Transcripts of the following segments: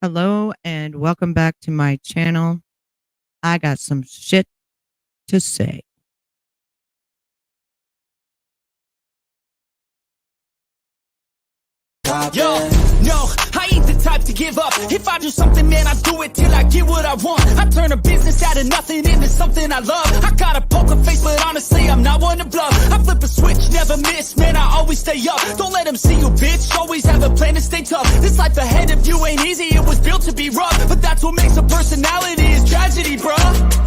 Hello and welcome back to my channel. I got some shit to say. Yo, no, I ain't the type to give up. If I do something, man, I do it till I get what I want. I turn a business out of nothing into something I love. I got a poker face, but honestly, I'm not one to bluff. I flip a switch, never miss, man, I always stay up. Don't let them see you, bitch, always have a plan to stay tough. This life ahead of you ain't easy, it was built to be rough. But that's what makes a personality is tragedy, bruh.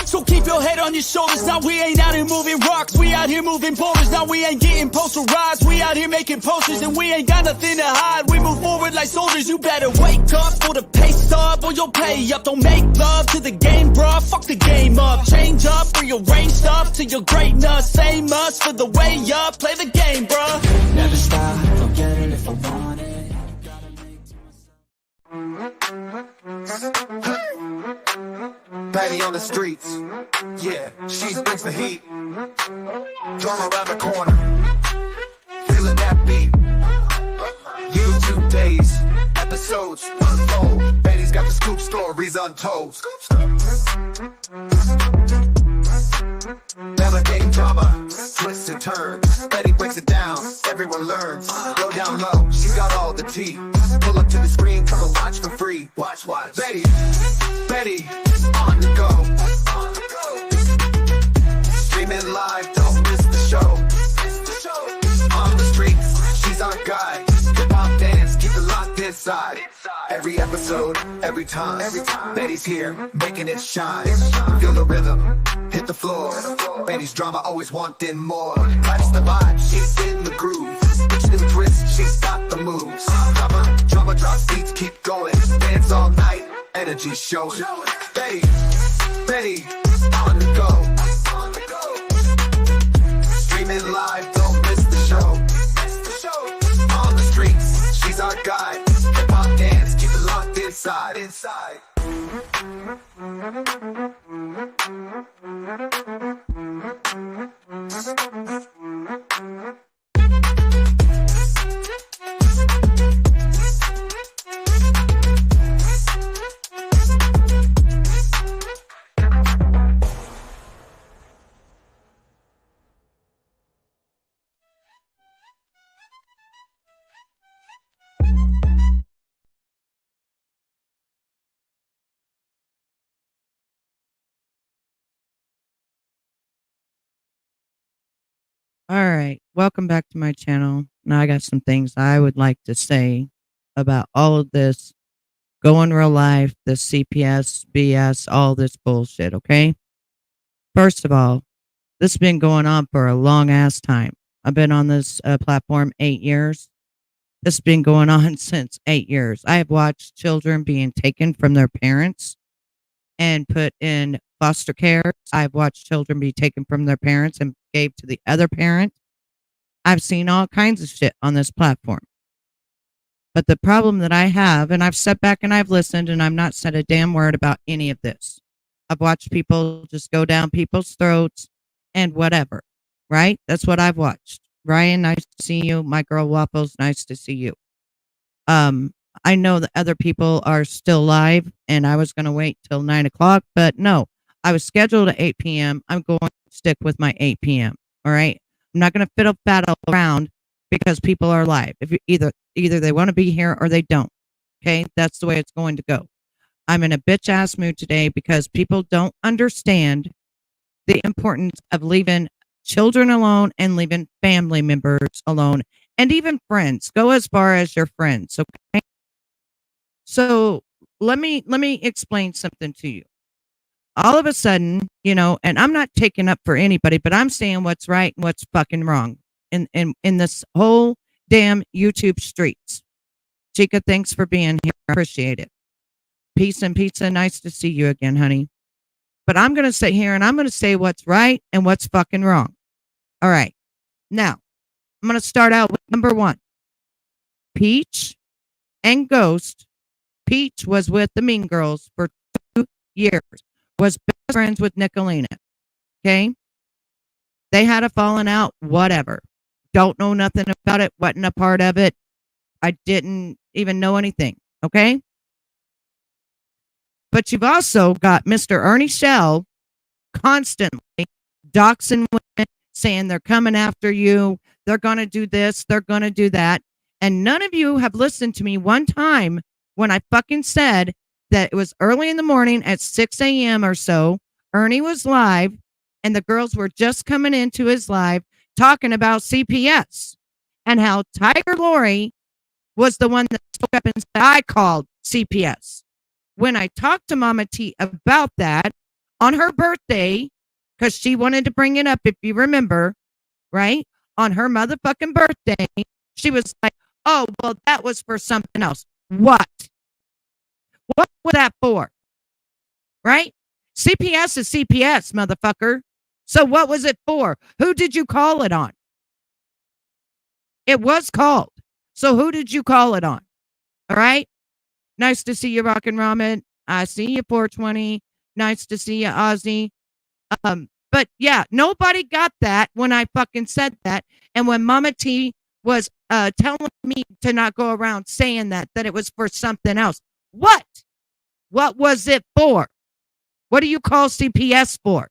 So keep your head on your shoulders. Now we ain't out here moving rocks, we out here moving boulders. Now we ain't getting posterized, we out here making posters. And we ain't got nothing to hide, we move forward like soldiers. You better wake up for the pay stub or you'll pay up. Don't make love to the game, bruh, fuck the game up. Change up, rearrange stuff to your greatness. Same us for the way up, play the game, bruh. Never stop, I'll get it if I want it. Betty on the streets, yeah, she brings the heat. Drama around the corner, feeling that beat. YouTube days, episodes unfold. Betty's got the scoop, stories untold. Navigating drama, twists and turns. Betty breaks it down, everyone learns. Go down low, she's got all the tea. Pull up to the screen, come and watch for free. Watch. Betty, on the go. Streaming live, don't miss the show. On the streets, she's our guide. Hip hop dance, keep it locked inside. Every episode, every time, Betty's here, making it shine. Feel the rhythm, hit the floor. Betty's drama, always wanting more. Catch the vibe, she's in the groove. Pitch them twists, she's got the moves. Drama drops beats, keep going. Dance all night, energy showing. Betty, on the go. Streaming live, don't miss the show. On the streets, she's our guide. Hip hop dance, keep it locked inside. All right, welcome back to my channel. Now I got some things I would like to say about all of this going real life, the CPS, BS, all this bullshit, okay? First of all, this has been going on for a long ass time. I've been on this platform 8 years. This has been going on since 8 years. I have watched children being taken from their parents and put in foster care. I've watched children be taken from their parents and gave to the other parent. I've seen all kinds of shit on this platform. But the problem that I have, and I've sat back and I've listened and I've not said a damn word about any of this. I've watched people just go down people's throats and whatever, right? That's what I've watched. Ryan, nice to see you. My girl Waffles, nice to see you. I know that other people are still live and I was going to wait till 9 o'clock, but no, I was scheduled at 8 p.m. I'm going to stick with my 8 p.m. All right. I'm not going to fiddle faddle around because people are live. If you either they want to be here or they don't. Okay. That's the way it's going to go. I'm in a bitch ass mood today because people don't understand the importance of leaving children alone and leaving family members alone and even friends. Go as far as your friends. Okay. So let me explain something to you. All of a sudden, and I'm not taking up for anybody, but I'm saying what's right and what's fucking wrong in this whole damn YouTube streets. Chica, thanks for being here. I appreciate it. Peace and pizza. Nice to see you again, honey. But I'm going to sit here and I'm going to say what's right and what's fucking wrong. All right. Now, I'm going to start out with number one. Peach and Ghost. Peach was with the Mean Girls for 2 years. Was best friends with Nicolina. Okay? They had a falling out, whatever. Don't know nothing about it, wasn't a part of it. I didn't even know anything. Okay? But you've also got Mr. Ernie Shell constantly doxing women, saying they're coming after you, they're going to do this, they're going to do that. And none of you have listened to me one time when I fucking said that it was early in the morning at 6 a.m. or so. Ernie was live, and the girls were just coming into his live talking about CPS and how Tiger Lori was the one that spoke up and said, I called CPS. When I talked to Mama T about that on her birthday, because she wanted to bring it up, if you remember, right? On her motherfucking birthday, she was like, oh, well, that was for something else. What? What was that for? Right? CPS is CPS, motherfucker. So what was it for? Who did you call it on? It was called. So who did you call it on? All right? Nice to see you, Rockin' Ramen. I see you, 420. Nice to see you, Ozzy. But yeah, nobody got that when I fucking said that. And when Mama T was telling me to not go around saying that it was for something else. What? What was it for? What do you call CPS for?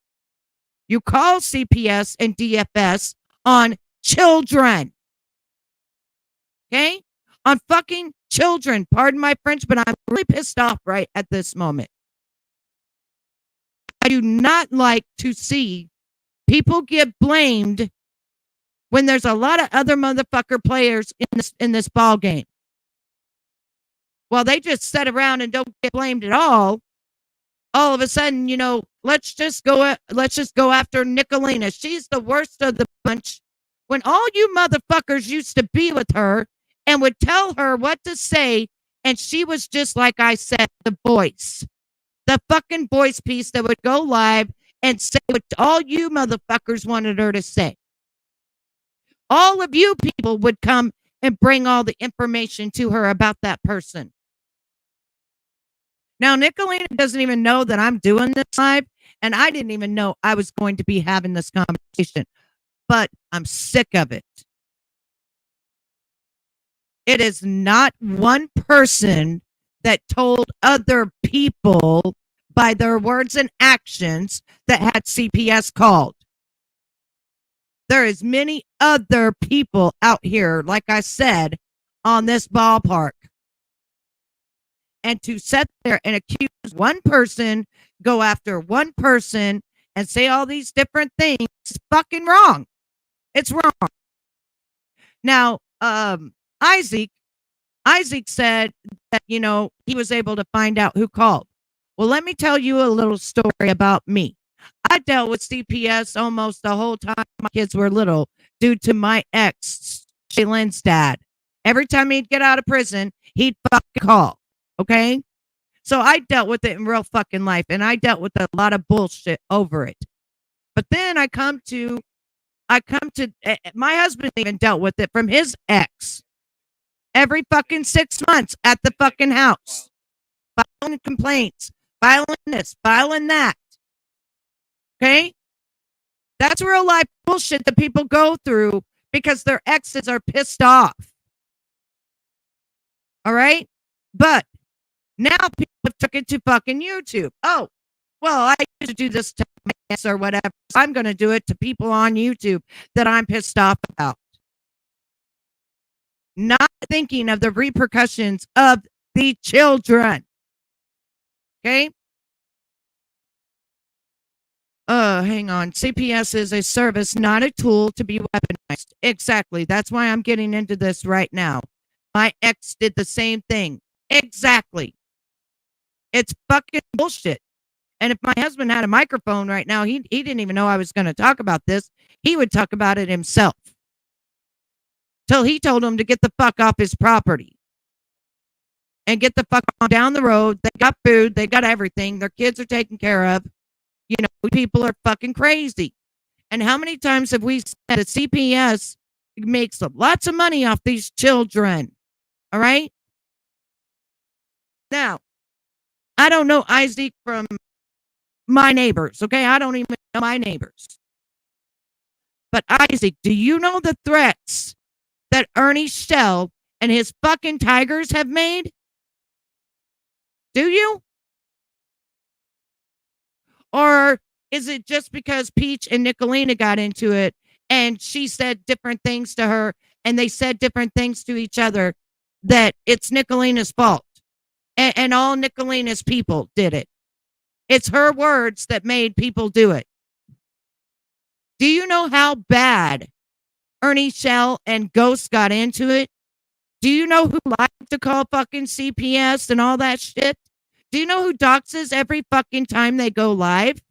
You call CPS and DFS on children. Okay? On fucking children. Pardon my French, but I'm really pissed off right at this moment. I do not like to see people get blamed when there's a lot of other motherfucker players in this ball game. While they just sit around and don't get blamed at all of a sudden, let's just go after Nicolina. She's the worst of the bunch. When all you motherfuckers used to be with her and would tell her what to say, and she was just like I said, the voice. The fucking voice piece that would go live and say what all you motherfuckers wanted her to say. All of you people would come and bring all the information to her about that person. Now, Nicolina doesn't even know that I'm doing this live, and I didn't even know I was going to be having this conversation, but I'm sick of it. It is not one person that told other people by their words and actions that had CPS called. There is many other people out here, like I said, on this ballpark. And to sit there and accuse one person, go after one person, and say all these different things is fucking wrong. It's wrong. Now, Isaac said that, he was able to find out who called. Well, let me tell you a little story about me. I dealt with CPS almost the whole time my kids were little due to my ex, Shaylin's dad. Every time he'd get out of prison, he'd fucking call. Okay? So I dealt with it in real fucking life, and I dealt with a lot of bullshit over it. But then I come to my husband even dealt with it from his ex. Every fucking 6 months at the fucking house. Filing complaints, filing this, filing that. Okay? That's real life bullshit that people go through because their exes are pissed off. All right? But now people took it to fucking YouTube. Oh, well, I used to do this to my ex or whatever. So I'm going to do it to people on YouTube that I'm pissed off about. Not thinking of the repercussions of the children. Okay? Hang on. CPS is a service, not a tool to be weaponized. Exactly. That's why I'm getting into this right now. My ex did the same thing. Exactly. It's fucking bullshit. And if my husband had a microphone right now, he didn't even know I was going to talk about this. He would talk about it himself. Till he told him to get the fuck off his property. And get the fuck on down the road. They got food. They got everything. Their kids are taken care of. People are fucking crazy. And how many times have we said that CPS makes lots of money off these children? All right? Now, I don't know Isaac from my neighbors, okay? I don't even know my neighbors. But Isaac, do you know the threats that Ernie Shell and his fucking tigers have made? Do you? Or is it just because Peach and Nicolina got into it and she said different things to her and they said different things to each other that it's Nicolina's fault? And all Nicolina's people did it. It's her words that made people do it. Do you know how bad Ernie Shell and Ghost got into it? Do you know who liked to call fucking CPS and all that shit? Do you know who doxes every fucking time they go live?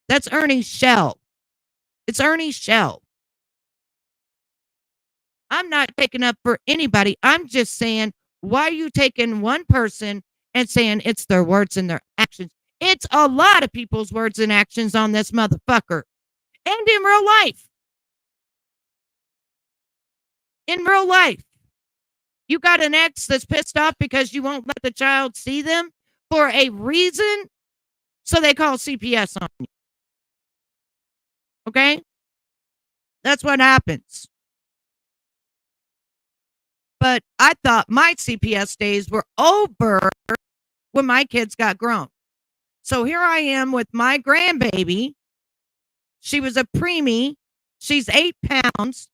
That's Ernie Shell. It's Ernie Shell. I'm not taking up for anybody. I'm just saying, why are you taking one person and saying it's their words and their actions? It's a lot of people's words and actions on this motherfucker. And in real life. In real life. You got an ex that's pissed off because you won't let the child see them for a reason, so they call CPS on you. Okay? That's what happens. But I thought my CPS days were over when my kids got grown. So here I am with my grandbaby. She was a preemie. She's 8 pounds.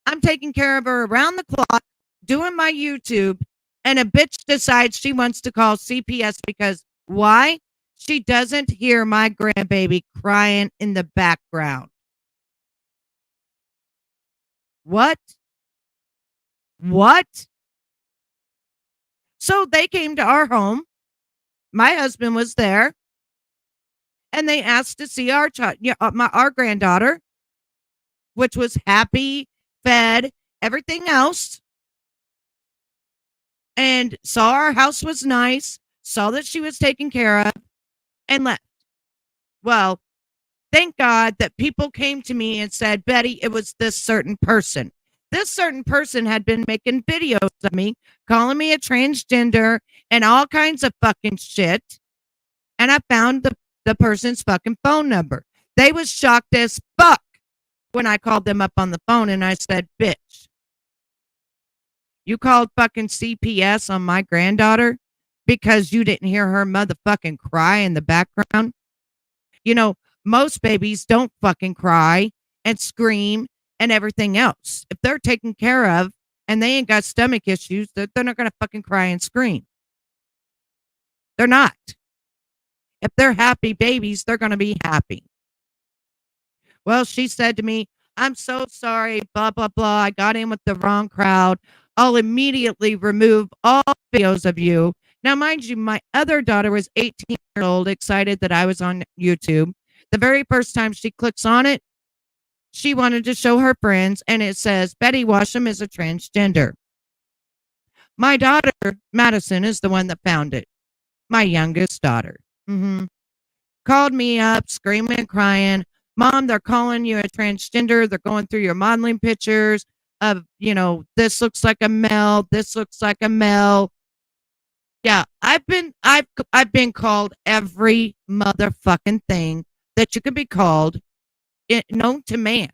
I'm taking care of her around the clock, doing my YouTube, and a bitch decides she wants to call CPS because why? She doesn't hear my grandbaby crying in the background. What? What? So they came to our home. My husband was there. And they asked to see our child, our granddaughter, which was happy, fed, everything else. And saw our house was nice, saw that she was taken care of, and left. Well, thank God that people came to me and said, Betty, it was this certain person. This certain person had been making videos of me, calling me a transgender and all kinds of fucking shit. And I found the person's fucking phone number. They was shocked as fuck when I called them up on the phone and I said, bitch, you called fucking CPS on my granddaughter because you didn't hear her motherfucking cry in the background? You know, most babies don't fucking cry and scream and everything else. If they're taken care of and they ain't got stomach issues, they're not going to fucking cry and scream. They're not. If they're happy babies, they're going to be happy. Well, she said to me, I'm so sorry, blah, blah, blah. I got in with the wrong crowd. I'll immediately remove all videos of you. Now, mind you, my other daughter was 18 years old, excited that I was on YouTube. The very first time she clicks on it, she wanted to show her friends, and it says, Betty Washam is a transgender. My daughter, Madison, is the one that found it. My youngest daughter. Called me up, screaming and crying. Mom, they're calling you a transgender. They're going through your modeling pictures of, this looks like a male. This looks like a male. Yeah, I've been called every motherfucking thing that you could be called, known to man.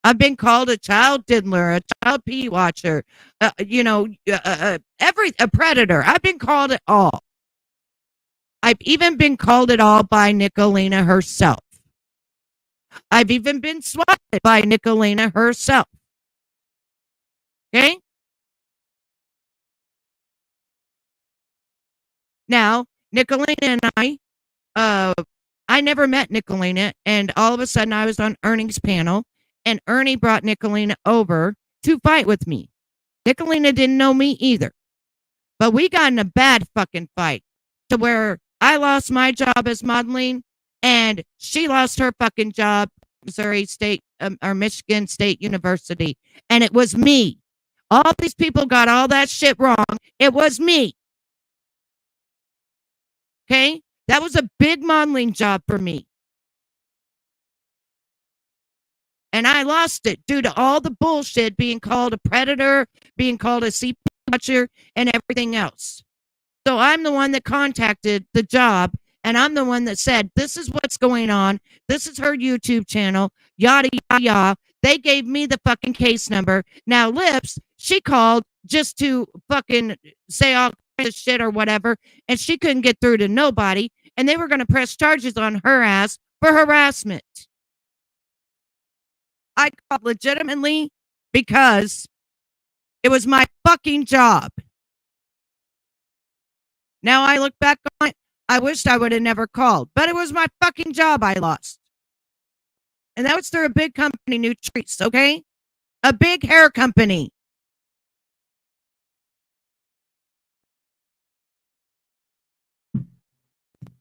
I've been called a child diddler, a child pee watcher, a predator. I've been called it all. I've even been called it all by Nicolina herself. I've even been swatted by Nicolina herself. Okay? Now, Nicolina and I never met Nicolina, and all of a sudden I was on Ernie's panel, and Ernie brought Nicolina over to fight with me. Nicolina didn't know me either, but we got in a bad fucking fight to where I lost my job as modeling, and she lost her fucking job at Missouri State or Michigan State University, and it was me. All these people got all that shit wrong. It was me. Okay? That was a big modeling job for me. And I lost it due to all the bullshit, being called a predator, being called a CPS watcher, and everything else. So I'm the one that contacted the job, and I'm the one that said, this is what's going on. This is her YouTube channel, yada, yada, yada. They gave me the fucking case number. Now, Lips, she called just to fucking say all the shit or whatever, and she couldn't get through to nobody, and they were going to press charges on her ass for harassment. I called legitimately because it was my fucking job. Now I look back on it, I wished I would have never called, but it was my fucking job I lost. And that was through a big company, New Treats, okay? A big hair company.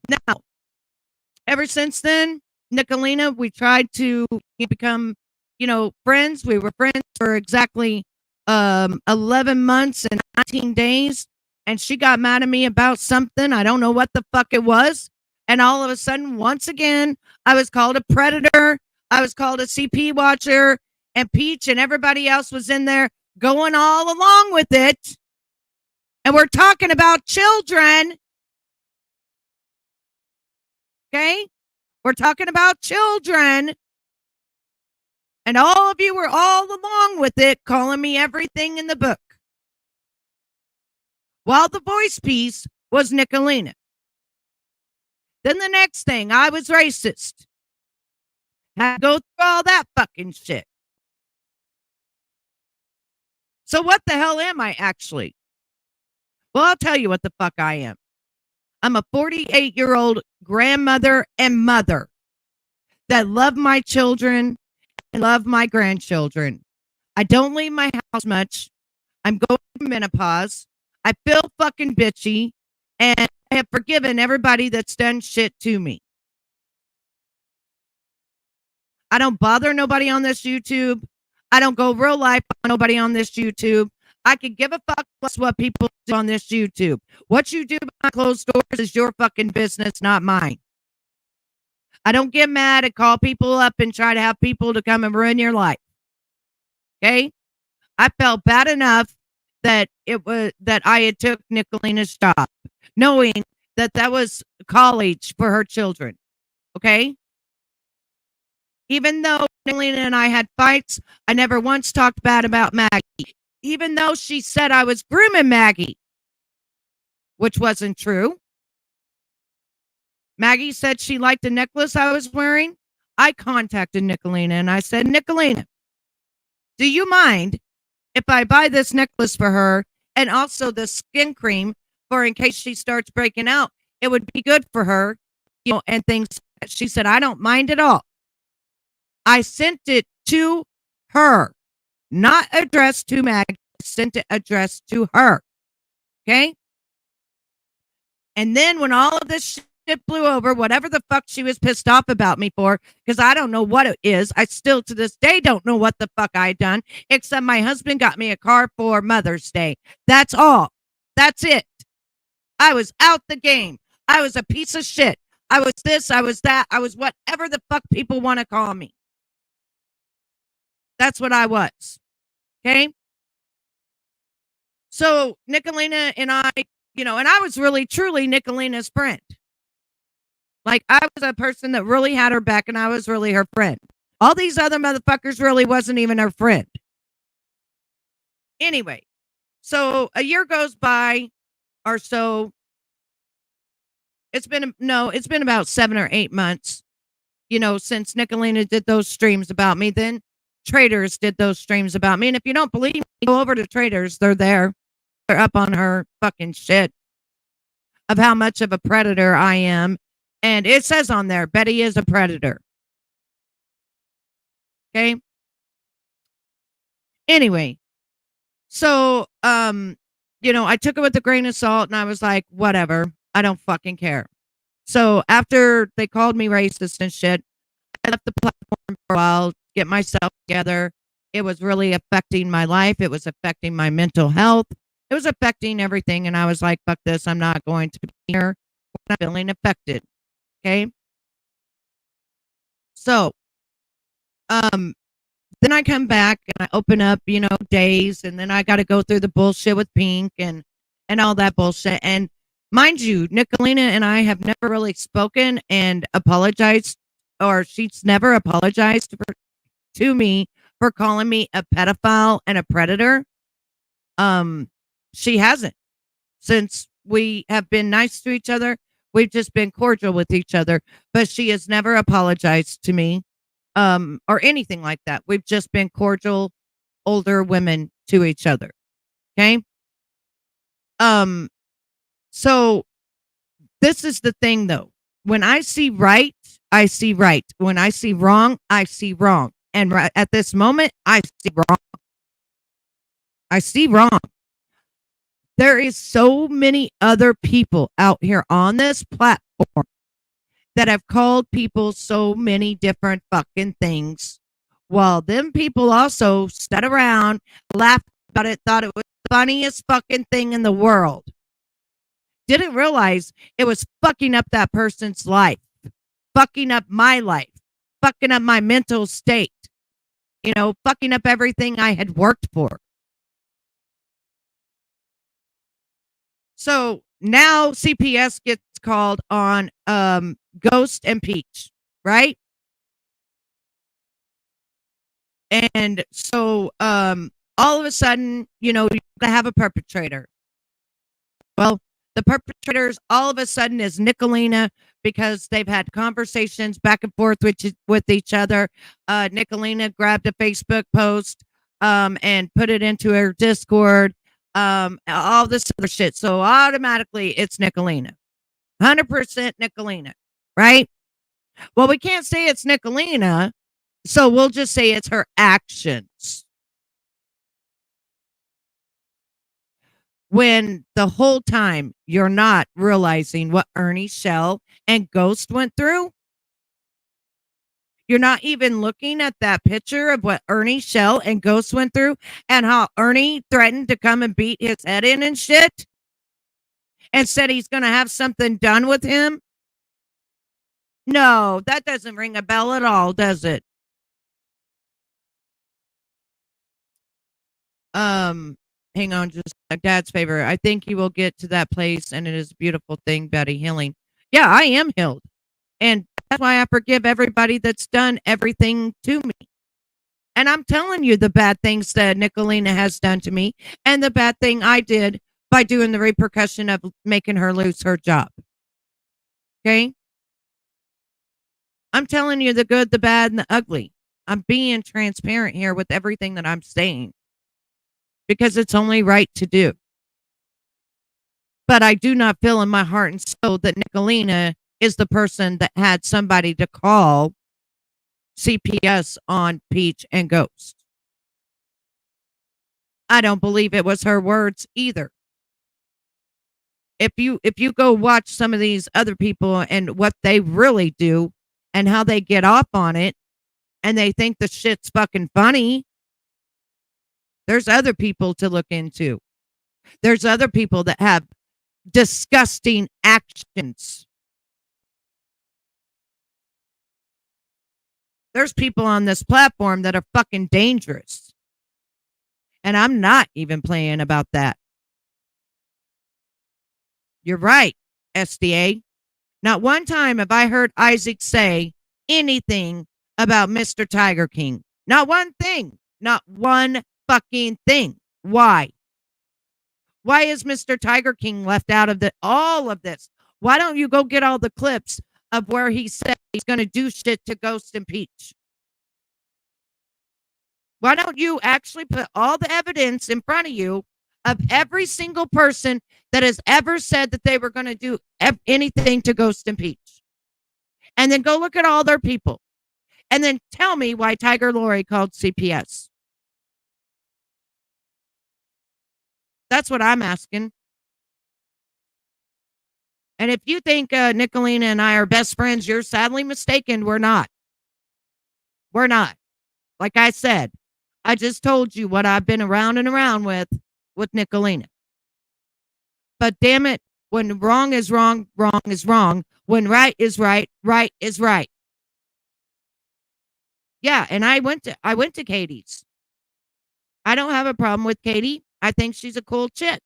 Now, ever since then, Nicolina, we tried to become, friends. We were friends for exactly 11 months and 19 days. And she got mad at me about something. I don't know what the fuck it was. And all of a sudden, once again, I was called a predator. I was called a CP watcher. And Peach and everybody else was in there going all along with it. And we're talking about children. Okay? We're talking about children. And all of you were all along with it, calling me everything in the book. While the voice piece was Nicolina. Then the next thing, I was racist. Had to go through all that fucking shit. So what the hell am I actually? Well, I'll tell you what the fuck I am. I'm a 48-year-old grandmother and mother that love my children and love my grandchildren. I don't leave my house much. I'm going through menopause. I feel fucking bitchy, and I have forgiven everybody that's done shit to me. I don't bother nobody on this YouTube. I don't go real life on nobody on this YouTube. I could give a fuck less what people do on this YouTube. What you do behind closed doors is your fucking business, not mine. I don't get mad and call people up and try to have people to come and ruin your life. Okay? I felt bad enough that I had took Nicolina's job, knowing that was college for her children. Okay? Even though Nicolina and I had fights, I never once talked bad about Maggie. Even though she said I was grooming Maggie, which wasn't true. Maggie said she liked the necklace I was wearing. I contacted Nicolina and I said, Nicolina, do you mind if I buy this necklace for her and also the skin cream for in case she starts breaking out? It would be good for her, and things. She said, I don't mind at all. I sent it to her, not addressed to Maggie. I sent it addressed to her. Okay? And then when all of this shit blew over, whatever the fuck she was pissed off about me for, because I don't know what it is. I still to this day don't know what the fuck I done, except my husband got me a car for Mother's Day. That's all. That's it. I was out the game. I was a piece of shit. I was this, I was that. I was whatever the fuck people want to call me. That's what I was. Okay? So Nicolina and I, and I was really, truly Nicolina's friend. Like, I was a person that really had her back, and I was really her friend. All these other motherfuckers really wasn't even her friend. Anyway, so a year goes by or so. It's been about 7 or 8 months, since Nicolina did those streams about me. Then Traders did those streams about me. And if you don't believe me, go over to Traders. They're there. They're up on her fucking shit of how much of a predator I am. And it says on there, Betty is a predator. Okay. Anyway, so, I took it with a grain of salt and I was like, whatever. I don't fucking care. So after they called me racist and shit, I left the platform for a while, get myself together. It was really affecting my life. It was affecting my mental health. It was affecting everything. And I was like, fuck this. I'm not going to be here. I'm not feeling affected. Okay. So, then I come back and I open up, days, and then I got to go through the bullshit with Pink and all that bullshit. And mind you, Nicolina and I have never really spoken and apologized, or she's never apologized to me for calling me a pedophile and a predator. She hasn't. since we have been nice to each other. We've just been cordial with each other, but she has never apologized to me or anything like that. We've just been cordial older women to each other. Okay? So this is the thing though. When I see right, I see right. When I see wrong, I see wrong. And right at this moment, I see wrong. I see wrong. There is so many other people out here on this platform that have called people so many different fucking things, while them people also sat around, laughed about it, thought it was the funniest fucking thing in the world. Didn't realize it was fucking up that person's life, fucking up my life, fucking up my mental state, fucking up everything I had worked for. So now CPS gets called on Ghost and Peach, right? And so all of a sudden, you have a perpetrator. Well, the perpetrators all of a sudden is Nicolina, because they've had conversations back and forth with each other. Nicolina grabbed a Facebook post and put it into her Discord. All this other shit. So automatically it's Nicolina. 100% Nicolina, right? Well, we can't say it's Nicolina, so we'll just say it's her actions. When the whole time you're not realizing what Ernie, Shell, and Ghost went through. You're not even looking at that picture of what Ernie, Shell, and Ghost went through, and how Ernie threatened to come and beat his head in and shit, and said he's going to have something done with him. No, that doesn't ring a bell at all, does it? Hang on, just a dad's favor. I think you will get to that place, and it is a beautiful thing, Betty. Healing. Yeah, I am healed. And that's why I forgive everybody that's done everything to me. And I'm telling you the bad things that Nicolina has done to me, and the bad thing I did by doing the repercussion of making her lose her job. Okay? I'm telling you the good, the bad, and the ugly. I'm being transparent here with everything that I'm saying, because it's only right to do. But I do not feel in my heart and soul that Nicolina is the person that had somebody to call CPS on Peach and Ghost. I don't believe it was her words either. If you go watch some of these other people and what they really do and how they get off on it, and they think the shit's fucking funny, there's other people to look into. There's other people that have disgusting actions. There's people on this platform that are fucking dangerous. And I'm not even playing about that. You're right, SDA. Not one time have I heard Isaac say anything about Mr. Tiger King. Not one thing. Not one fucking thing. Why? Why is Mr. Tiger King left out of all of this? Why don't you go get all the clips of where he said he's going to do shit to Ghost and Peach? Why don't you actually put all the evidence in front of you of every single person that has ever said that they were going to do anything to Ghost and Peach? And then go look at all their people. And then tell me why Tiger Lori called CPS. That's what I'm asking. And if you think Nicolina and I are best friends, you're sadly mistaken. We're not. We're not. Like I said, I just told you what I've been around and around with Nicolina. But damn it, when wrong is wrong, wrong is wrong. When right is right, right is right. Yeah, and I went to Katie's. I don't have a problem with Katie. I think she's a cool chick.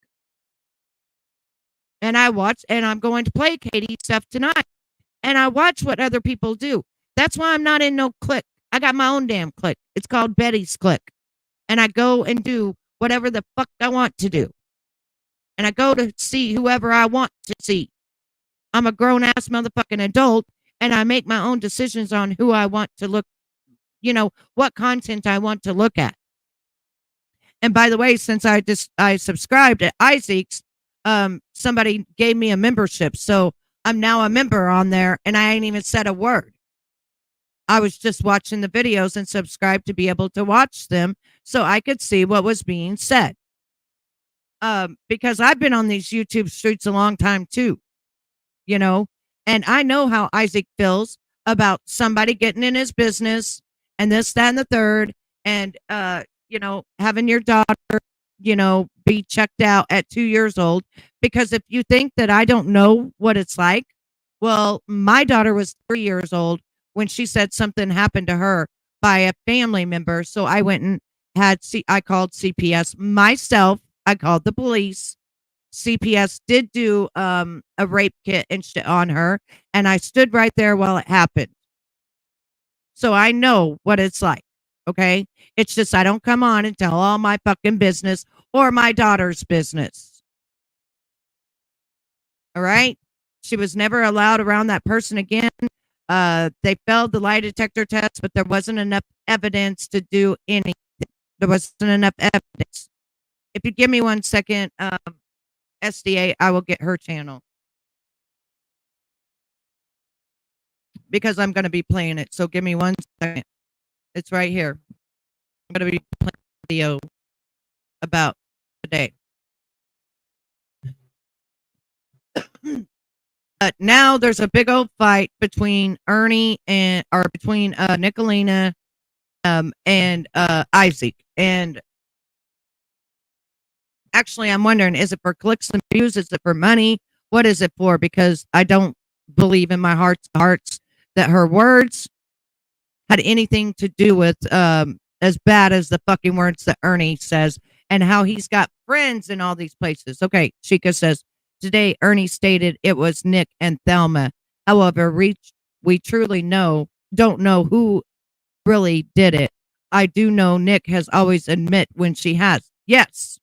And I watch, and I'm going to play Katie's stuff tonight. And I watch what other people do. That's why I'm not in no clique. I got my own damn clique. It's called Betty's Clique. And I go and do whatever the fuck I want to do. and I go to see whoever I want to see. I'm a grown ass motherfucking adult, and I make my own decisions on who I want to look, what content I want to look at. And by the way, since I subscribed at Isaac's, somebody gave me a membership, so I'm now a member on there, and I ain't even said a word. I was just watching the videos and subscribed to be able to watch them so I could see what was being said. Because I've been on these YouTube streets a long time too, and I know how Isaac feels about somebody getting in his business and this, that, and the third, and having your daughter, be checked out at 2 years old. Because if you think that I don't know what it's like, well, my daughter was 3 years old when she said something happened to her by a family member. So I went and I called CPS myself. I called the police. CPS did do a rape kit and shit on her, and I stood right there while it happened. So I know what it's like. Okay. It's just I don't come on and tell all my fucking business or my daughter's business. All right. She was never allowed around that person again. They failed the lie detector test, but there wasn't enough evidence to do anything. There wasn't enough evidence. If you give me 1 second, SDA, I will get her channel. Because I'm going to be playing it. So give me 1 second. It's right here. I'm going to be playing a video about today. But now there's a big old fight between Ernie between Nicolina and Isaac. And actually, I'm wondering, is it for clicks and views? Is it for money? What is it for? Because I don't believe in my heart's hearts that her words had anything to do with as bad as the fucking words that Ernie says and how he's got friends in all these places. Okay, Chica says, today Ernie stated it was Nick and Thelma. However, we truly don't know who really did it. I do know Nick has always admit when she has. Yes.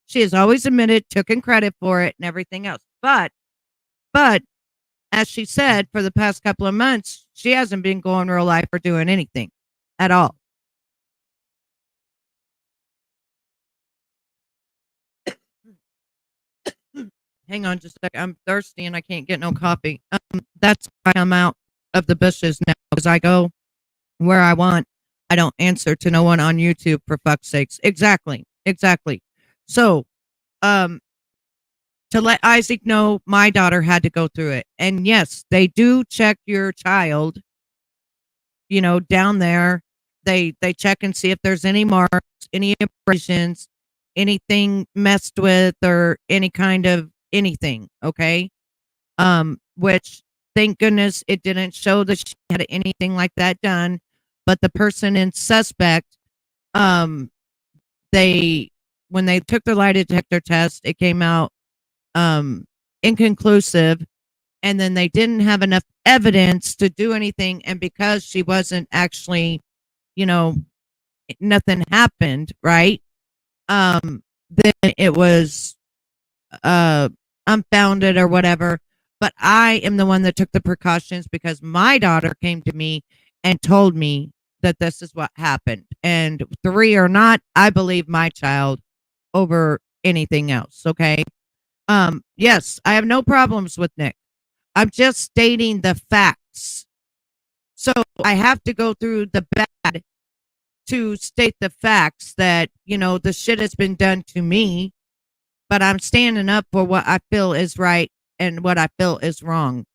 She has always admitted, taken credit for it and everything else. But as she said, for the past couple of months, she hasn't been going real life or doing anything at all. Hang on just a second. I'm thirsty and I can't get no coffee. That's why I'm out of the bushes now, because I go where I want. I don't answer to no one on YouTube, for fuck's sakes. Exactly. So, to let Isaac know, my daughter had to go through it. And yes, they do check your child, down there. They check and see if there's any marks, any abrasions, anything messed with, or any kind of anything. Okay. Which thank goodness it didn't show that she had anything like that done. But the person in suspect, when they took the lie detector test, it came out inconclusive, and then they didn't have enough evidence to do anything. And because she wasn't actually, nothing happened, right? Then it was unfounded or whatever. But I am the one that took the precautions because my daughter came to me and told me that this is what happened. And 3 or not, I believe my child over anything else. Okay. Yes, I have no problems with Nick. I'm just stating the facts. So I have to go through the bad to state the facts that, the shit has been done to me, but I'm standing up for what I feel is right and what I feel is wrong,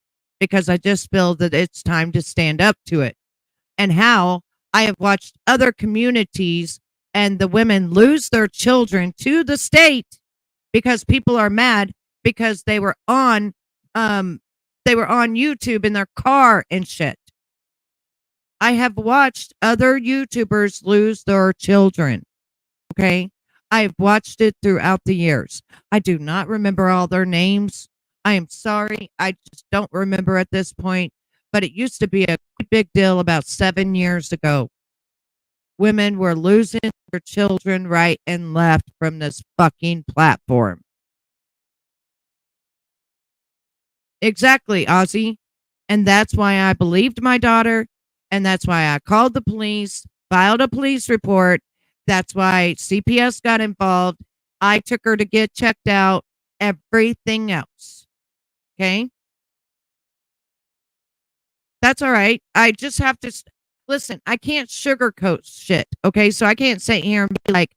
because I just feel that it's time to stand up to it. And how I have watched other communities and the women lose their children to the state because people are mad because they were on YouTube in their car and shit. I have watched other YouTubers lose their children. Okay. I've watched it throughout the years. I do not remember all their names. I am sorry. I just don't remember at this point, but it used to be a big deal about 7 years ago. Women were losing your children right and left from this fucking platform. Exactly, Ozzy. And that's why I believed my daughter. And that's why I called the police, filed a police report. That's why CPS got involved. I took her to get checked out, everything else. Okay. That's all right. I just have to listen. I can't sugarcoat shit. Okay. So I can't sit here and be like,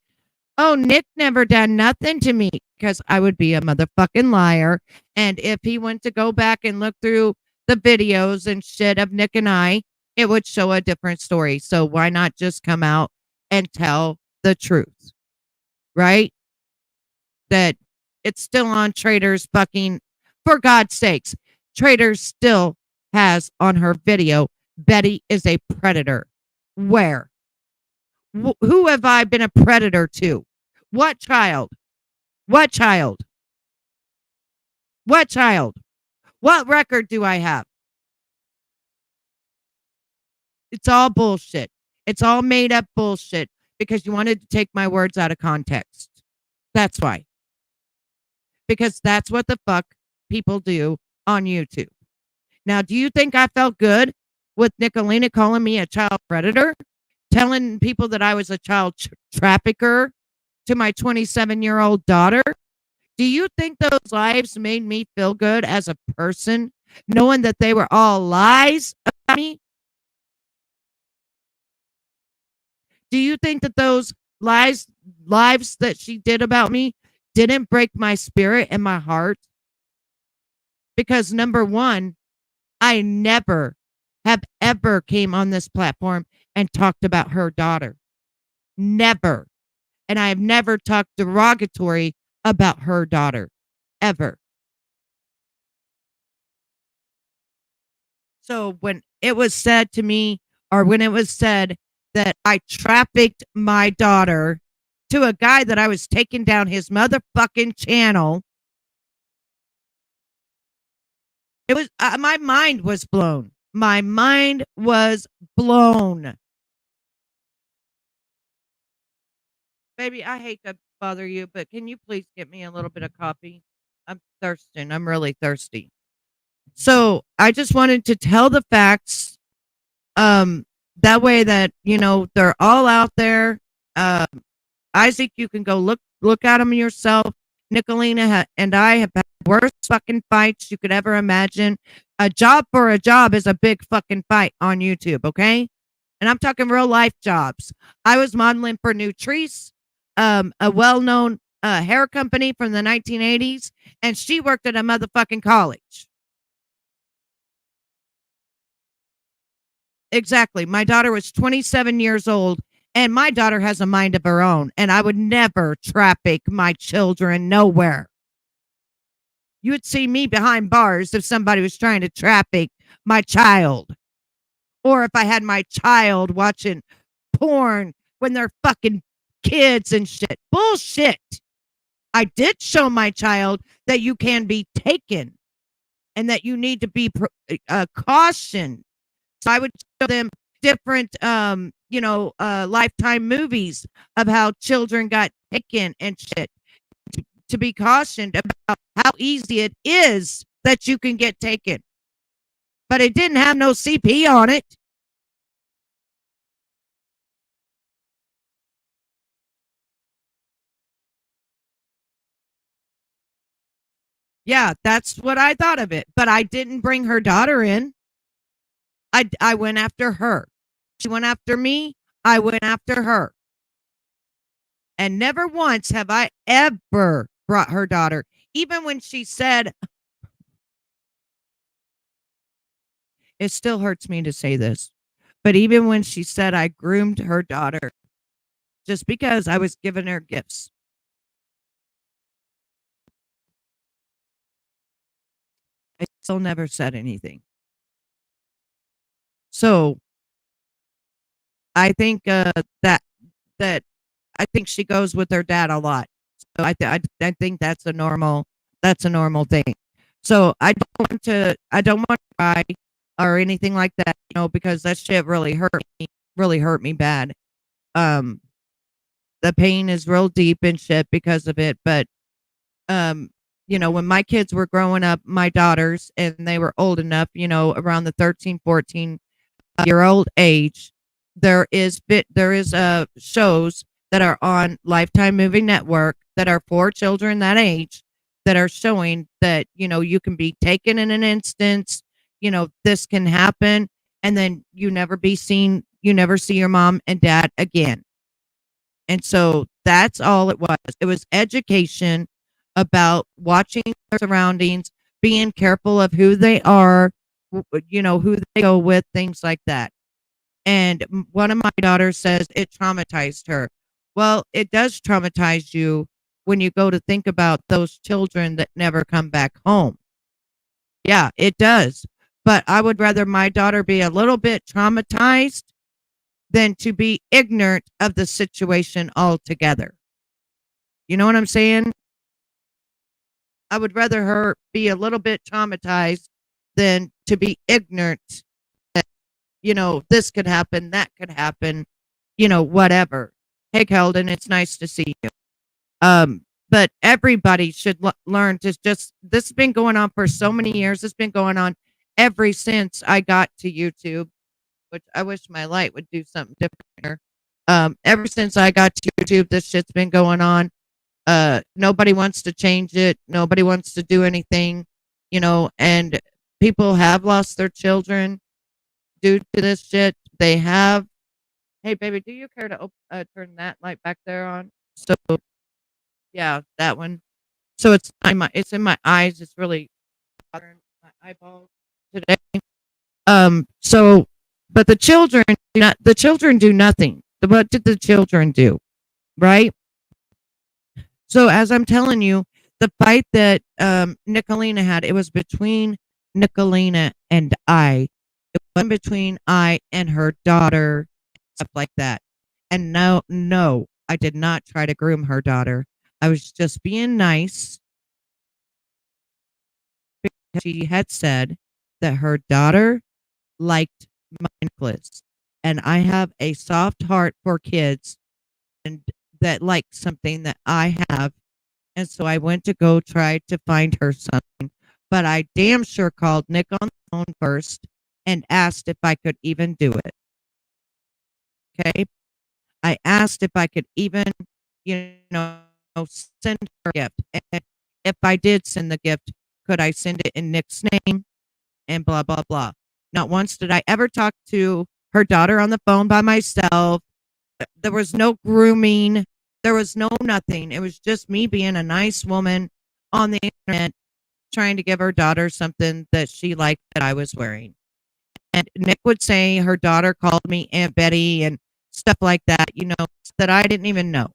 oh, Nick never done nothing to me, because I would be a motherfucking liar. And if he went to go back and look through the videos and shit of Nick and I, it would show a different story. So why not just come out and tell the truth? Right? That it's still on Trader's fucking, for God's sakes, Trader still has on her video, Betty is a predator. Where? Who have I been a predator to? What child? What child? What child? What record do I have? It's all bullshit. It's all made up bullshit because you wanted to take my words out of context. That's why. Because that's what the fuck people do on YouTube. Now, do you think I felt good with Nicolina calling me a child predator? Telling people that I was a child trafficker to my 27-year-old daughter? Do you think those lives made me feel good as a person, knowing that they were all lies about me? Do you think that those lies that she did about me didn't break my spirit and my heart? Because number one, I never have ever came on this platform and talked about her daughter. Never. And I have never talked derogatory about her daughter, ever. So when it was said to me, or when it was said that I trafficked my daughter to a guy that I was taking down his motherfucking channel, it was my mind was blown. My mind was blown. Baby, I hate to bother you, but can you please get me a little bit of coffee? I'm thirsting. I'm really thirsty. So I just wanted to tell the facts. That way that, they're all out there. Isaac, you can go look at them yourself. Nicolina and I have had the worst fucking fights you could ever imagine. A job for a job is a big fucking fight on YouTube, okay? And I'm talking real life jobs. I was modeling for Nutrice, a well-known hair company from the 1980s, and she worked at a motherfucking college. Exactly. My daughter was 27 years old, and my daughter has a mind of her own, and I would never traffic my children nowhere. You would see me behind bars if somebody was trying to traffic my child, or if I had my child watching porn when they're fucking kids and shit. Bullshit. I did show my child that you can be taken and that you need to be cautioned. So I would show them different, Lifetime movies of how children got taken and shit, to be cautioned about how easy it is that you can get taken. But it didn't have no CP on it. Yeah, that's what I thought of it. But I didn't bring her daughter in. I went after her. She went after me. I went after her. And never once have I ever brought her daughter. Even when she said, it still hurts me to say this, but even when she said I groomed her daughter just because I was giving her gifts, I still never said anything. So I think that I think she goes with her dad a lot. So I think that's a normal thing. So I don't want to cry or anything like that, because that shit really hurt me bad. the pain is real deep and shit because of it. But um, when my kids were growing up, my daughters, and they were old enough, around the 13, 14-year old age, there is shows that are on Lifetime Movie Network that are for children that age, that are showing that you can be taken in an instance, this can happen, and then you never see your mom and dad again. And so that's all it was. It was education about watching their surroundings, being careful of who they are, who they go with, things like that. And one of my daughters says it traumatized her. Well, it does traumatize you when you go to think about those children that never come back home. Yeah, it does. But I would rather my daughter be a little bit traumatized than to be ignorant of the situation altogether. You know what I'm saying? I would rather her be a little bit traumatized than to be ignorant that, this could happen, that could happen, whatever. Hey, Keldon, it's nice to see you. But everybody should learn to this has been going on for so many years. It's been going on ever since I got to YouTube, which I wish my light would do something different here. Ever since I got to YouTube, this shit's been going on. Nobody wants to change it. Nobody wants to do anything, and people have lost their children due to this shit. They have. Hey, baby, do you care to turn that light back there on? So, yeah, that one. So it's in my eyes. It's really bothering my eyeballs today. So, but the children do nothing. What did the children do? Right? So as I'm telling you, the fight that Nicolina had, it was between Nicolina and I. It wasn't between I and her daughter, stuff like that. And no, I did not try to groom her daughter. I was just being nice because she had said that her daughter liked my necklace. And I have a soft heart for kids and that like something that I have. And so I went to go try to find her something. But I damn sure called Nick on the phone first and asked if I could even do it. Okay. I asked if I could even, send her a gift. And if I did send the gift, could I send it in Nick's name? And blah, blah, blah. Not once did I ever talk to her daughter on the phone by myself. There was no grooming. There was no nothing. It was just me being a nice woman on the internet trying to give her daughter something that she liked that I was wearing. And Nick would say her daughter called me Aunt Betty and stuff like that, that I didn't even know.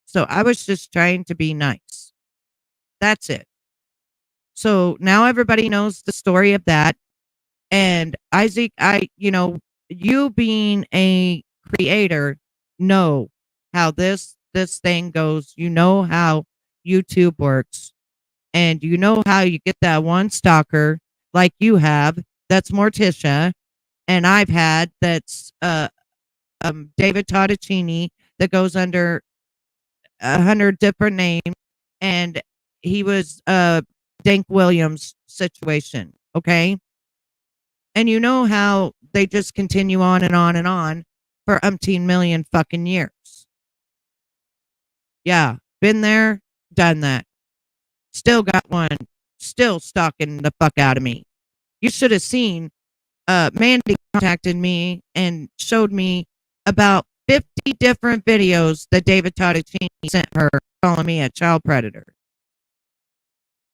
So I was just trying to be nice. That's it. So now everybody knows the story of that. And Isaac, you being a creator, know how this thing goes. You know how YouTube works. And you know how you get that one stalker like you have, that's Morticia, and I've had that's David Tottacini that goes under 100 different names, and he was Dank Williams situation, okay? And you know how they just continue on and on and on for umpteen million fucking years. Yeah, been there, done that. Still got one, still stalking the fuck out of me. You should have seen Mandy contacted me and showed me about 50 different videos that David Tottacini sent her calling me a child predator.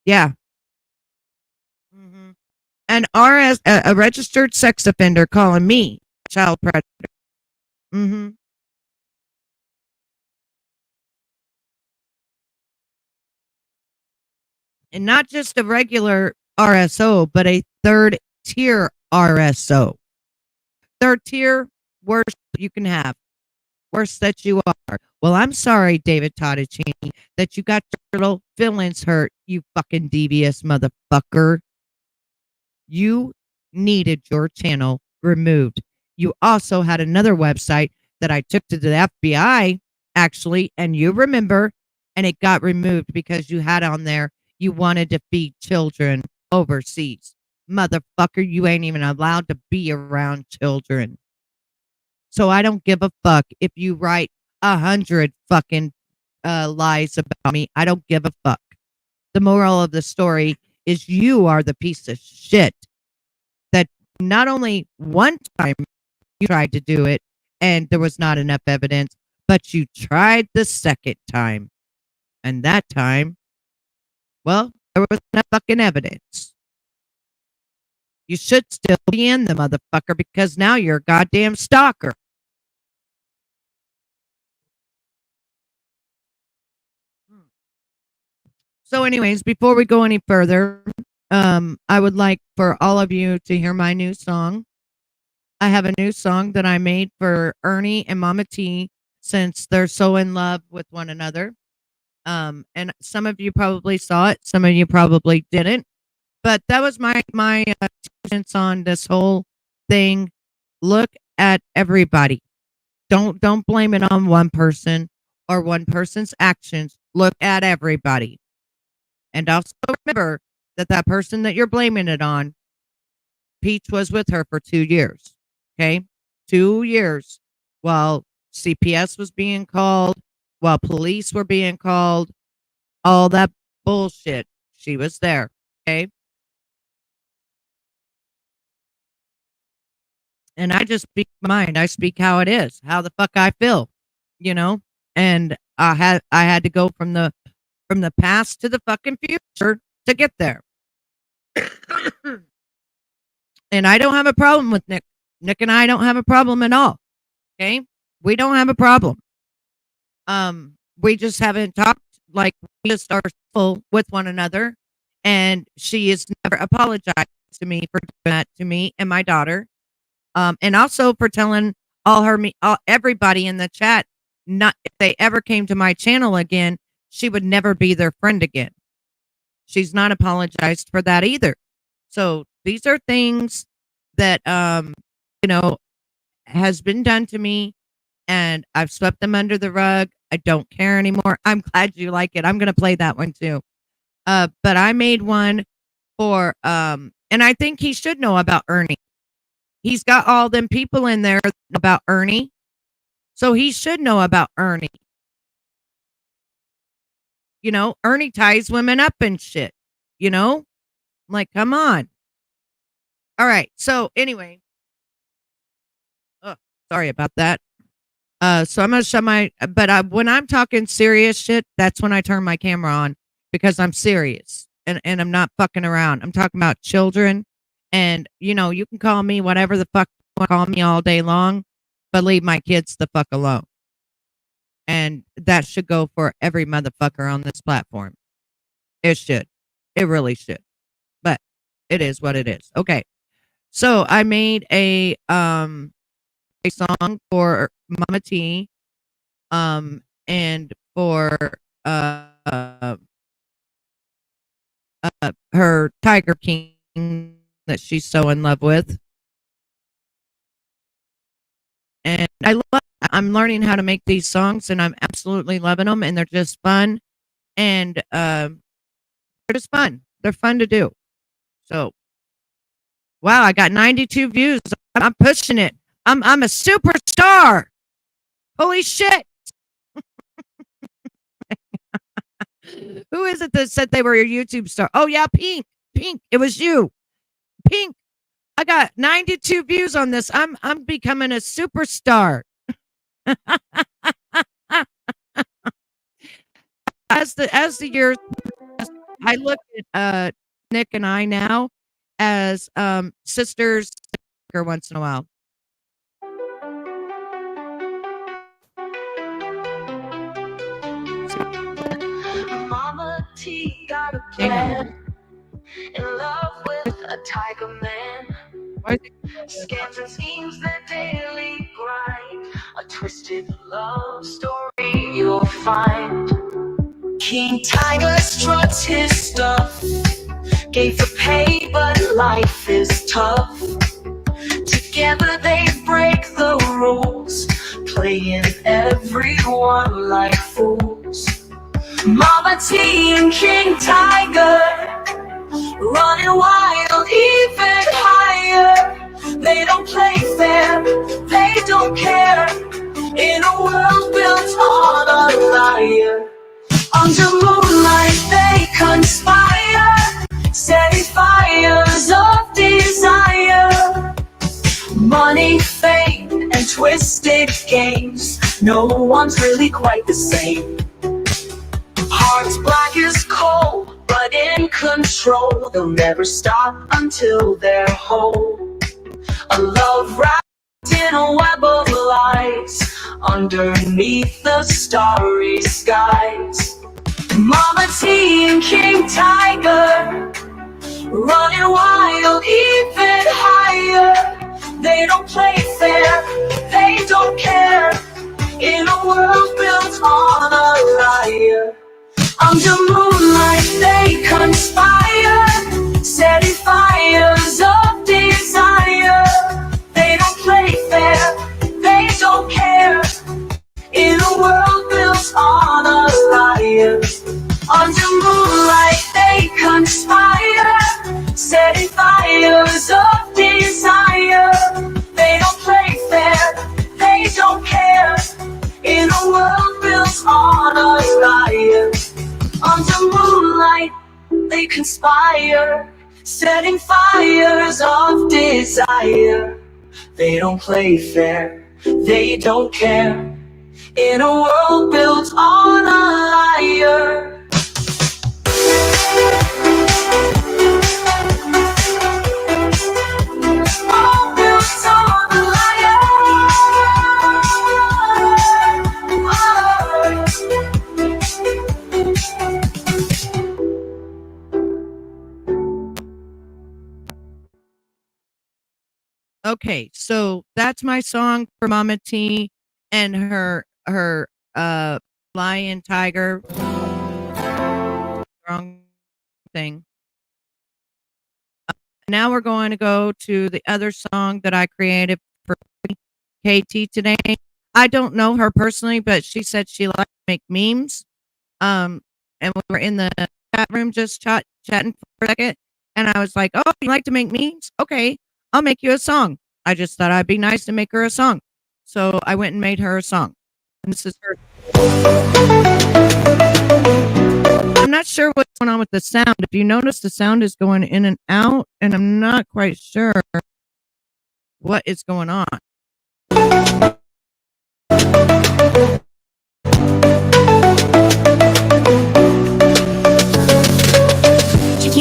Yeah. Mm-hmm. An a registered sex offender calling me a child predator. Mm-hmm. And not just a regular RSO, but a third tier RSO. Third tier, worst you can have. Worst that you are. Well, I'm sorry, David Tottacini, that you got your little feelings hurt, you fucking devious motherfucker. You needed your channel removed. You also had another website that I took to the FBI actually, and you remember, and it got removed because you had on there you wanted to feed children overseas. Motherfucker, you ain't even allowed to be around children. So I don't give a fuck if you write 100 fucking lies about me. I don't give a fuck. The moral of the story is you are the piece of shit that not only one time you tried to do it and there was not enough evidence, but you tried the second time. And that time, well, there was enough fucking evidence. You should still be in the motherfucker because now you're a goddamn stalker. So, anyways, before we go any further, I would like for all of you to hear my new song. I have a new song that I made for Ernie and Mama T since they're so in love with one another. And some of you probably saw it, some of you probably didn't. But that was my stance on this whole thing. Look at everybody. Don't blame it on one person or one person's actions. Look at everybody. And also remember that person that you're blaming it on, Peach was with her for 2 years. Okay? 2 years while CPS was being called, while police were being called, all that bullshit. She was there. Okay? And I just speak my mind. I speak how it is, how the fuck I feel, you know? And I had to go from the past to the fucking future to get there. And I don't have a problem with Nick. Nick and I don't have a problem at all. Okay? We don't have a problem. We just haven't talked like we just are full with one another. And she has never apologized to me for doing that to me and my daughter. And also for telling everybody in the chat, not if they ever came to my channel again, she would never be their friend again. She's not apologized for that either. So these are things that has been done to me, and I've swept them under the rug. I don't care anymore. I'm glad you like it. I'm gonna play that one too. But I made one for and I think he should know about Ernie. He's got all them people in there about Ernie. So he should know about Ernie. You know, Ernie ties women up and shit. You know? Like, come on. All right. So anyway. Oh, sorry about that. So I'm going to show when I'm talking serious shit, that's when I turn my camera on because I'm serious and I'm not fucking around. I'm talking about children. And, you can call me whatever the fuck you want to call me all day long, but leave my kids the fuck alone. And that should go for every motherfucker on this platform. It should. It really should. But it is what it is. Okay. So I made a song for Mama T, and for her Tiger King that she's so in love with. And I'm learning how to make these songs, and I'm absolutely loving them, and they're just fun, and they're just fun. They're fun to do. So, wow, I got 92 views. I'm pushing it. I'm a superstar. Holy shit. Who is it that said they were a YouTube star? Oh yeah, Pink. It was you. Pink. I got 92 views on this. I'm becoming a superstar. As the years, I look at Nick and I now as sisters once in a while. Mama T got a plan. In love with a tiger man. Scams and schemes, their daily grind. A twisted love story you'll find. King Tiger struts his stuff. Gave for pay, but life is tough. Together they break the rules. playing everyone like fools. Mama T and King Tiger, running wild, even higher. They don't play fair, they don't care. In a world built on a liar, under moonlight they conspire, setting fires of desire. Money, fame, and twisted games, no one's really quite the same. Hearts black as coal, but in control. They'll never stop until they're whole. A love wrapped in a web of lies, underneath the starry skies. Mama T and King Tiger, running wild, even higher. They don't play fair, they don't care. In a world built on a liar, under moonlight they conspire, setting fires of desire. They don't play fair, they don't care. In a world built on a liar, under moonlight they conspire, setting fires of desire. They don't play fair, they don't care. In a world built on a liar, under moonlight they conspire, setting fires of desire. They don't play fair, they don't care. In a world built on a liar. All built on a liar. Okay, so that's my song for Mama T and her lion tiger wrong thing. Now we're going to go to the other song that I created for KT today. I don't know her personally, but she said she likes to make memes. And we were in the chat room just chatting for a second, and I was like, "Oh, you like to make memes? Okay, I'll make you a song." I just thought I'd be nice to make her a song, so I went and made her a song. And this is her. I'm not sure what's going on with the sound. If you notice, the sound is going in and out, and I'm not quite sure what is going on.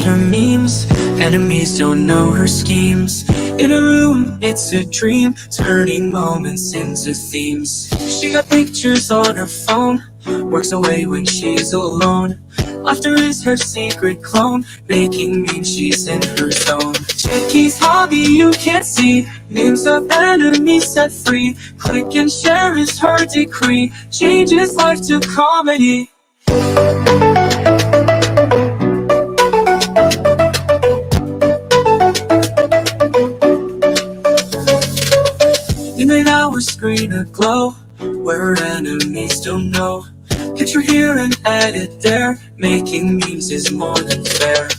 Her memes, enemies don't know her schemes. In a room, it's a dream, turning moments into themes. She got pictures on her phone, works away when she's alone. Laughter is her secret clone, making memes, she's in her zone. Jackie's hobby you can't see, memes of enemies set free. Click and share is her decree, changes life to comedy. Midnight hour screen aglow, where her enemies don't know. Picture here and edit there, making memes is more than fair.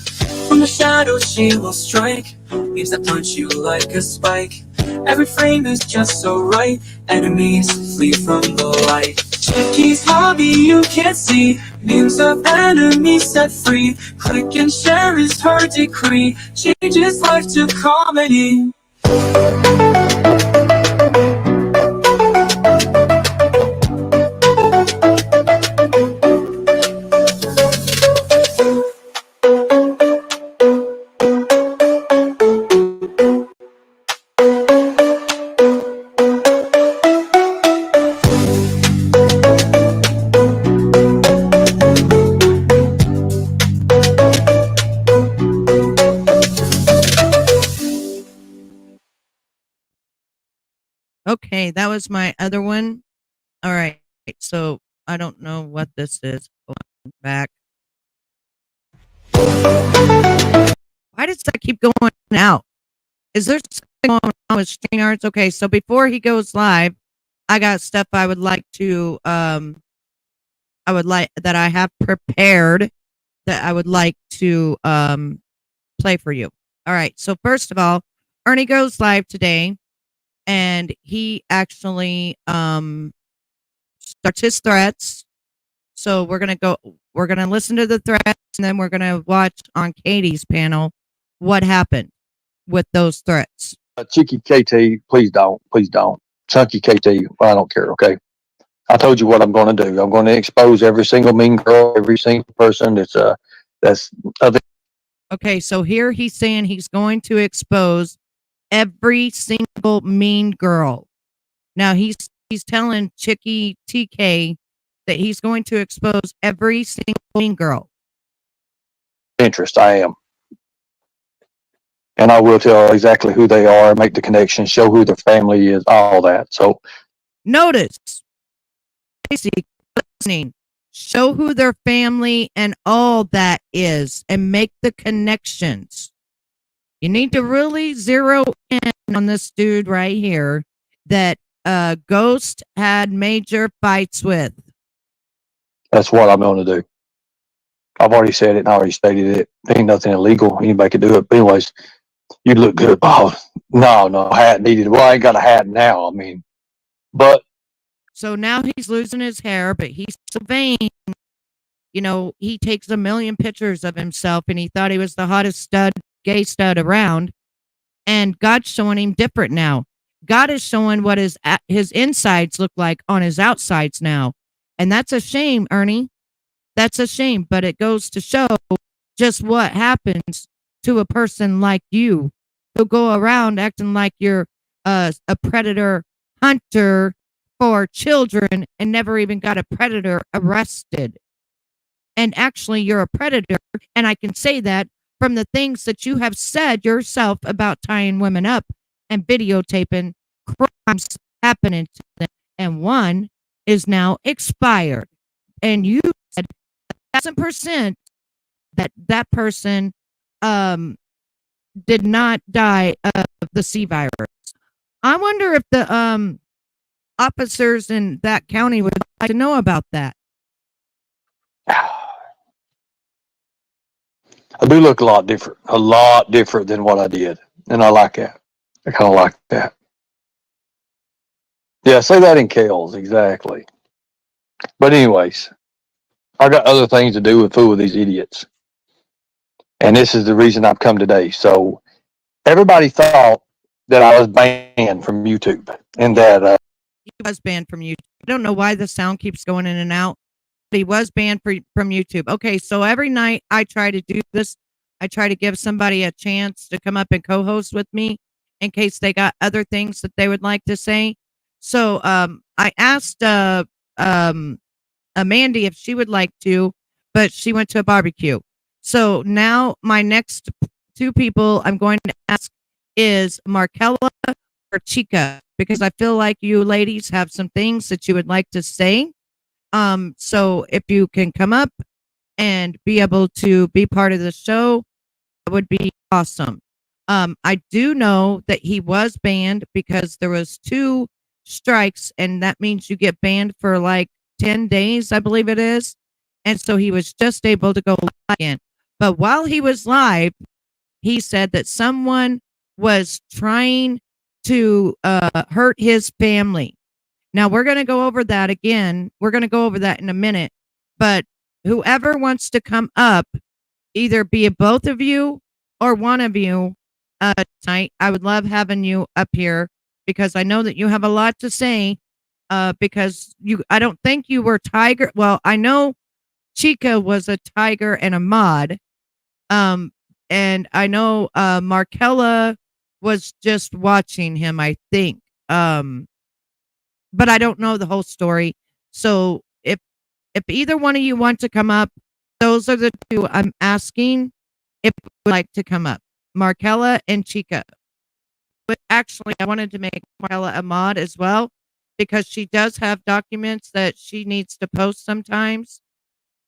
From the shadows she will strike, memes that punch you like a spike. Every frame is just so right, enemies flee from the light. Jackie's hobby you can't see, memes of enemies set free. Click and share is her decree, changes life to comedy. Okay, that was my other one. All right, so I don't know what this is. Going back. Why does that keep going out? Is there something going on with StreamYards? Okay, so before he goes live, I got stuff I would like to I would like that I have prepared that I would like to play for you. All right. So first of all, Ernie goes live today and he actually starts his threats. So we're gonna listen to the threats and then we're gonna watch on Katie's panel what happened with those threats. Cheeky KT, please don't. Please don't. Chunky KT, well, I don't care, okay? I told you what I'm going to do. I'm going to expose every single mean girl, every single person that's of Okay, so here he's saying he's going to expose every single mean girl. Now he's telling Chicky TK that he's going to expose every single mean girl. interest. I am. And I will tell exactly who they are, make the connection, show who their family is, all that. So Notice, basic listening, show who their family and all that is, and make the connections. You need to really zero in on this dude right here that Ghost had major fights with. that's what I'm going to do. I've already said it and I already stated it. There ain't nothing illegal. Anybody can do it. But anyways, you look good, Bob. No, hat needed. Well, I ain't got a hat now. I mean, but So now he's losing his hair, but he's so vain. You know, he takes a million pictures of himself and he thought he was the hottest stud, gay stud around. And God's showing him different now. God is showing what his insides look like on his outsides now. And that's a shame, Ernie. That's a shame, but it goes to show just what happens to a person like you who go around acting like you're a predator hunter for children and never even got a predator arrested. And actually, you're a predator. And I can say that from the things that you have said yourself about tying women up and videotaping crimes happening to them. And one is now expired. And you said 1,000% that person did not die of the C virus. I wonder if the officers in that county would like to know about that. I do look a lot different than what I did. And I like that. I kind of like that. Yeah, say that in Kales, exactly. But anyways, I got other things to do with fool with these idiots. And this is the reason I've come today. So everybody thought that I was banned from YouTube and that He was banned from YouTube. I don't know why the sound keeps going in and out, but he was banned from YouTube. Okay, so every night I try to do this. I try to give somebody a chance to come up and co-host with me in case they got other things that they would like to say. So I asked Mandy if she would like to, but she went to a barbecue. So now my next two people I'm going to ask is Markella or Chica, because I feel like you ladies have some things that you would like to say. So if you can come up and be able to be part of the show, that would be awesome. I do know that he was banned because there was 2 strikes, and that means you get banned for like 10 days, I believe it is. And so he was just able to go live again. But while he was live, he said that someone was trying to hurt his family. Now we're going to go over that again. We're going to go over that in a minute. But whoever wants to come up, either be it both of you or one of you tonight, I would love having you up here because I know that you have a lot to say. Because I don't think you were Tiger. Well, I know Chica was a Tiger and a mod. And I know Markella was just watching him, I think. But I don't know the whole story. So if either one of you want to come up, those are the 2 I'm asking if you would like to come up. Markella and Chica. But actually, I wanted to make Markella a mod as well because she does have documents that she needs to post sometimes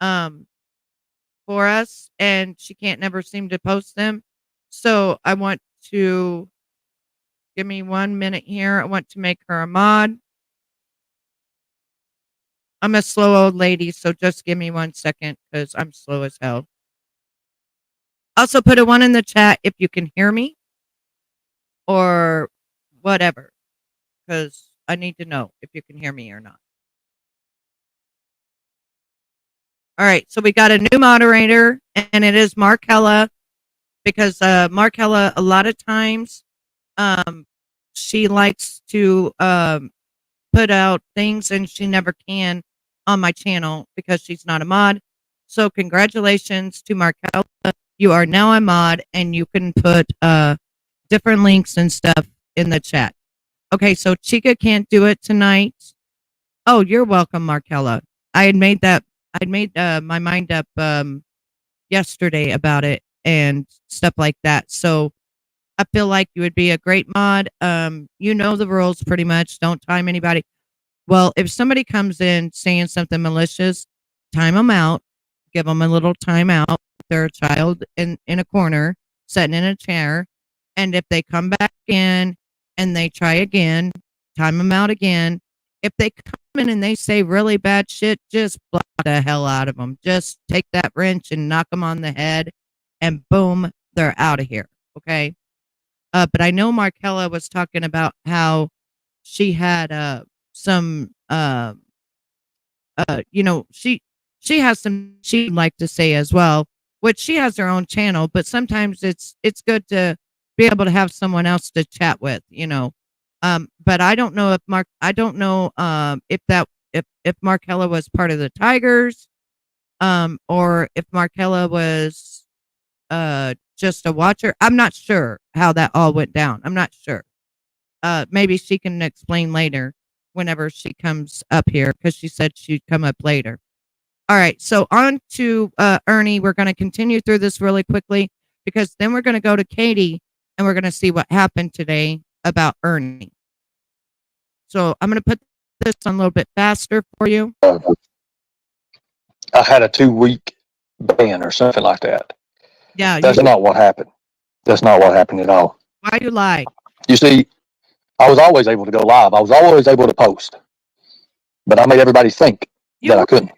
for us, and she can't never seem to post them. So I want to give me 1 minute here. I want to make her a mod. I'm a slow old lady, so just give me 1 second because I'm slow as hell. Also, put a 1 in the chat if you can hear me or whatever, because I need to know if you can hear me or not. All right, so we got a new moderator, and it is Markella, because Markella, a lot of times, she likes to put out things, and she never can on my channel because she's not a mod. So congratulations to Markella. You are now a mod, and you can put different links and stuff in the chat. Okay, so Chica can't do it tonight. Oh, you're welcome, Markella. I made my mind up yesterday about it and stuff like that. So I feel like you would be a great mod. You know the rules pretty much. Don't time anybody. Well, if somebody comes in saying something malicious, time them out. Give them a little time out. They're a child in a corner, sitting in a chair. And if they come back in and they try again, time them out again. If they come in and they say really bad shit, just block the hell out of them. Just take that wrench and knock them on the head, and boom, they're out of here. Okay. But I know Markella was talking about how she had some she has some she'd like to say as well, which she has her own channel, but sometimes it's good to be able to have someone else to chat with, but I don't know if Markella was part of the Tigers, or if Markella was just a watcher. I'm not sure how that all went down. I'm not sure. Maybe she can explain later whenever she comes up here, because she said she'd come up later. All right, so on to Ernie. We're going to continue through this really quickly, because then we're going to go to Katie and we're going to see what happened today about Ernie. So I'm going to put this on a little bit faster for you. I had a 2-week ban or something like that. Yeah, That's not what happened. That's not what happened at all. Why you lie? You see, I was always able to go live. I was always able to post, but I made everybody think that I couldn't.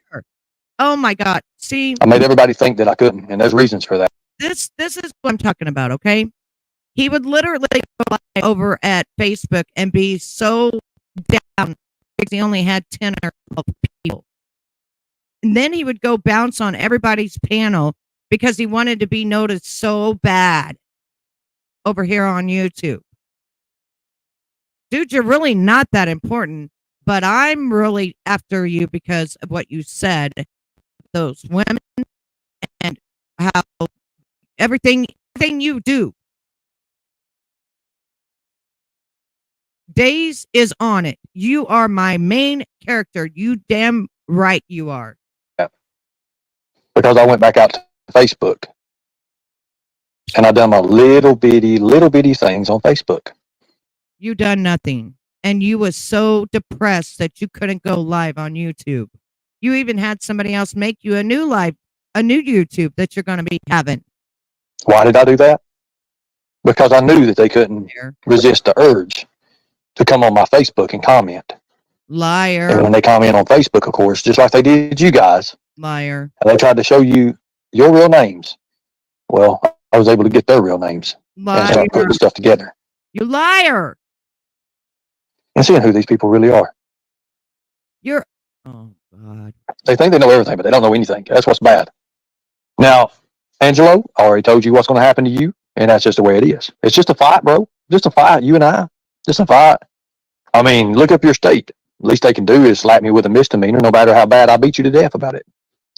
Oh my God! See, I made everybody think that I couldn't, and there's reasons for that. This is what I'm talking about. Okay, he would literally go live over at Facebook and be so down because he only had 10 or 12 people, and then he would go bounce on everybody's panel because he wanted to be noticed so bad over here on YouTube. Dude, you're really not that important, but I'm really after you because of what you said, those women, and how everything you do. Days is on it. You are my main character. You damn right you are. Yeah. Because I went back out to Facebook and I done my little bitty things on Facebook. You done nothing. And you was so depressed that you couldn't go live on YouTube. You even had somebody else make you a new YouTube that you're going to be having. Why did I do that? Because I knew that they couldn't resist the urge to come on my Facebook and comment. Liar. And when they comment on Facebook, of course, just like they did you guys. Liar. And they tried to show you your real names. Well, I was able to get their real names. Liar. And start putting stuff together. You liar. And seeing who these people really are. Oh God. They think they know everything, but they don't know anything. That's what's bad. Now, Angelo, I already told you what's going to happen to you, and that's just the way it is. It's just a fight, bro. Just a fight, you and I. Just a fight. I mean, look up your state. The least they can do is slap me with a misdemeanor, no matter how bad I beat you to death about it.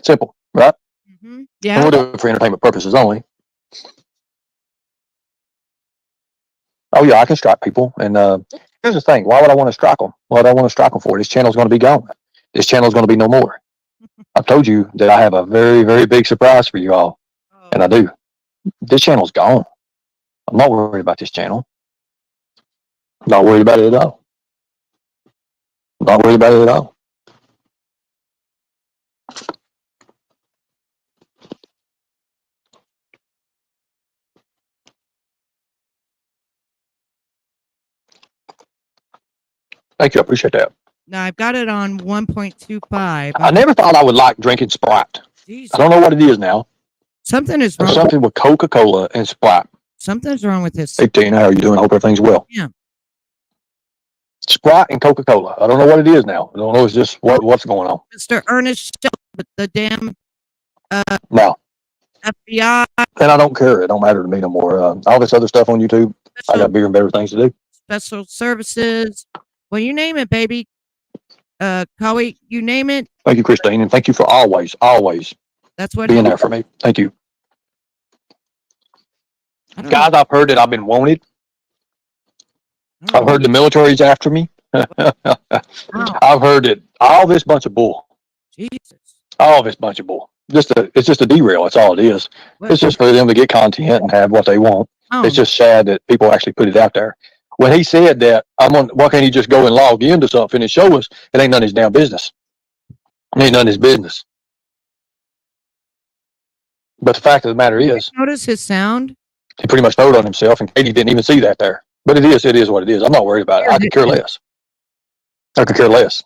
Simple, right? Mm-hmm. Yeah. And we'll do it for entertainment purposes only. Oh, yeah, I can strike people. And here's the thing. Why would I want to strike them? What do I want to strike them for? This channel's going to be gone. This channel's going to be no more. I've told you that I have a very, very big surprise for you all. Oh. And I do. This channel's gone. I'm not worried about this channel. I'm not worried about it at all. I'm not worried about it at all. Thank you. I appreciate that. Now I've got it on 1.25. I never thought I would like drinking Sprite. Jesus. I don't know what it is now. Something is There's wrong. something with Coca-Cola and Sprite. Something's wrong with this. Hey, Tina, how are you doing? I hope everything's well. Yeah. Sprite and Coca-Cola. I don't know what it is now. I don't know. It's just what's going on. Mr. Ernest, the damn Now, FBI. and I don't care. It don't matter to me no more. All this other stuff on YouTube, I got bigger and better things to do. Special services. Well, you name it, baby. Cowie, you name it. Thank you, Christine, and thank you for always That's what being there for me. Thank you. Guys, I've heard that I've been wanted. I've heard the military's after me. I've heard that all this bunch of bull. Jesus. All this bunch of bull. It's just a derail. That's all it is. What? It's just for them to get content and have what they want. Oh. It's just sad that people actually put it out there. When he said that, why can't he just go and log into something and show us? It ain't none of his damn business. It ain't none of his business. But the fact of the matter is, notice his sound. he pretty much throwed on himself, and Katie didn't even see that there. But it is what it is. I'm not worried about it. I could care less. I could care less.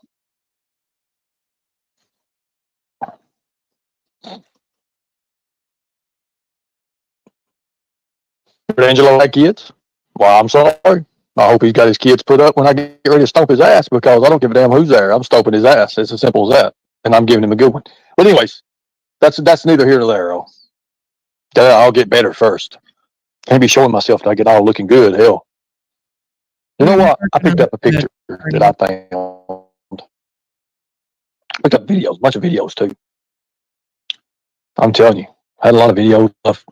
But Angelo like kids? Well, I'm sorry. I hope he's got his kids put up when I get ready to stomp his ass, because I don't give a damn who's there. I'm stomping his ass. It's as simple as that. And I'm giving him a good one. But anyways, that's neither here nor there. I'll get better first. Can't be showing myself that I get all looking good. Hell. You know what? I picked up a picture that I found. Picked up videos, a bunch of videos too. I'm telling you, I had a lot of video stuff.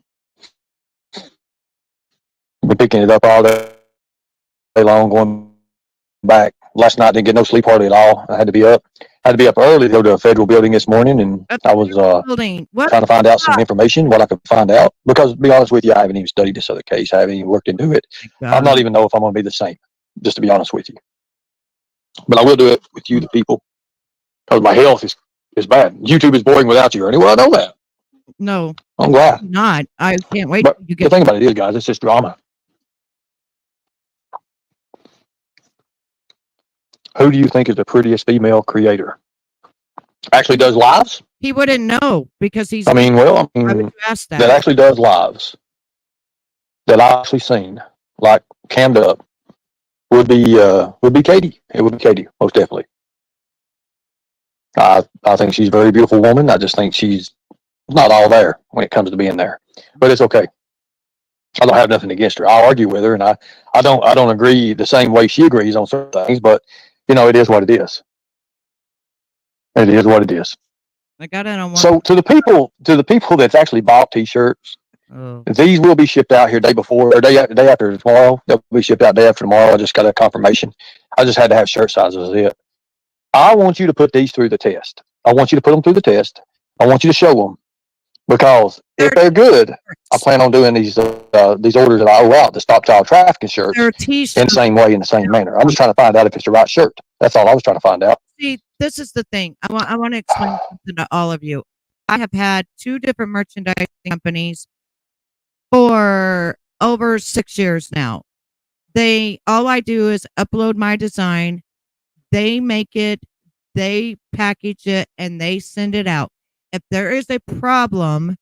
Been picking it up all day long, going back. Last night didn't get no sleep hardly at all. I had to be up. Early to go to a federal building this morning, and I was trying to find out some information, what I could find out. Because to be honest with you, I haven't even studied this other case. I haven't even looked into it. I'm not even know if I'm going to be the same, just to be honest with you. But I will do it with you, the people, because my health is bad. YouTube is boring without you, Ernie. Well, I know that. No, I'm glad. Not. I can't wait. But the thing about it is, guys, it's just drama. Who do you think is the prettiest female creator? Actually does lives? He wouldn't know because he's. Why would you ask that? That actually does lives. That I've actually seen, like cammed up, would be Katie. It would be Katie, most definitely. I think she's a very beautiful woman. I just think she's not all there when it comes to being there. But it's okay. I don't have nothing against her. I'll argue with her, and I don't agree the same way she agrees on certain things, but it is what it is. It is what it is. I got it on one. So to the people that's actually bought T-shirts, these will be shipped out here day before or day after tomorrow. They'll be shipped out day after tomorrow. I just got a confirmation. I just had to have shirt sizes. Is it? I want you to put these through the test. I want you to put them through the test. I want you to show them, because if they're good, I plan on doing these orders that I owe out, the Stop Child Trafficking shirts, in the same way, in the same manner. I'm just trying to find out if it's the right shirt. That's all I was trying to find out. See, this is the thing. I want to explain something to all of you. I have had 2 different merchandising companies for over 6 years now. All I do is upload my design. They make it, they package it, and they send it out. If there is a problem,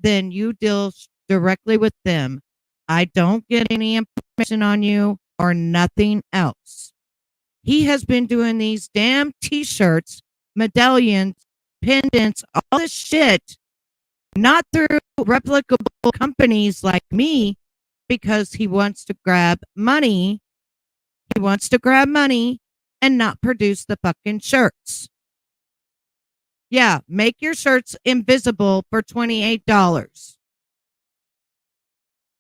then you deal directly with them. I don't get any information on you or nothing else. He has been doing these damn T-shirts, medallions, pendants, all this shit, not through replicable companies like me, because he wants to grab money. He wants to grab money and not produce the fucking shirts. Yeah, make your shirts invisible for $28.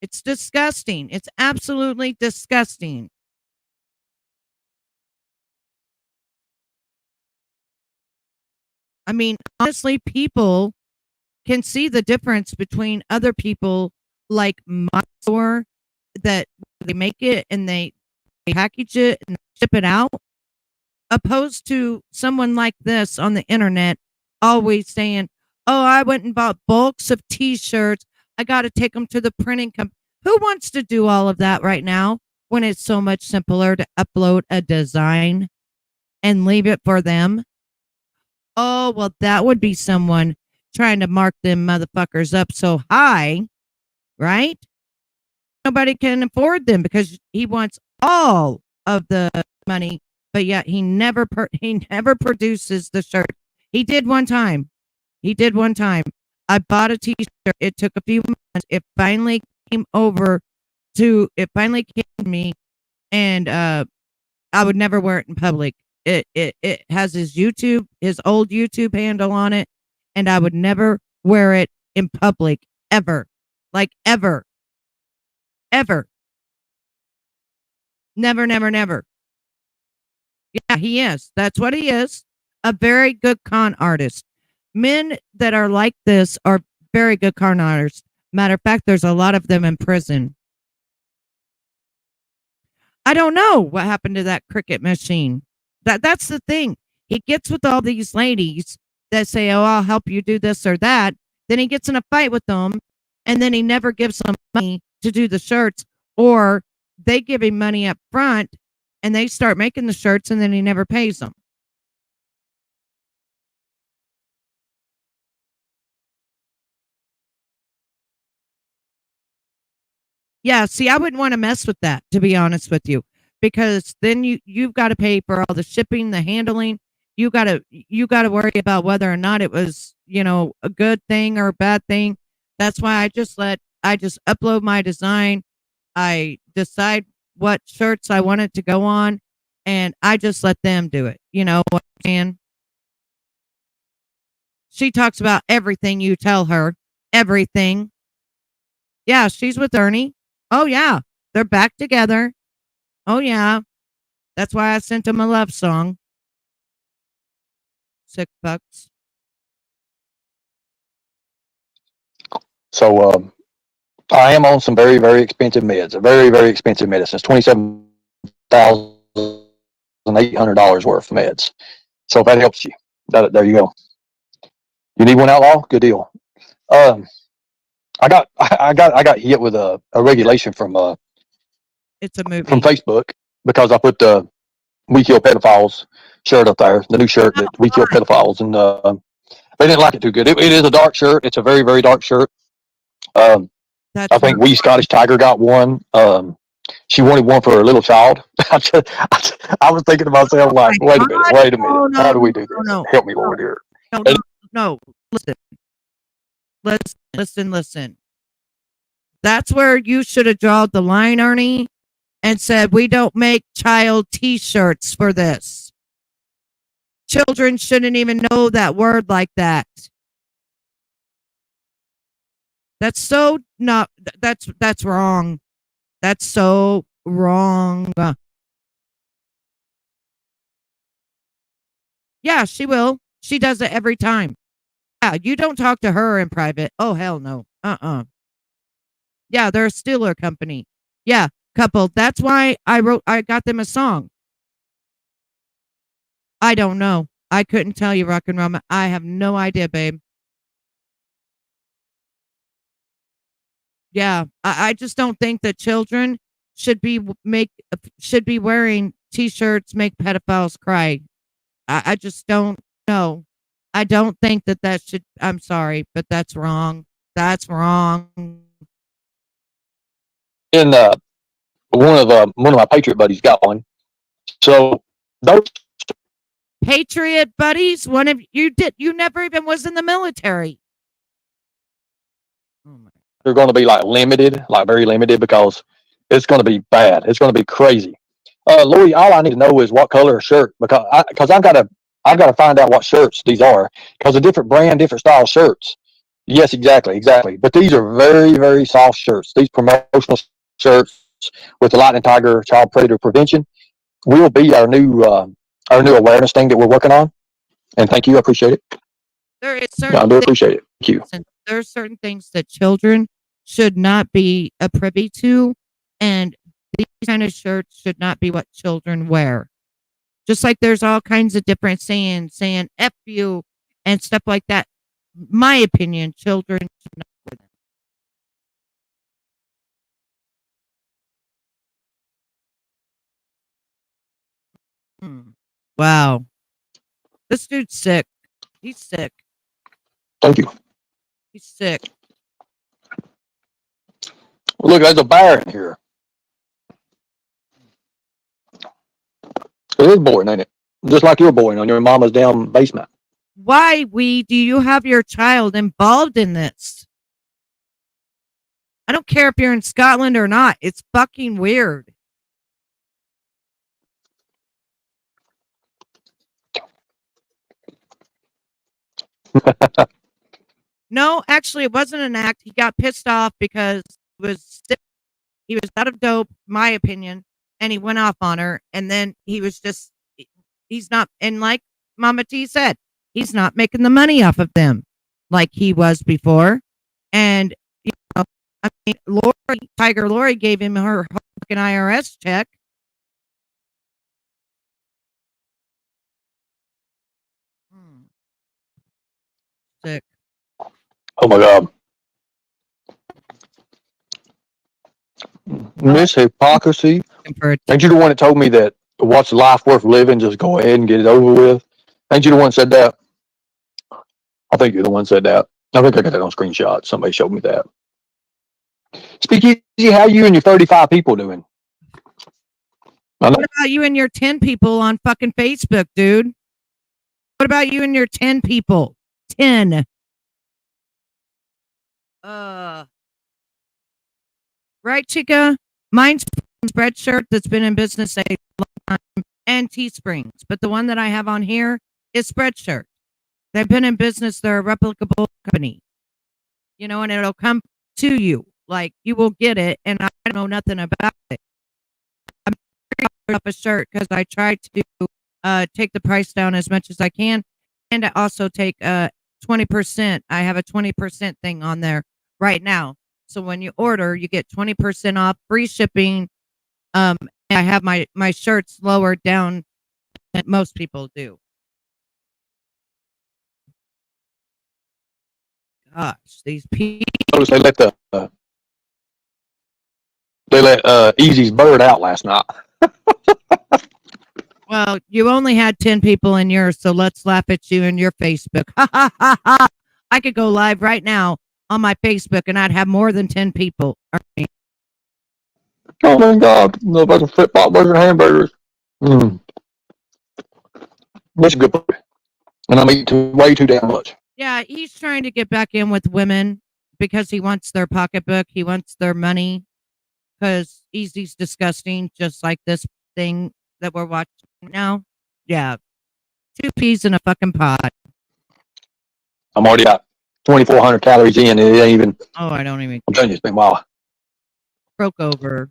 It's disgusting. It's absolutely disgusting. I mean, honestly, people can see the difference between other people like my store, that they make it and they package it and ship it out, opposed to someone like this on the internet always saying, oh, I went and bought bulks of T-shirts. I got to take them to the printing company. Who wants to do all of that right now when it's so much simpler to upload a design and leave it for them. Oh, well, that would be someone trying to mark them motherfuckers up so high, right? Nobody can afford them because he wants all of the money, but yet he never produces the shirt. He did one time. He did one time. I bought a t-shirt. It took a few months. It finally came to me, and I would never wear it in public. It has his old YouTube handle on it, and I would never wear it in public ever. Like ever. Ever. Never, never, never. Yeah, he is. That's what he is. A very good con artist. Men that are like this are very good con artists. Matter of fact, there's a lot of them in prison. I don't know what happened to that cricket machine. That's the thing. He gets with all these ladies that say, "Oh, I'll help you do this or that." Then he gets in a fight with them, and then he never gives them money to do the shirts, or they give him money up front, and they start making the shirts, and then he never pays them. Yeah, see, I wouldn't want to mess with that, to be honest with you, because then you've got to pay for all the shipping, the handling. You got to worry about whether or not it was, a good thing or a bad thing. That's why I just upload my design. I decide what shirts I want it to go on, and I just let them do it. You know what I'm saying? She talks about everything you tell her, everything. Yeah, she's with Ernie. Oh yeah, they're back together. Oh yeah, that's why I sent him a love song. $6. So I am on some very, very expensive meds, a very, very expensive medicines, $27,800 worth of meds. So if that helps you, there you go. You need one outlaw? Good deal. Um, I got hit with a regulation It's a from movie. Facebook because I put the "We Kill Pedophiles" shirt up there, the new shirt that "We Kill Pedophiles," and they didn't like it too good. It is a dark shirt. It's a very, very dark shirt. Um, I That's think not We Scottish Tiger got one. She wanted one for her little child. I was thinking to myself, like, my wait a minute, God. wait a minute. No, How no, do we do no, this? no, Help me, no, Lord, here. no, And no, no. Listen, listen. That's where you should have drawn the line, Ernie, and said we don't make child T-shirts for this. Children shouldn't even know that word like that. That's so not. That's wrong. That's so wrong. Yeah, she will. She does it every time. Yeah, you don't talk to her in private. Oh hell no. Yeah, they're a Steeler company. Yeah, couple. That's why I got them a song. I don't know. I couldn't tell you, Rock and Roll. I have no idea, babe. Yeah, I just don't think that children should be should be wearing T-shirts make pedophiles cry. I just don't know. I don't think that that should. I'm sorry, but that's wrong. That's wrong. and one of my Patriot buddies got one. So those Patriot buddies. One of you did. You never even was in the military. Oh my. are going to be like limited, like very limited, because it's going to be bad. It's going to be crazy. Louis, all I need to know is what color shirt, because I've got to find out what shirts these are, because a different brand, different style shirts. Yes, exactly, exactly. But these are very, very soft shirts. These promotional shirts with the Lightning Tiger Child Predator Prevention will be our new awareness thing that we're working on. And thank you, I appreciate it. There is Yeah, I certain do things. appreciate it. Thank you. There's certain things that children should not be a privy to, and these kind of shirts should not be what children wear. Just like there's all kinds of different saying "f you" and stuff like that. My opinion, children should not wear them. Wow. This dude's sick. He's sick. Thank you. He's sick. Look, there's a bear in here. It is boring, ain't it? Just like you're boring on your mama's damn basement. Why, do you have your child involved in this? I don't care if you're in Scotland or not. It's fucking weird. No, actually, it wasn't an act. He got pissed off because he was sick. He was out of dope, my opinion, and he went off on her. And then he was just, he's not, and like Mama T said, he's not making the money off of them like he was before. And, you know, I mean, Tiger Lori gave him her fucking IRS check. Sick. Oh my God. Miss hypocrisy. Ain't you the one that told me that what's life worth living? Just go ahead and get it over with. Ain't you the one that said that? I think you're the one that said that. I think I got that on screenshot. Somebody showed me that. Speak easy. How you and your 35 people doing? What about you and your 10 people on fucking Facebook, dude? What about you and your 10 people? 10. Right, chica? Mine's Spreadshirt that's been in business a long time, and Teesprings. But the one that I have on here is Spreadshirt. They've been in business. They're a replicable company. You know, and it'll come to you. Like, you will get it, and I don't know nothing about it. I'm up a shirt because I try to take the price down as much as I can, and I also take 20%. I have a 20% thing on there right now. So when you order, you get 20% off, free shipping. I have my shirts lowered down than most people do. Gosh, these people. Notice they let Easy's bird out last night. Well, you only had 10 people in yours, so let's laugh at you in your Facebook. Ha ha ha ha! I could go live right now on my Facebook, and I'd have more than 10 people. Ernie. Oh my God! No fucking flip flop burger and hamburgers. That's a good boy. And I'm eating way too damn much. Yeah, he's trying to get back in with women because he wants their pocketbook. He wants their money because Easy's disgusting, just like this thing that we're watching now. Yeah, 2 peas in a fucking pot. I'm already at 2,400 calories in, and it ain't even. Oh, I don't even. I'm telling you, it's been a while. Broke over.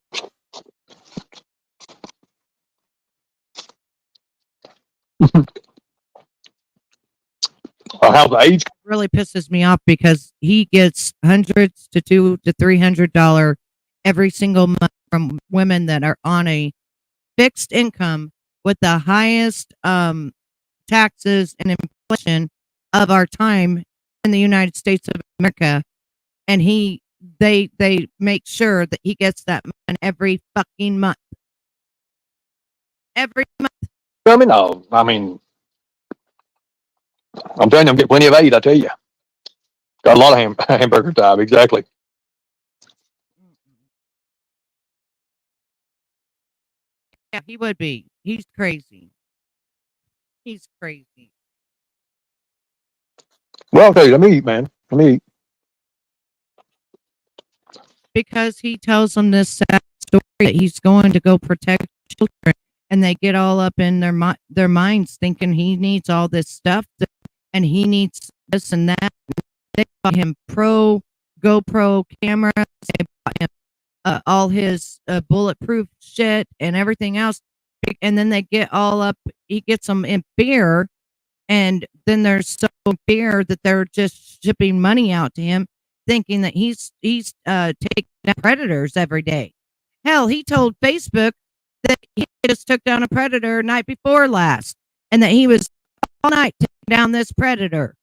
How's the age? Really pisses me off because he gets hundreds to $200 to $300 every single month from women that are on a fixed income with the highest taxes and inflation of our time in the United States of America, and they make sure that he gets that money every fucking month. Every month. I mean, no. I mean, I'm telling you, I'm getting plenty of aid. I tell you, got a lot of hamburger time. Exactly. Yeah, he would be. He's crazy. He's crazy. Well, I'll tell you, let me eat, man. Let me eat. Because he tells them this sad story that he's going to go protect children, and they get all up in their minds thinking he needs all this stuff and he needs this and that. They bought him GoPro cameras. They bought him all his bulletproof shit and everything else. And then they get all up. He gets them in fear, and then they're so in fear that they're just shipping money out to him, thinking that he's taking down predators every day. Hell, he told Facebook that he just took down a predator night before last, and that he was all night taking down this predator.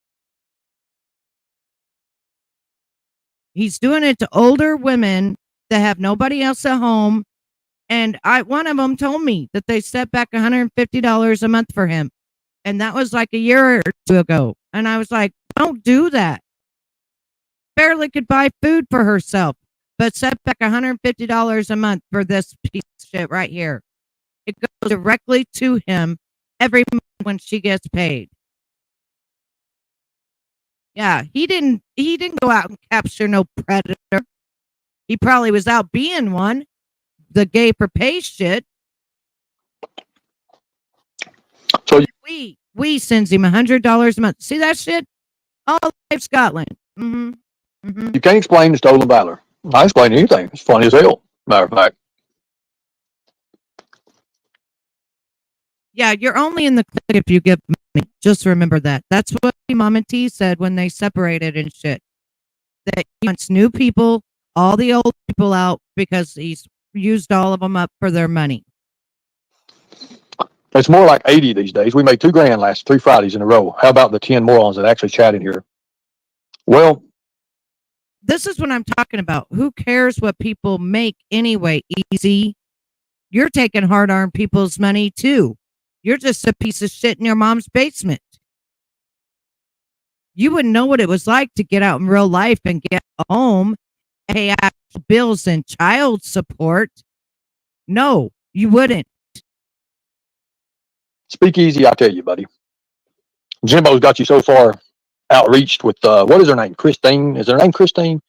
He's doing it to older women that have nobody else at home, And one of them told me that they set back $150 a month for him. And that was like a year or two ago. And I was like, don't do that. Barely could buy food for herself, but set back $150 a month for this piece of shit right here. It goes directly to him every month when she gets paid. Yeah, he didn't go out and capture no predator. He probably was out being one. The gay for pay shit. So we sends him $100 a month. See that shit? All of Scotland. Mm-hmm. Mm-hmm. You can't explain the stolen valor. I explain anything. It's funny as hell. Matter of fact. Yeah, you're only in the clique if you give money. Just remember that. That's what Mama T said when they separated and shit. That he wants new people, all the old people out because he's used all of them up for their money. It's more like 80 these days. We made $2,000 last 3 Fridays in a row. How about the 10 morons that actually chat in here? Well, this is what I'm talking about. Who cares what people make anyway? Easy. You're taking hard-earned people's money too. You're just a piece of shit in your mom's basement. You wouldn't know what it was like to get out in real life and get home, pay actual bills and child support. No, you wouldn't. speak easy, I tell you, buddy. Jimbo's got you so far outreached with, what is her name? Christine? Is her name Christine?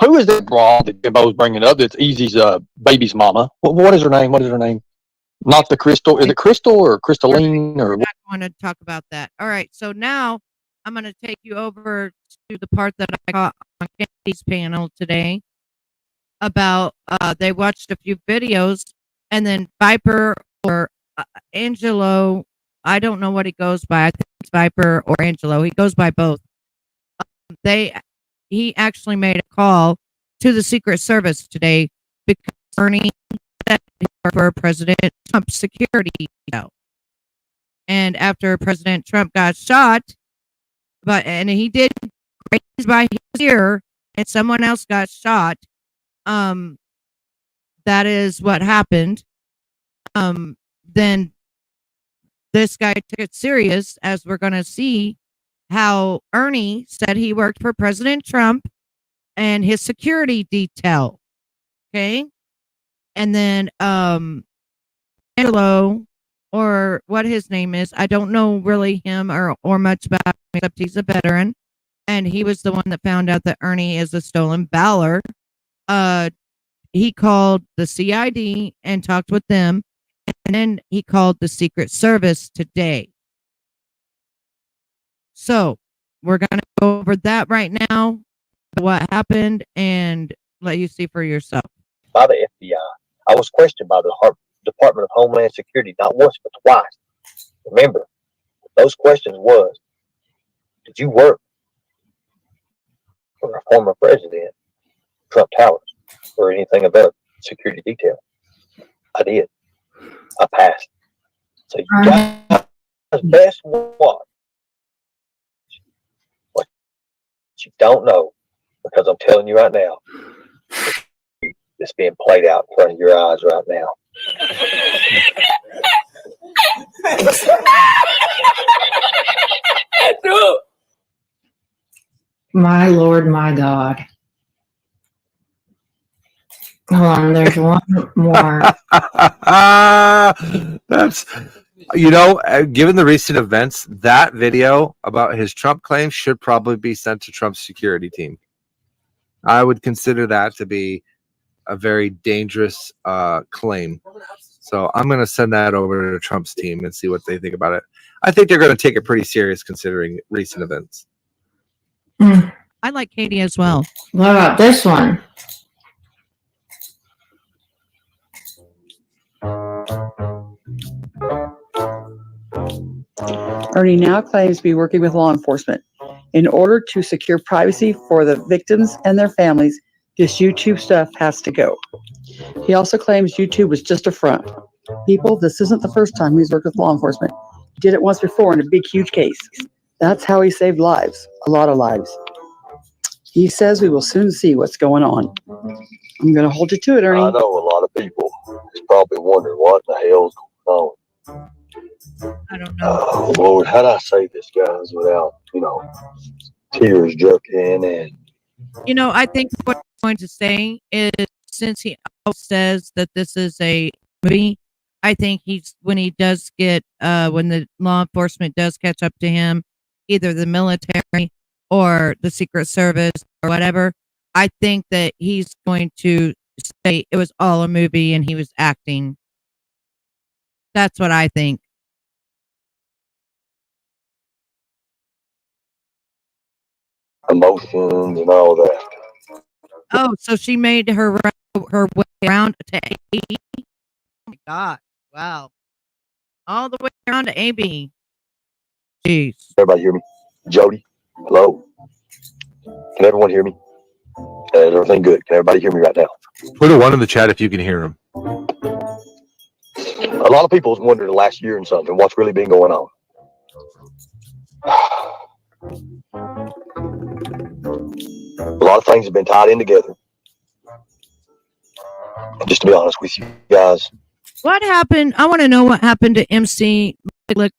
Who is that broad that Jimbo's bringing up? That's Easy's baby's mama. What is her name? What is her name? Not the Crystal. Is it Crystal or Crystalline? Or I want to talk about that. All right. So now I'm going to take you over to the part that I got on Candy's panel today about they watched a few videos and then Viper or Angelo. I don't know what he goes by. I think it's Viper or Angelo. He goes by both. He actually made a call to the Secret Service today because Ernie said for President Trump's security detail. And after President Trump got shot, and he did graze by his ear, and someone else got shot. That is what happened. Then this guy took it serious, as we're going to see how Ernie said he worked for President Trump and his security detail. Okay. And then Angelo, or what his name is, I don't know really him or much about him, except he's a veteran. And he was the one that found out that Ernie is a stolen valor. He called the CID and talked with them. And then he called the Secret Service today. So we're going to go over that right now, what happened, and let you see for yourself. By the FBI. I was questioned by the Department of Homeland Security not once but twice. Remember, those questions was, did you work for a former president, Trump Towers, or anything about security detail? I did. I passed. So you guys best watch what you don't know, because I'm telling you right now, it's being played out in front of your eyes right now. My Lord, my God. Hold on, there's one more. That's, given the recent events, that video about his Trump claim should probably be sent to Trump's security team. I would consider that to be a very dangerous claim. So I'm going to send that over to Trump's team and see what they think about it. I think they're going to take it pretty serious considering recent events. I like Katie as well. What about this one? Ernie now claims to be working with law enforcement. In order to secure privacy for the victims and their families, this YouTube stuff has to go. He also claims YouTube was just a front. People, this isn't the first time he's worked with law enforcement. He did it once before in a big, huge case. That's how he saved lives, a lot of lives. He says we will soon see what's going on. I'm going to hold you to it, Ernie. I know a lot of people is probably wondering what the hell's going on. I don't know. Oh, Lord, how do I say this, guys, without, tears jerking in? You know, I think what I'm going to say is, since he always says that this is a movie, I think when he does get, when the law enforcement does catch up to him, either the military or the Secret Service or whatever, I think that he's going to say it was all a movie and he was acting. That's what I think. Emotions and all that. Oh, so she made her way around to AB. Oh my God! Wow, all the way around to AB. Jeez. Everybody hear me? Jody, hello? Can everyone hear me? Is everything good? Can everybody hear me right now? Put a 1 in the chat if you can hear him. A lot of people have wondered the last year and something what's really been going on. A lot of things have been tied in together. And just to be honest with you guys, What happened? I want to know what happened to MC. Lick.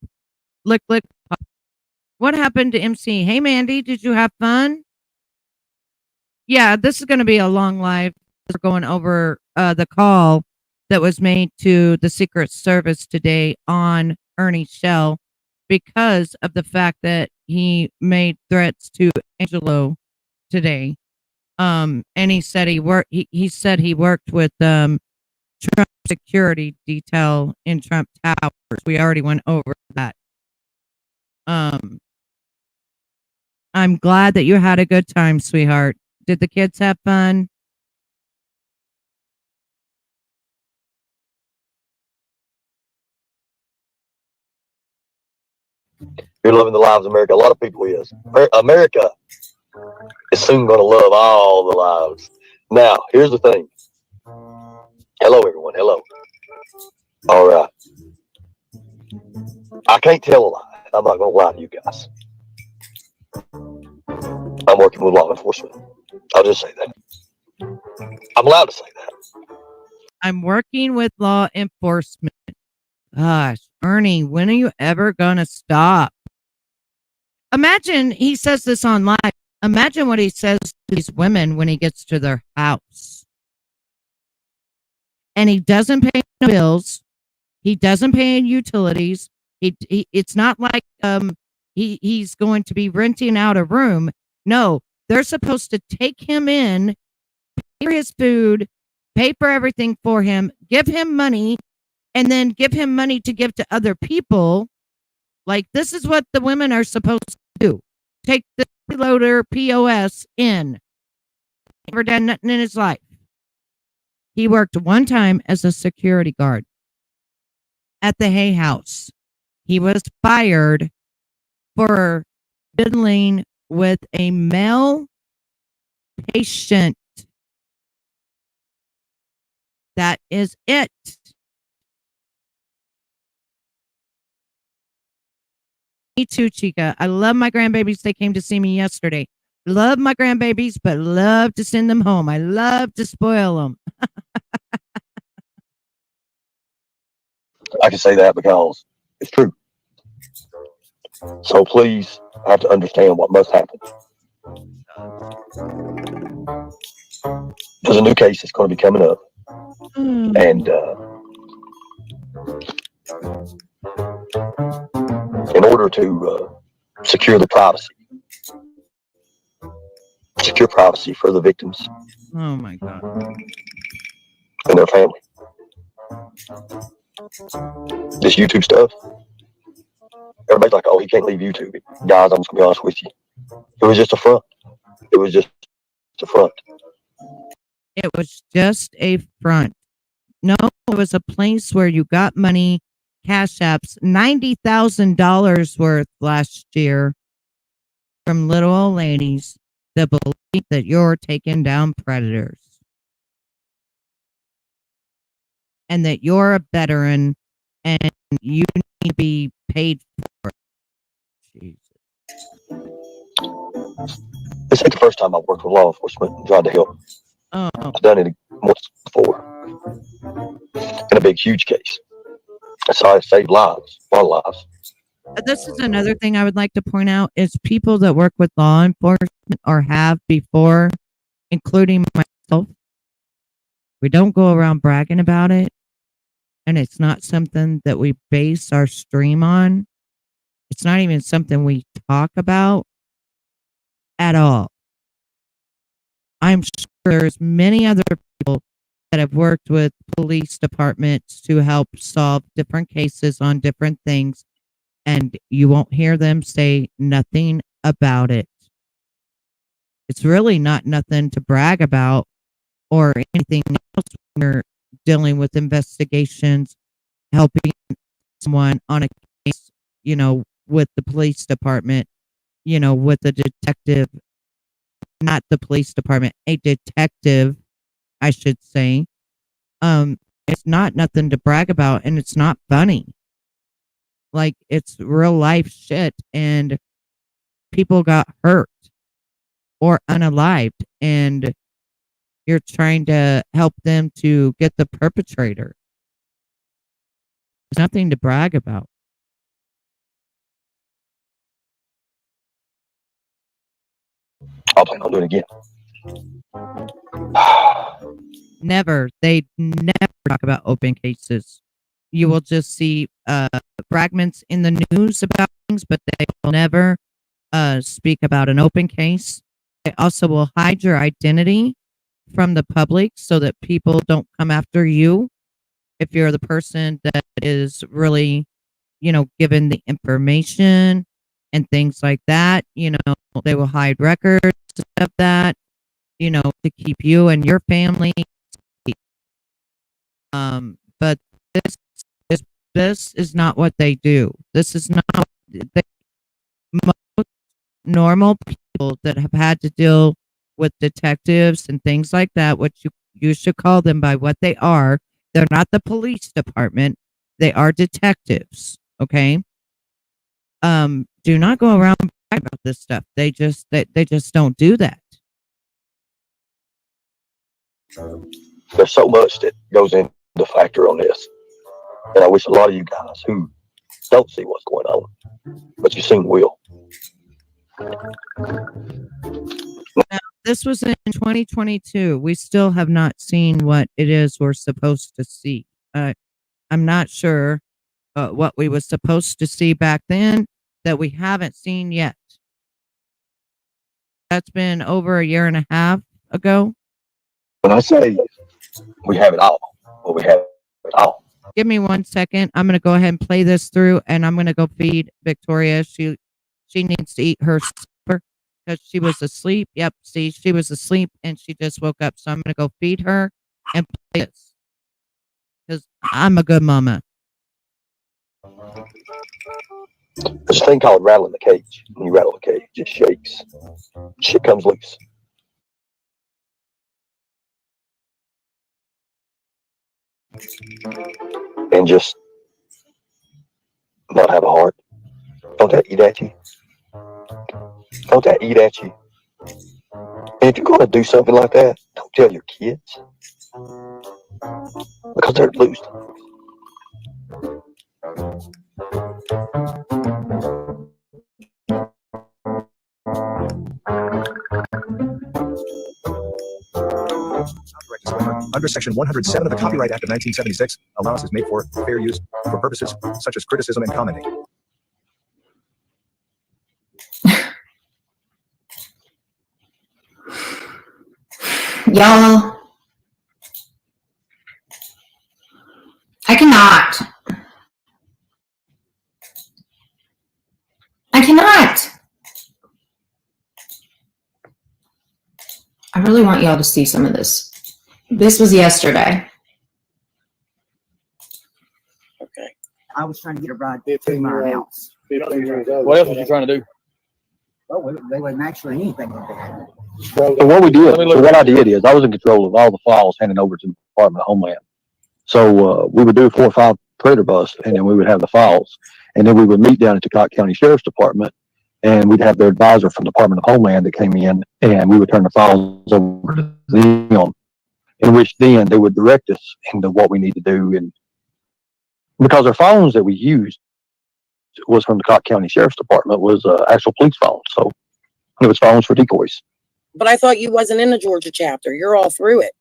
What happened to MC? Hey, Mandy, did you have fun? Yeah, this is going to be a long live. We're going over the call that was made to the Secret Service today on Ernie's shell because of the fact that he made threats to Angelo today. And he said he said he worked with Trump security detail in Trump Towers. We already went over that. I'm glad that you had a good time, sweetheart. Did the kids have fun? you're loving the lives of America. A lot of people is. America is soon going to love all the lives. Now, here's the thing. Hello, everyone. Hello. All right. I can't tell a lie. I'm not going to lie to you guys. I'm working with law enforcement. I'll just say that. I'm allowed to say that. I'm working with law enforcement. Gosh, Ernie, when are you ever going to stop? Imagine he says this on live. Imagine what he says to these women when he gets to their house. And he doesn't pay no bills. He doesn't pay any utilities. It's not like he's going to be renting out a room. No, they're supposed to take him in, pay for his food, pay for everything for him, give him money, and then give him money to give to other people. Like, this is what the women are supposed to do. Take the loader POS in. Never done nothing in his life. He worked one time as a security guard at the Hay House. He was fired for fiddling with a male patient. That is it. Me too, Chica. I love my grandbabies. They came to see me yesterday. Love my grandbabies, but love to send them home. I love to spoil them. I can say that because it's true. So please, I have to understand what must happen. There's a new case that's going to be coming up. And in order to secure privacy for the victims. Oh my God. And their family. This YouTube stuff, everybody's like, oh, he can't leave YouTube. Guys, I'm just going to be honest with you. It was just a front. It was just a front. It was just a front. No, it was a place where you got money, cash apps, $90,000 worth last year from little old ladies that believe that you're taking down predators and that you're a veteran and you need to be paid for it. Jesus. This ain't the first time I've worked with law enforcement and tried to help. Oh. I've done it once before. And big, huge case. So it saved lives, a lot of lives. This is another thing I would like to point out is people that work with law enforcement or have before, including myself, we don't go around bragging about it. And it's not something that we base our stream on. It's not even something we talk about at all. I'm sure there's many other people that have worked with police departments to help solve different cases on different things, and you won't hear them say nothing about it. It's really not nothing to brag about or anything else when you're dealing with investigations, helping someone on a case, with the police department, with a detective, not the police department, a detective, I should say. It's not nothing to brag about, and it's not funny. Like, it's real life shit, and people got hurt or unalived, and you're trying to help them to get the perpetrator. There's nothing to brag about. I'll plan on doing it again. Never. They never talk about open cases. You will just see fragments in the news about things, but they will never speak about an open case. They also will hide your identity from the public so that people don't come after you if you're the person that is really, given the information and things like that. They will hide records of that, to keep you and your family. But this is not what they do. This is not most normal people that have had to deal with detectives and things like that, which you should call them by what they are. They're not the police department. They are detectives. Okay. Do not go around about this stuff. They just don't do that. There's so much that goes into the factor on this. And I wish a lot of you guys who don't see what's going on, but you soon will. Now, this was in 2022. We still have not seen what it is we're supposed to see. I'm not sure what we were supposed to see back then that we haven't seen yet. That's been over a year and a half ago. When I say we have it all, well, we have it all. Give me 1 second. I'm going to go ahead and play this through, and I'm going to go feed Victoria. She needs to eat her supper because she was asleep. Yep, see, she was asleep, and she just woke up. So I'm going to go feed her and play this because I'm a good mama. There's a thing called rattling the cage. When you rattle the cage, it shakes. Shit comes loose. And just not have a heart. Don't that eat at you? Don't that eat at you? And if you're going to do something like that, don't tell your kids. Because they're loose. Under Section 107 of the Copyright Act of 1976, allowance is made for fair use for purposes such as criticism and commenting. Y'all, I cannot. I really want y'all to see some of this. This was yesterday. Okay. I was trying to get a ride to my house. What else was you trying to do? Well, they wasn't actually anything like that. So what we did, so what I did is I was in control of all the files handed over to the Department of Homeland. So we would do 4 or 5 predator busts, and then we would have the files, and then we would meet down at the Cocke County Sheriff's Department, and we'd have their advisor from the Department of Homeland that came in, and we would turn the files over to them, in which then they would direct us into what we need to do and because our phones that we used was from the Cobb County Sheriff's Department, was actual police phones. So it was phones for decoys. But I thought you wasn't in the Georgia chapter. You're all through it.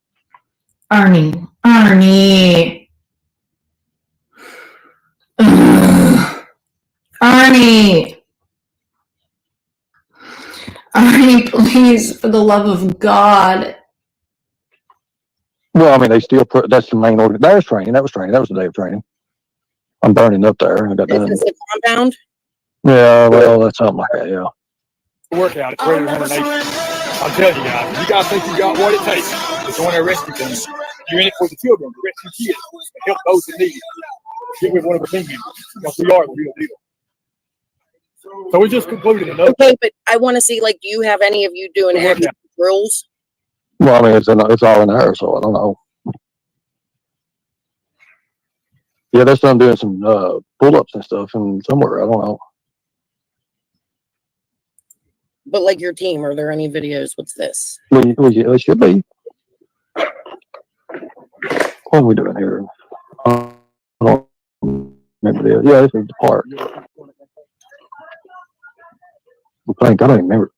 Ernie. Ernie. Ernie. Ernie, please, for the love of God. Well, I mean, they still put, that's the main order. That was training. That was training. That was the day of training. I'm burning up there. I got Is done. this a compound? Yeah, well, that's something like that. Yeah. Workout. It's ready to run a nation. I'll tell you guys, if you guys think you got what it takes to join a rescue team, you're in it for the children, to rescue kids, and help those in need. Get with one of our team members, because we are the real deal. So we just concluded another. Okay, but I want to see, like, do you have any of you doing heavy drills? Well, I mean, it's all in there, so I don't know. Yeah, there's some doing some pull-ups and stuff, and somewhere I don't know. But like your team, are there any videos? What's this? It should be. What are we doing here? I don't remember this. Yeah, this is the park. I don't even remember.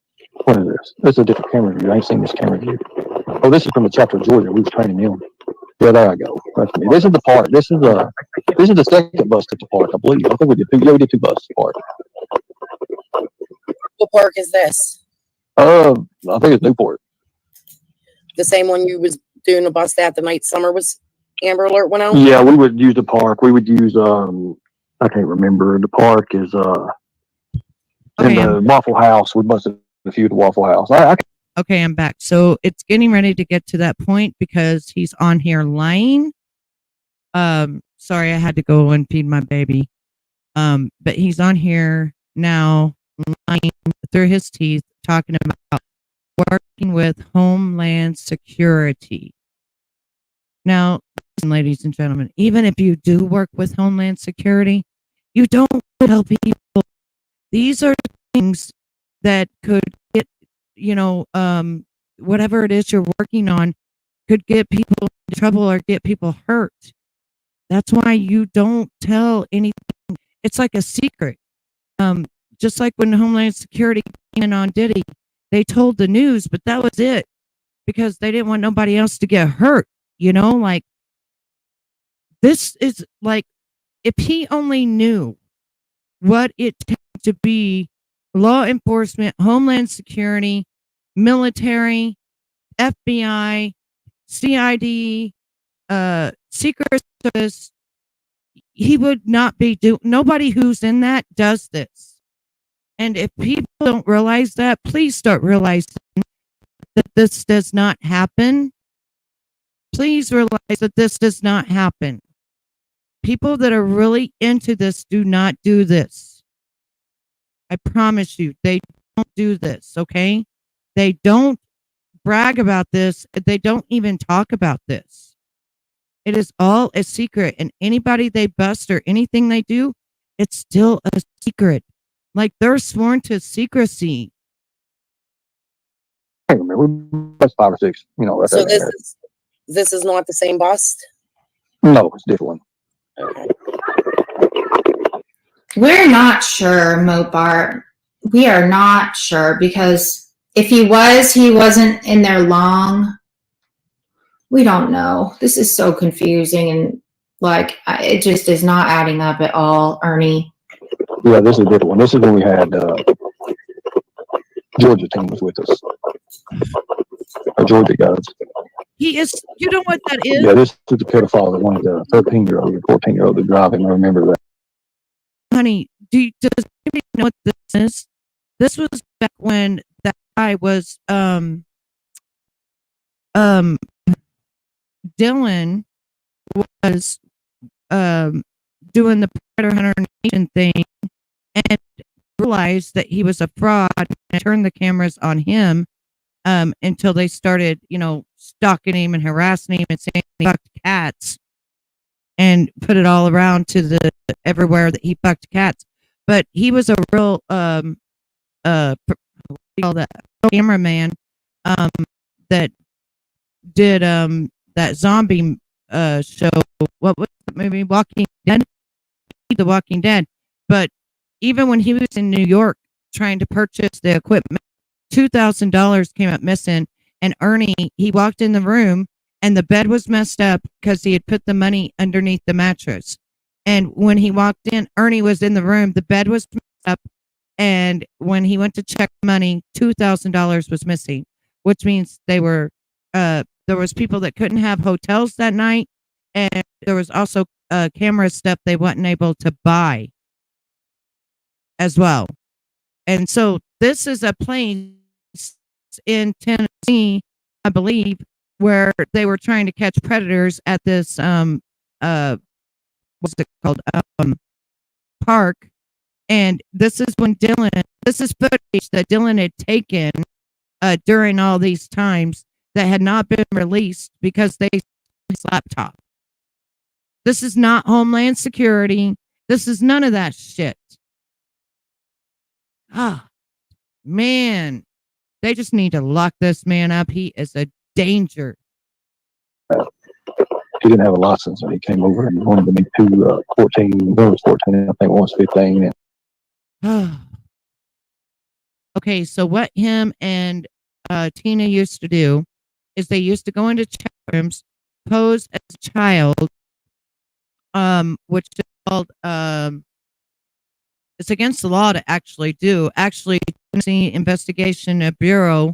What is this? This is a different camera view. I ain't seen this camera view. Oh, this is from the chapter of Georgia. We was training them. Yeah, there I go. That's me. This is the park. This is the second bus to the park, I believe. I think we did two. Yeah, we did two buses to the park. What park is this? I think it's Newport. The same one you was doing a bust at the night summer was Amber Alert went out? Yeah, we would use the park. We would use I can't remember. The park is in the Waffle House. We busted a few at the Waffle House. Okay, I'm back. So it's getting ready to get to that point because he's on here lying. Sorry, I had to go and feed my baby. But he's on here now lying through his teeth, talking about working with Homeland Security. Now, listen, ladies and gentlemen, even if you do work with Homeland Security, you don't tell people. These are things that could get, whatever it is you're working on could get people in trouble or get people hurt. That's why you don't tell anything. It's like a secret. Just like when Homeland Security came in on Diddy, they told the news, but that was it because they didn't want nobody else to get hurt. Like this is like if he only knew what it takes to be law enforcement, Homeland Security, military, FBI, CID, Secret Service, he would not be nobody who's in that does this. And if people don't realize that, please start realizing that this does not happen. Please realize that this does not happen. People that are really into this do not do this. I promise you, they don't do this, okay? They don't brag about this. They don't even talk about this. It is all a secret, and anybody they bust or anything they do, it's still a secret. Like they're sworn to secrecy. I can't remember. That's 5 or 6. Right so there. This is not the same bust? No, it's a different one. Okay. We're not sure, Mopar. We are not sure because if he wasn't in there long. We don't know. This is so confusing and it just is not adding up at all, Ernie. Yeah, this is a different one. This is when we had Georgia team was with us. Our Georgia guys. He is. You know what that is? Yeah, this is the pedophile that wanted the 13-year-old or 14-year-old to drive him. I remember that. Honey, does anybody know what this is? This was back when that guy was Dylan was doing the Predator Hunter Nation thing and realized that he was a fraud and turned the cameras on him until they started, stalking him and harassing him and saying he fucked cats and put it all around to the everywhere that he fucked cats. But he was a real cameraman that did that zombie show. What was that movie? Walking Dead. The Walking Dead. But even when he was in New York trying to purchase the equipment, $2,000 came up missing. And Ernie, he walked in the room and the bed was messed up because he had put the money underneath the mattress. And when he walked in, Ernie was in the room, the bed was messed up. And when he went to check money, $2,000 was missing, which means there was people that couldn't have hotels that night. And there was also camera stuff they weren't able to buy as well. And so this is a place in Tennessee, I believe, where they were trying to catch predators at this what's it called, park. And this is when this is footage that Dylan had taken during all these times that had not been released because they his laptop. This is not Homeland Security. This is none of that shit. Ah, man. They just need to lock this man up. He is a danger. He didn't have a license when he came over, and he wanted to meet 14, one was 14, I think one was 15. Okay, so what him and Tina used to do is they used to go into chat rooms, pose as a child, which is called, it's against the law to actually do. Actually, Tennessee Investigation Bureau,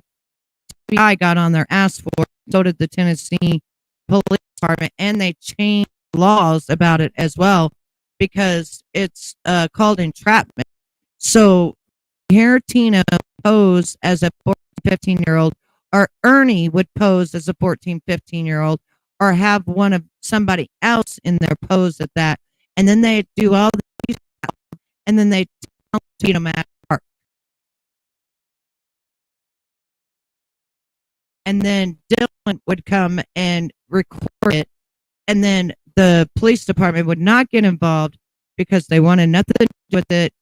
FBI, got on their ass for it. So did the Tennessee Police Department, and they changed laws about it as well because it's called entrapment. So here Tina pose as a 14, 15-year-old, or Ernie would pose as a 14, 15-year-old, or have one of somebody else in their pose at that, and then they do all these, and then they feed them at park. And then Dylan would come and record it, and then the police department would not get involved because they wanted nothing to do with it,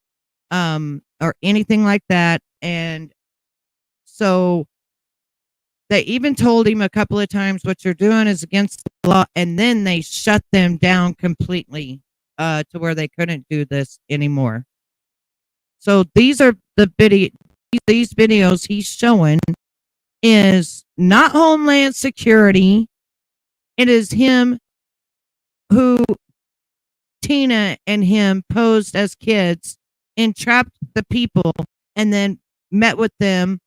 or anything like that. And so they even told him a couple of times, what you're doing is against the law, and then they shut them down completely to where they couldn't do this anymore. So these are these videos he's showing is not Homeland Security. It is him who Tina and him posed as kids, entrapped the people, and then met with them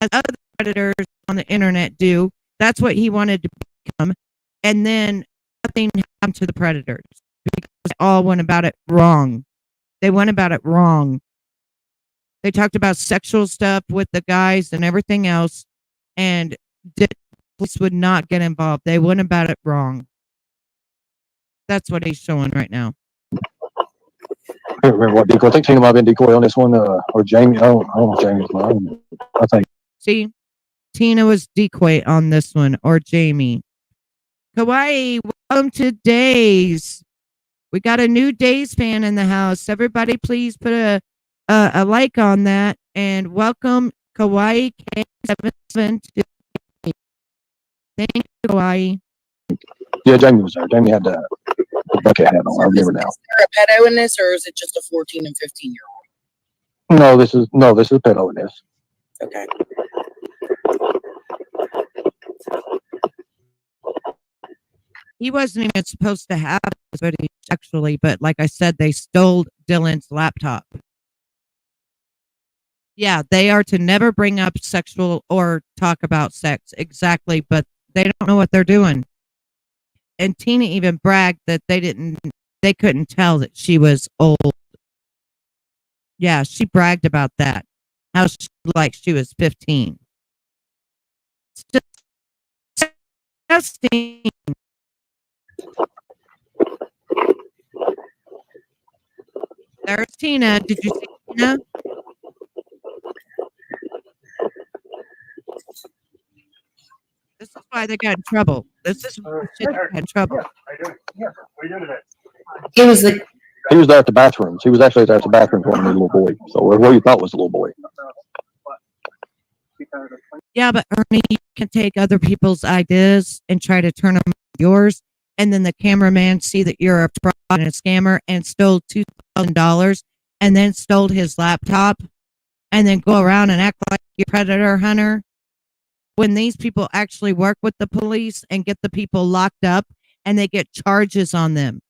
as other predators on the internet do. That's what he wanted to become. And then nothing happened to the predators because they all went about it wrong. They went about it wrong. They talked about sexual stuff with the guys and everything else, and police would not get involved. They went about it wrong. That's what he's showing right now. I can't remember what decoy. I think Tina might have been decoy on this one, or Jamie. I don't know if Jamie was mine. I think. See, Tina was decoy on this one, or Jamie. Kawaii, welcome to Days. We got a new Days fan in the house. Everybody, please put a like on that, and welcome Kawaii K772. Thank you, Kawaii. Yeah, Jamie was there. Jamie had the bucket hat on. I remember now. Is there a pedo in this, or is it just a 14 and 15-year-old? No, this is a pedo in this. Okay. He wasn't even supposed to have this footage, actually, but like I said, they stole Dylan's laptop. Yeah, they are to never bring up sexual or talk about sex. Exactly, but they don't know what they're doing. And Tina even bragged that they couldn't tell that she was old. Yeah, she bragged about that. How she like she was 15. It's just disgusting. There's Tina. Did you see Tina? This is why they got in trouble. This is why they got in trouble. It was the He was there at the bathrooms. He was actually there at the bathrooms when he was a little boy. So where you thought was a little boy. Yeah, but Ernie, you can take other people's ideas and try to turn them into yours. and then the cameraman see that you're a fraud and a scammer and stole $2,000 and then stole his laptop and then go around and act like you're a predator hunter, when these people actually work with the police and get the people locked up and they get charges on them,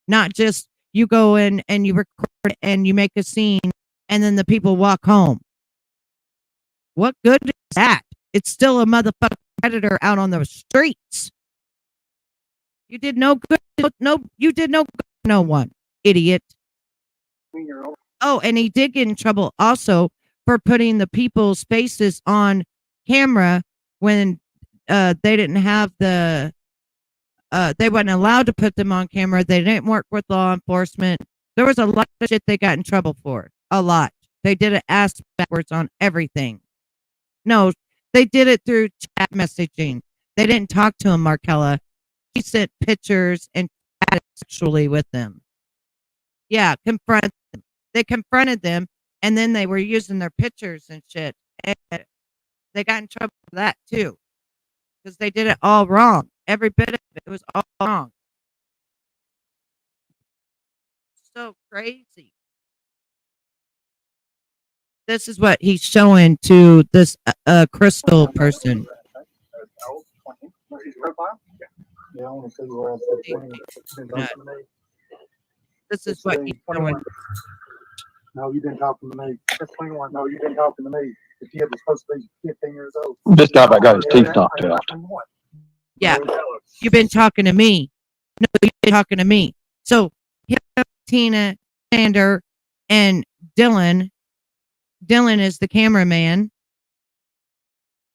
not just you go in and you record and you make a scene and then the people walk home. What good is that? It's still a motherfucking predator out on the streets. You did no good. No, you did no good. No one, idiot. Oh, and he did get in trouble also for putting the people's faces on camera when they didn't have the they weren't allowed to put them on camera. They didn't work with law enforcement. There was a lot of shit they got in trouble for. A lot. They did it ass backwards on everything. No, they did it through chat messaging. They didn't talk to him, Markella. He sent pictures and chatted sexually with them. Yeah, confront them. They confronted them, and then they were using their pictures and shit. And they got in trouble for that too, because they did it all wrong. Every bit of it was all wrong. So crazy. This is what he's showing to this crystal person. This is what he's showing. No, you've been talking to me. That's 21. No, you've been talking to me. The kid was supposed to be 15 years old. This guy that got his teeth knocked out. Yeah, you've been talking to me. No, you've been talking to me. So, Tina, Sander, and Dylan. Dylan is the cameraman,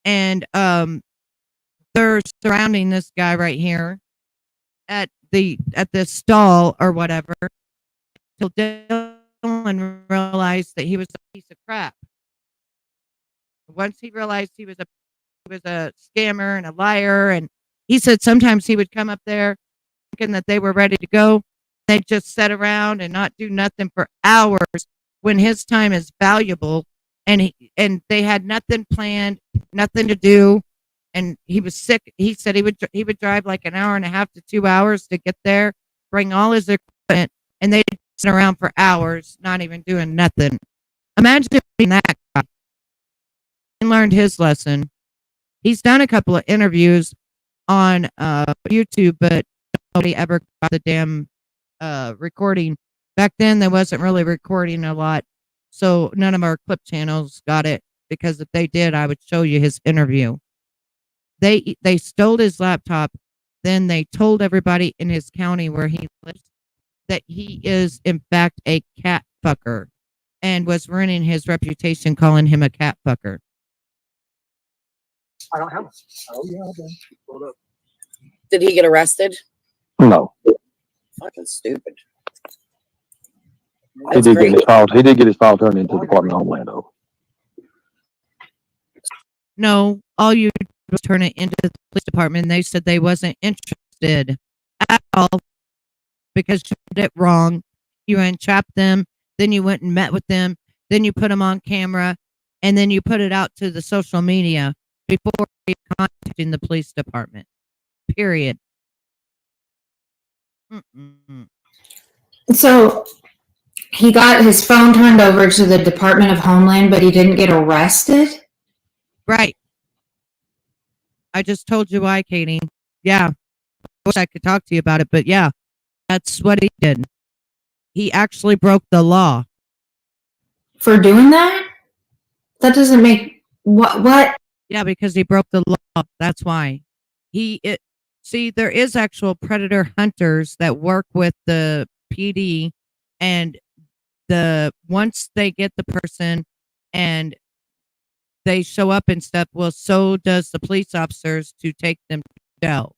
and they're surrounding this guy right here at the stall or whatever. Until Dylan realized that he was a piece of crap. Once he realized he was a scammer and a liar, and he said sometimes he would come up there thinking that they were ready to go. They'd just sit around and not do nothing for hours when his time is valuable, and they had nothing planned, nothing to do, and he was sick. He said he would drive like an hour and a half to 2 hours to get there, bring all his equipment, and they'd sit around for hours, not even doing nothing. Imagine being that guy. He learned his lesson. He's done a couple of interviews on YouTube, but nobody ever got the damn recording. Back then, there wasn't really recording a lot, so none of our clip channels got it, because if they did, I would show you his interview. They stole his laptop, then they told everybody in his county where he lives that he is, in fact, a cat fucker, and was ruining his reputation calling him a cat fucker. I don't have one. Oh, yeah, okay. Hold up. Did he get arrested? No. Fucking stupid. He did get his file turned into the Department of Homeland, though. No, all you did was turn it into the police department, and they said they wasn't interested at all because you did it wrong. You entrapped them, then you went and met with them, then you put them on camera, and then you put it out to the social media before contacting the police department. Period. So he got his phone turned over to the Department of Homeland, but he didn't get arrested? Right. I just told you why, Katie. Yeah. I wish I could talk to you about it, but yeah, that's what he did. He actually broke the law. For doing that? That doesn't make... What? Yeah, because he broke the law. That's why. See, there is actual predator hunters that work with the PD, and once they get the person and they show up and stuff, well, so does the police officers to take them to jail.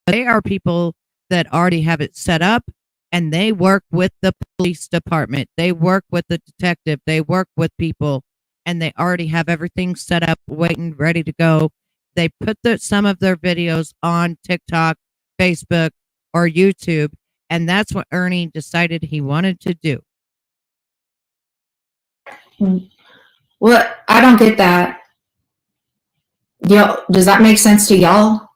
They are people that already have it set up, and they work with the police department. They work with the detective. They work with people, and they already have everything set up, waiting, ready to go. They put some of their videos on TikTok, Facebook, or YouTube, and that's what Ernie decided he wanted to do. Well, I don't get that. Does that make sense to y'all?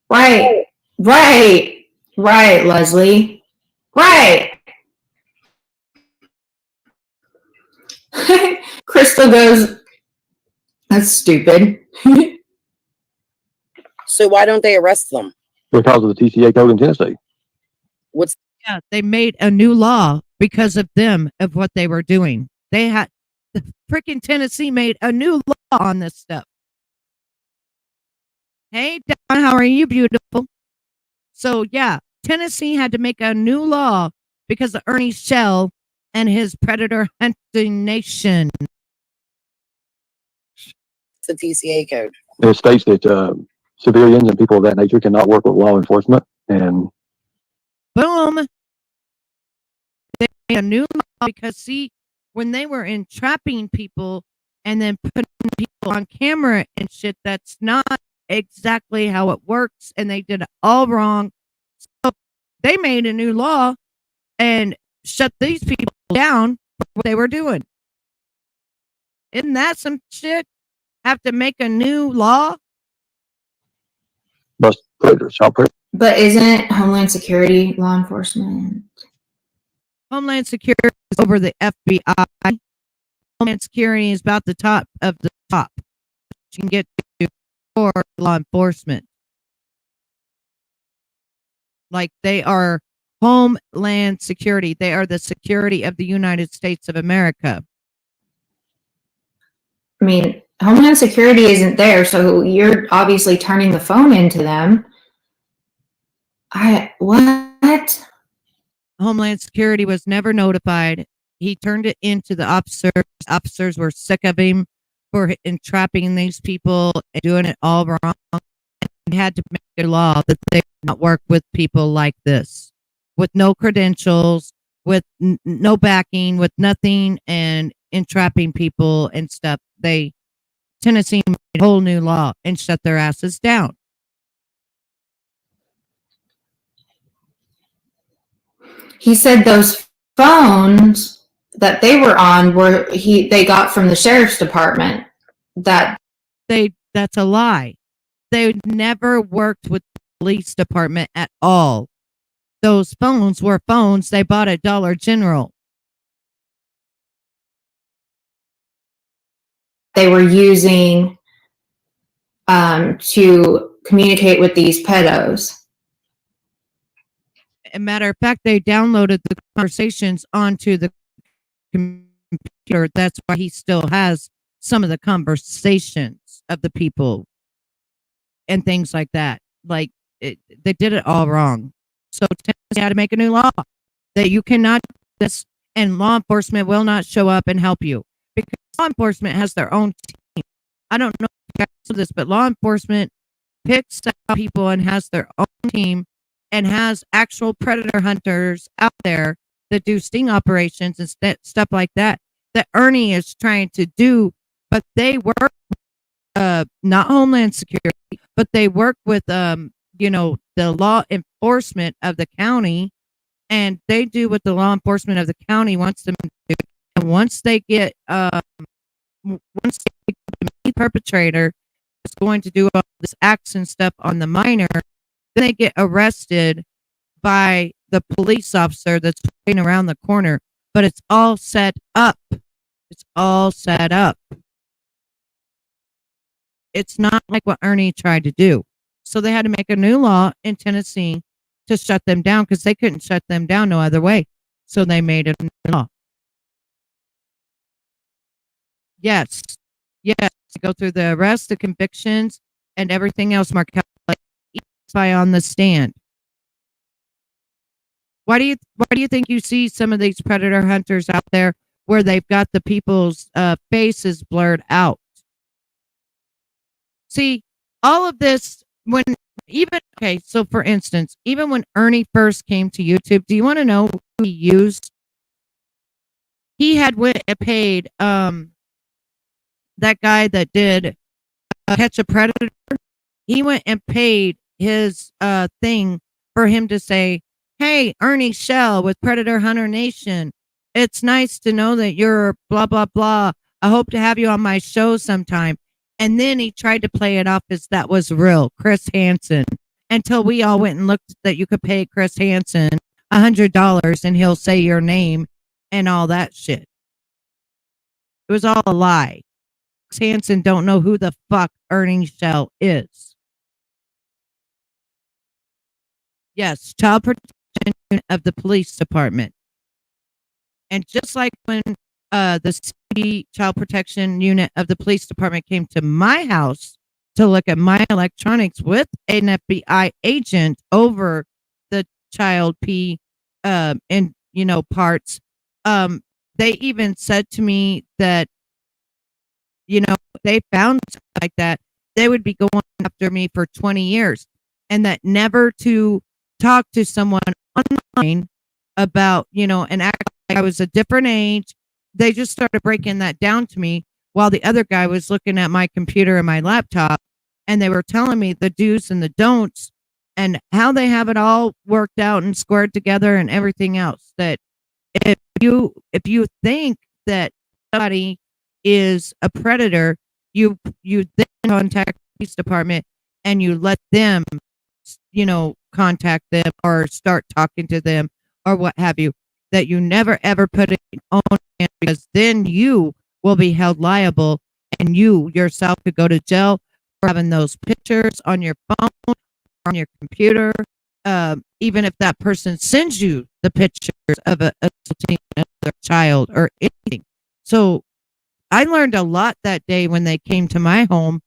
Right. Right. Right, Leslie. Right. Crystal goes, that's stupid. So why don't they arrest them? Because of the TCA code in Tennessee. What's Yeah, they made a new law because of them, of what they were doing. They had the freaking Tennessee made a new law on this stuff. Hey, Donna, how are you, beautiful? So yeah, Tennessee had to make a new law because of Ernie Shell and his predator hunting nation. the TCA code? It states that civilians and people of that nature cannot work with law enforcement. And boom, they made a new law because, see, when they were entrapping people and then putting people on camera and shit, that's not exactly how it works, and they did it all wrong. So they made a new law and shut these people down for what they were doing. Isn't that some shit? Have to make a new law? bust predators, child predators. But isn't Homeland Security law enforcement? Homeland Security is over the FBI. Homeland Security is about the top of the top you can get to for law enforcement. Like, they are Homeland Security. They are the security of the United States of America. I mean, Homeland Security isn't there, so you're obviously turning the phone into them. What? Homeland Security was never notified. He turned it into the officers. Officers were sick of him for entrapping these people and doing it all wrong. And had to make a law that they would not work with people like this, with no credentials, with no backing, with nothing, and entrapping people and stuff. Tennessee made a whole new law and shut their asses down. He said those phones that they were on they got from the sheriff's department. That's a lie. They never worked with the police department at all. Those phones were phones they bought at Dollar General. They were using to communicate with these pedos. As a matter of fact, they downloaded the conversations onto the computer. That's why he still has some of the conversations of the people and things like that. Like, they did it all wrong. So Tennessee had to make a new law that you cannot do this, and law enforcement will not show up and help you, because law enforcement has their own team. I don't know if you guys know this, but law enforcement picks out people and has their own team and has actual predator hunters out there that do sting operations and stuff like that Ernie is trying to do. But they work not Homeland Security, but they work with the law enforcement of the county, and they do what the law enforcement of the county wants them to do. And once they get the perpetrator is going to do all this acts and stuff on the minor, then they get arrested by the police officer that's waiting around the corner. But it's all set up. It's all set up. It's not like what Ernie tried to do. So they had to make a new law in Tennessee to shut them down, because they couldn't shut them down no other way. So they made a new law. Yes. Go through the arrest, the convictions, and everything else, Markel, by on the stand. Why do you think you see some of these predator hunters out there where they've got the people's faces blurred out? See, all of this, so for instance, even when Ernie first came to YouTube, do you want to know who he used? He had went and paid that guy that did Catch a Predator. He went and paid his thing for him to say, "Hey, Ernie Shell with Predator Hunter Nation, it's nice to know that you're blah, blah, blah. I hope to have you on my show sometime." And then he tried to play it off as that was real. Chris Hansen. until we all went and looked that you could pay Chris Hansen $100 and he'll say your name and all that shit. It was all a lie. Chris Hansen don't know who the fuck Ernie Shell is. Yes, child protection unit of the police department. And just like when the child protection unit of the police department came to my house to look at my electronics with an FBI agent over the child P and parts, they even said to me that they found something like that, they would be going after me for 20 years, and that never to talk to someone online about and act like I was a different age. They just started breaking that down to me while the other guy was looking at my computer and my laptop, and they were telling me the do's and the don'ts and how they have it all worked out and squared together and everything else. That if you think that somebody is a predator, you then contact the police department and you let them contact them or start talking to them or what have you, that you never ever put it on, because then you will be held liable and you yourself could go to jail for having those pictures on your phone or on your computer, even if that person sends you the pictures of another child or anything. So I learned a lot that day when they came to my home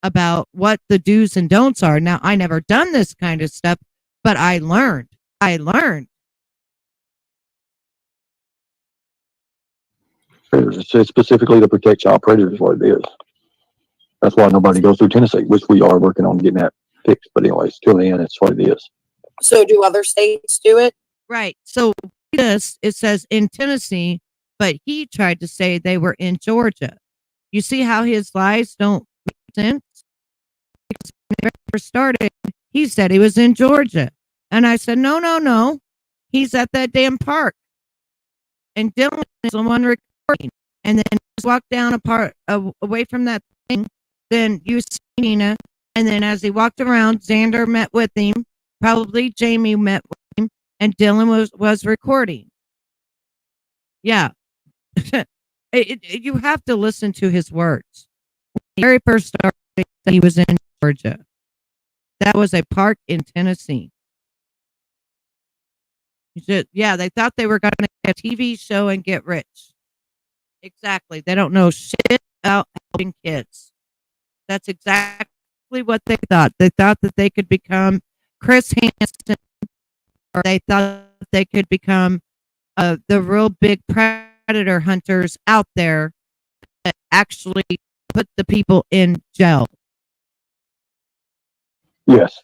about what the do's and don'ts are. Now, I never done this kind of stuff, but I learned. It's specifically to protect child predators, is what it is. That's why nobody goes through Tennessee, which we are working on getting that fixed. But anyways, till the end, it's what it is. So do other states do it? Right. So this, it says in Tennessee, but he tried to say they were in Georgia. You see how his lies don't make sense? Because when they first started, he said he was in Georgia. And I said, no. He's at that damn park. And Dylan is the one recording. And then just walk down away from that thing. Then you see Nina. And then as he walked around, Xander met with him. Probably Jamie met with him. And Dylan was recording. Yeah. You have to listen to his words. When he very first started, he was in Georgia. That was a park in Tennessee. They thought they were going to get a TV show and get rich. Exactly. They don't know shit about helping kids. That's exactly what they thought. They thought that they could become Chris Hansen, or they thought they could become the real big predator hunters out there that actually put the people in jail. Yes.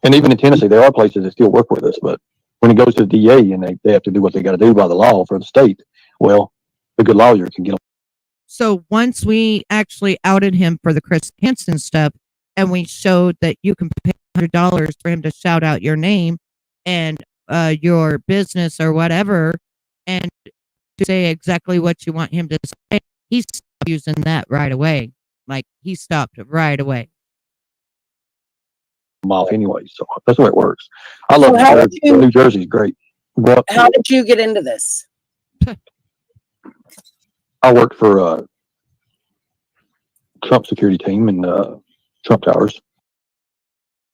And even in Tennessee, there are places that still work with us, but when it goes to the DA and they have to do what they got to do by the law for the state, well, a good lawyer can get them. So once we actually outed him for the Chris Hansen stuff, and we showed that you can pay $100 for him to shout out your name and your business or whatever, and to say exactly what you want him to say, he stopped using that right away. Like, he stopped right away. Off anyway, so that's the way it works. I love New Jersey's great. How did you get into this? I worked for Trump security team in Trump Towers.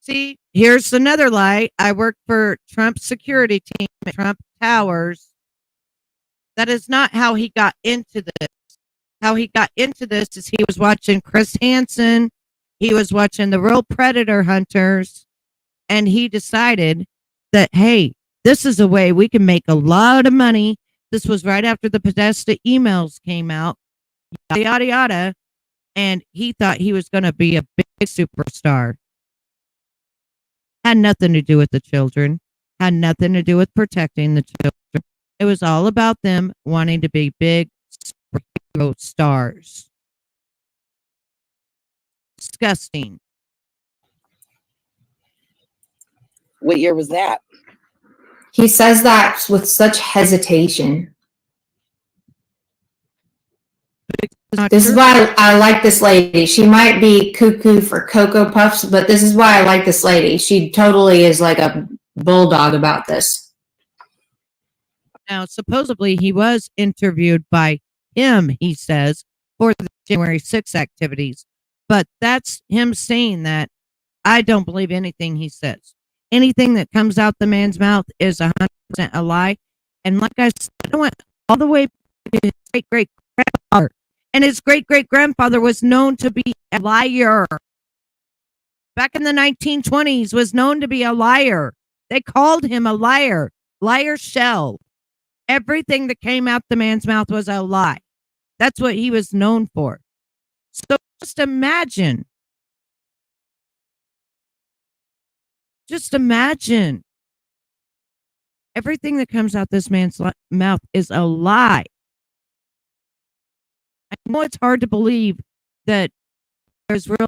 See, here's another lie. I worked for Trump security team at Trump Towers. That is not how he got into this. How he got into this is he was watching Chris Hansen. He was watching the real predator hunters, and he decided that, hey, this is a way we can make a lot of money. This was right after the Podesta emails came out, yada, yada, and he thought he was going to be a big superstar. Had nothing to do with the children, had nothing to do with protecting the children. It was all about them wanting to be big superhero stars. Disgusting. What year was that? He says that with such hesitation. not This is true. why I like this lady. She might be cuckoo for Cocoa Puffs, but this is why I like this lady. She totally is like a bulldog about this. Now, supposedly he was interviewed by him, he says, for the January 6th activities. But that's him saying that. I don't believe anything he says. Anything that comes out the man's mouth is 100% a lie. And like I said, I went all the way to his great-great-grandfather. And his great-great-grandfather was known to be a liar. Back in the 1920s, was known to be a liar. They called him a liar. Liar shell. Everything that came out the man's mouth was a lie. That's what he was known for. So just imagine everything that comes out this man's mouth is a lie. I know it's hard to believe that there's real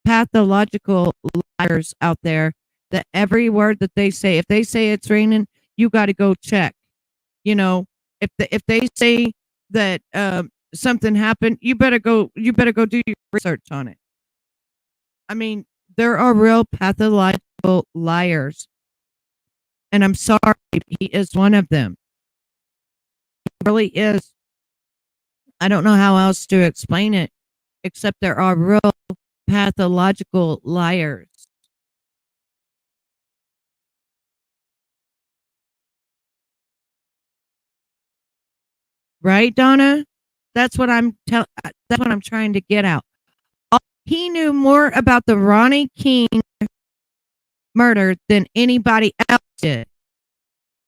pathological liars out there, that every word that they say, if they say it's raining, you got to go check. You know, if they say that something happened, you better go do your research on it. I mean, there are real pathological liars. And I'm sorry, he is one of them. He really is. I don't know how else to explain it, except there are real pathological liars. Right, Donna? That's what I'm trying to get out. He knew more about the Ronnie King murder than anybody else did.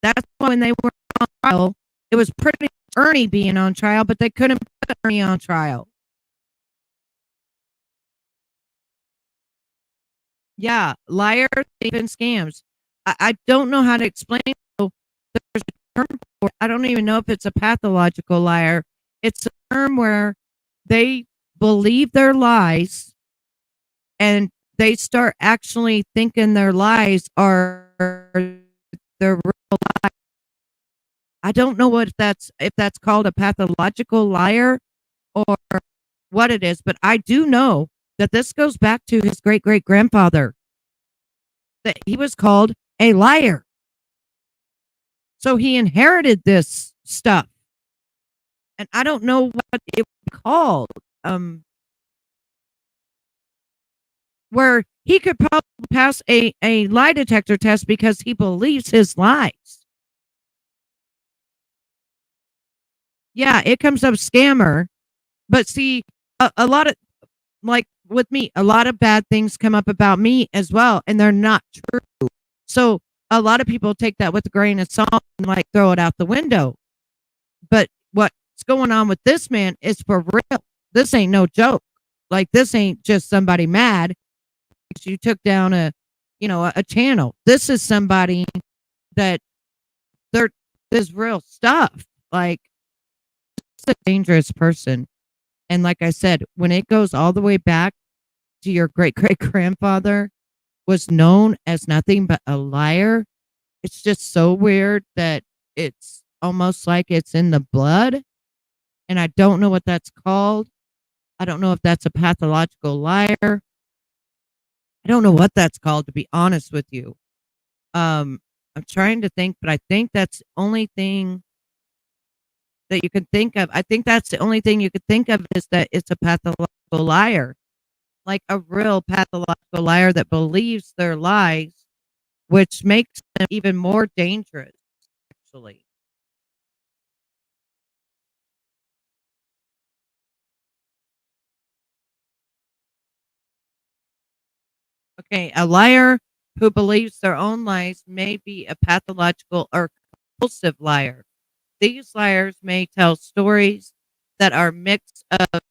That's why when they were on trial, it was pretty Ernie being on trial, but they couldn't put Ernie on trial. Yeah, liar, thief, and scams. I don't know how to explain it. So there's a term for it. I don't even know if it's a pathological liar. It's a term where they believe their lies and they start actually thinking their lies are their real lies. I don't know if that's called a pathological liar or what it is, but I do know that this goes back to his great-great-grandfather, that he was called a liar. So he inherited this stuff. And I don't know what it was called. Where he could probably pass a lie detector test because he believes his lies. Yeah, it comes up scammer. But see, a lot of, like with me, a lot of bad things come up about me as well, and they're not true. So a lot of people take that with a grain of salt and like throw it out the window. But what's going on with this man is for real. This ain't no joke. Like, this ain't just somebody mad. You took down a channel. This is somebody that there's real stuff. Like, it's a dangerous person. And like I said, when it goes all the way back to your great-great-grandfather was known as nothing but a liar, it's just so weird that it's almost like it's in the blood. And I don't know what that's called. I don't know if that's a pathological liar. I don't know what that's called, to be honest with you. I'm trying to think, but I think that's the only thing that you can think of. I think that's the only thing you could think of is that it's a pathological liar, like a real pathological liar that believes their lies, which makes them even more dangerous, actually. Okay, a liar who believes their own lies may be a pathological or compulsive liar. These liars may tell stories that are mix of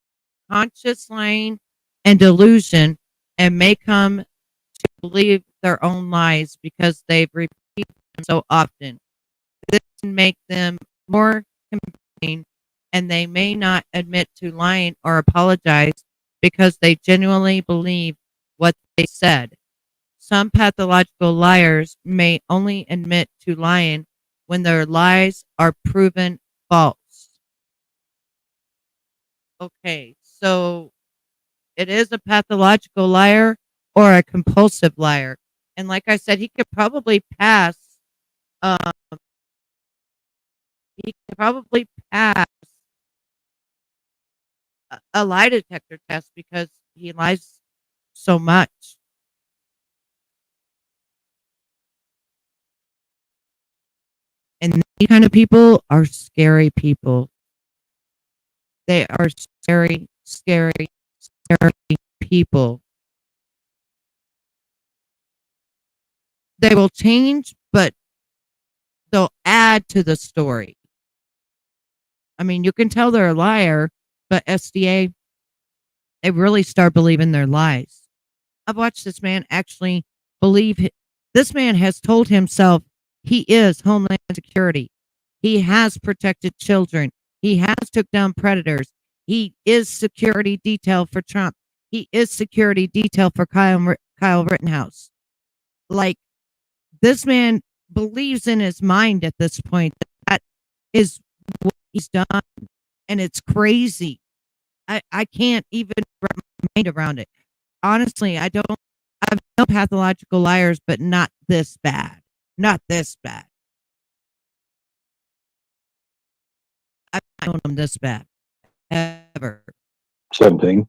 conscious lying and delusion and may come to believe their own lies because they've repeated them so often. This can make them more convincing, and they may not admit to lying or apologize because they genuinely believe what they said. Some pathological liars may only admit to lying when their lies are proven false. Okay, so it is a pathological liar or a compulsive liar. And like I said, he could probably pass. Um, he could probably pass a lie detector test because he lies so much. And these kind of people are scary people. They are scary, scary, scary people. They will change, but they'll add to the story. I mean, you can tell they're a liar, but SDA, they really start believing their lies. I've watched this man actually believe this man has told himself he is Homeland Security. He has protected children. He has took down predators. He is security detail for Trump. He is security detail for Kyle Rittenhouse. Like, this man believes in his mind at this point that is what he's done, and it's crazy. I can't even wrap my mind around it. Honestly, I've known pathological liars, but not this bad. Not this bad. I've known them this bad. Ever. 17.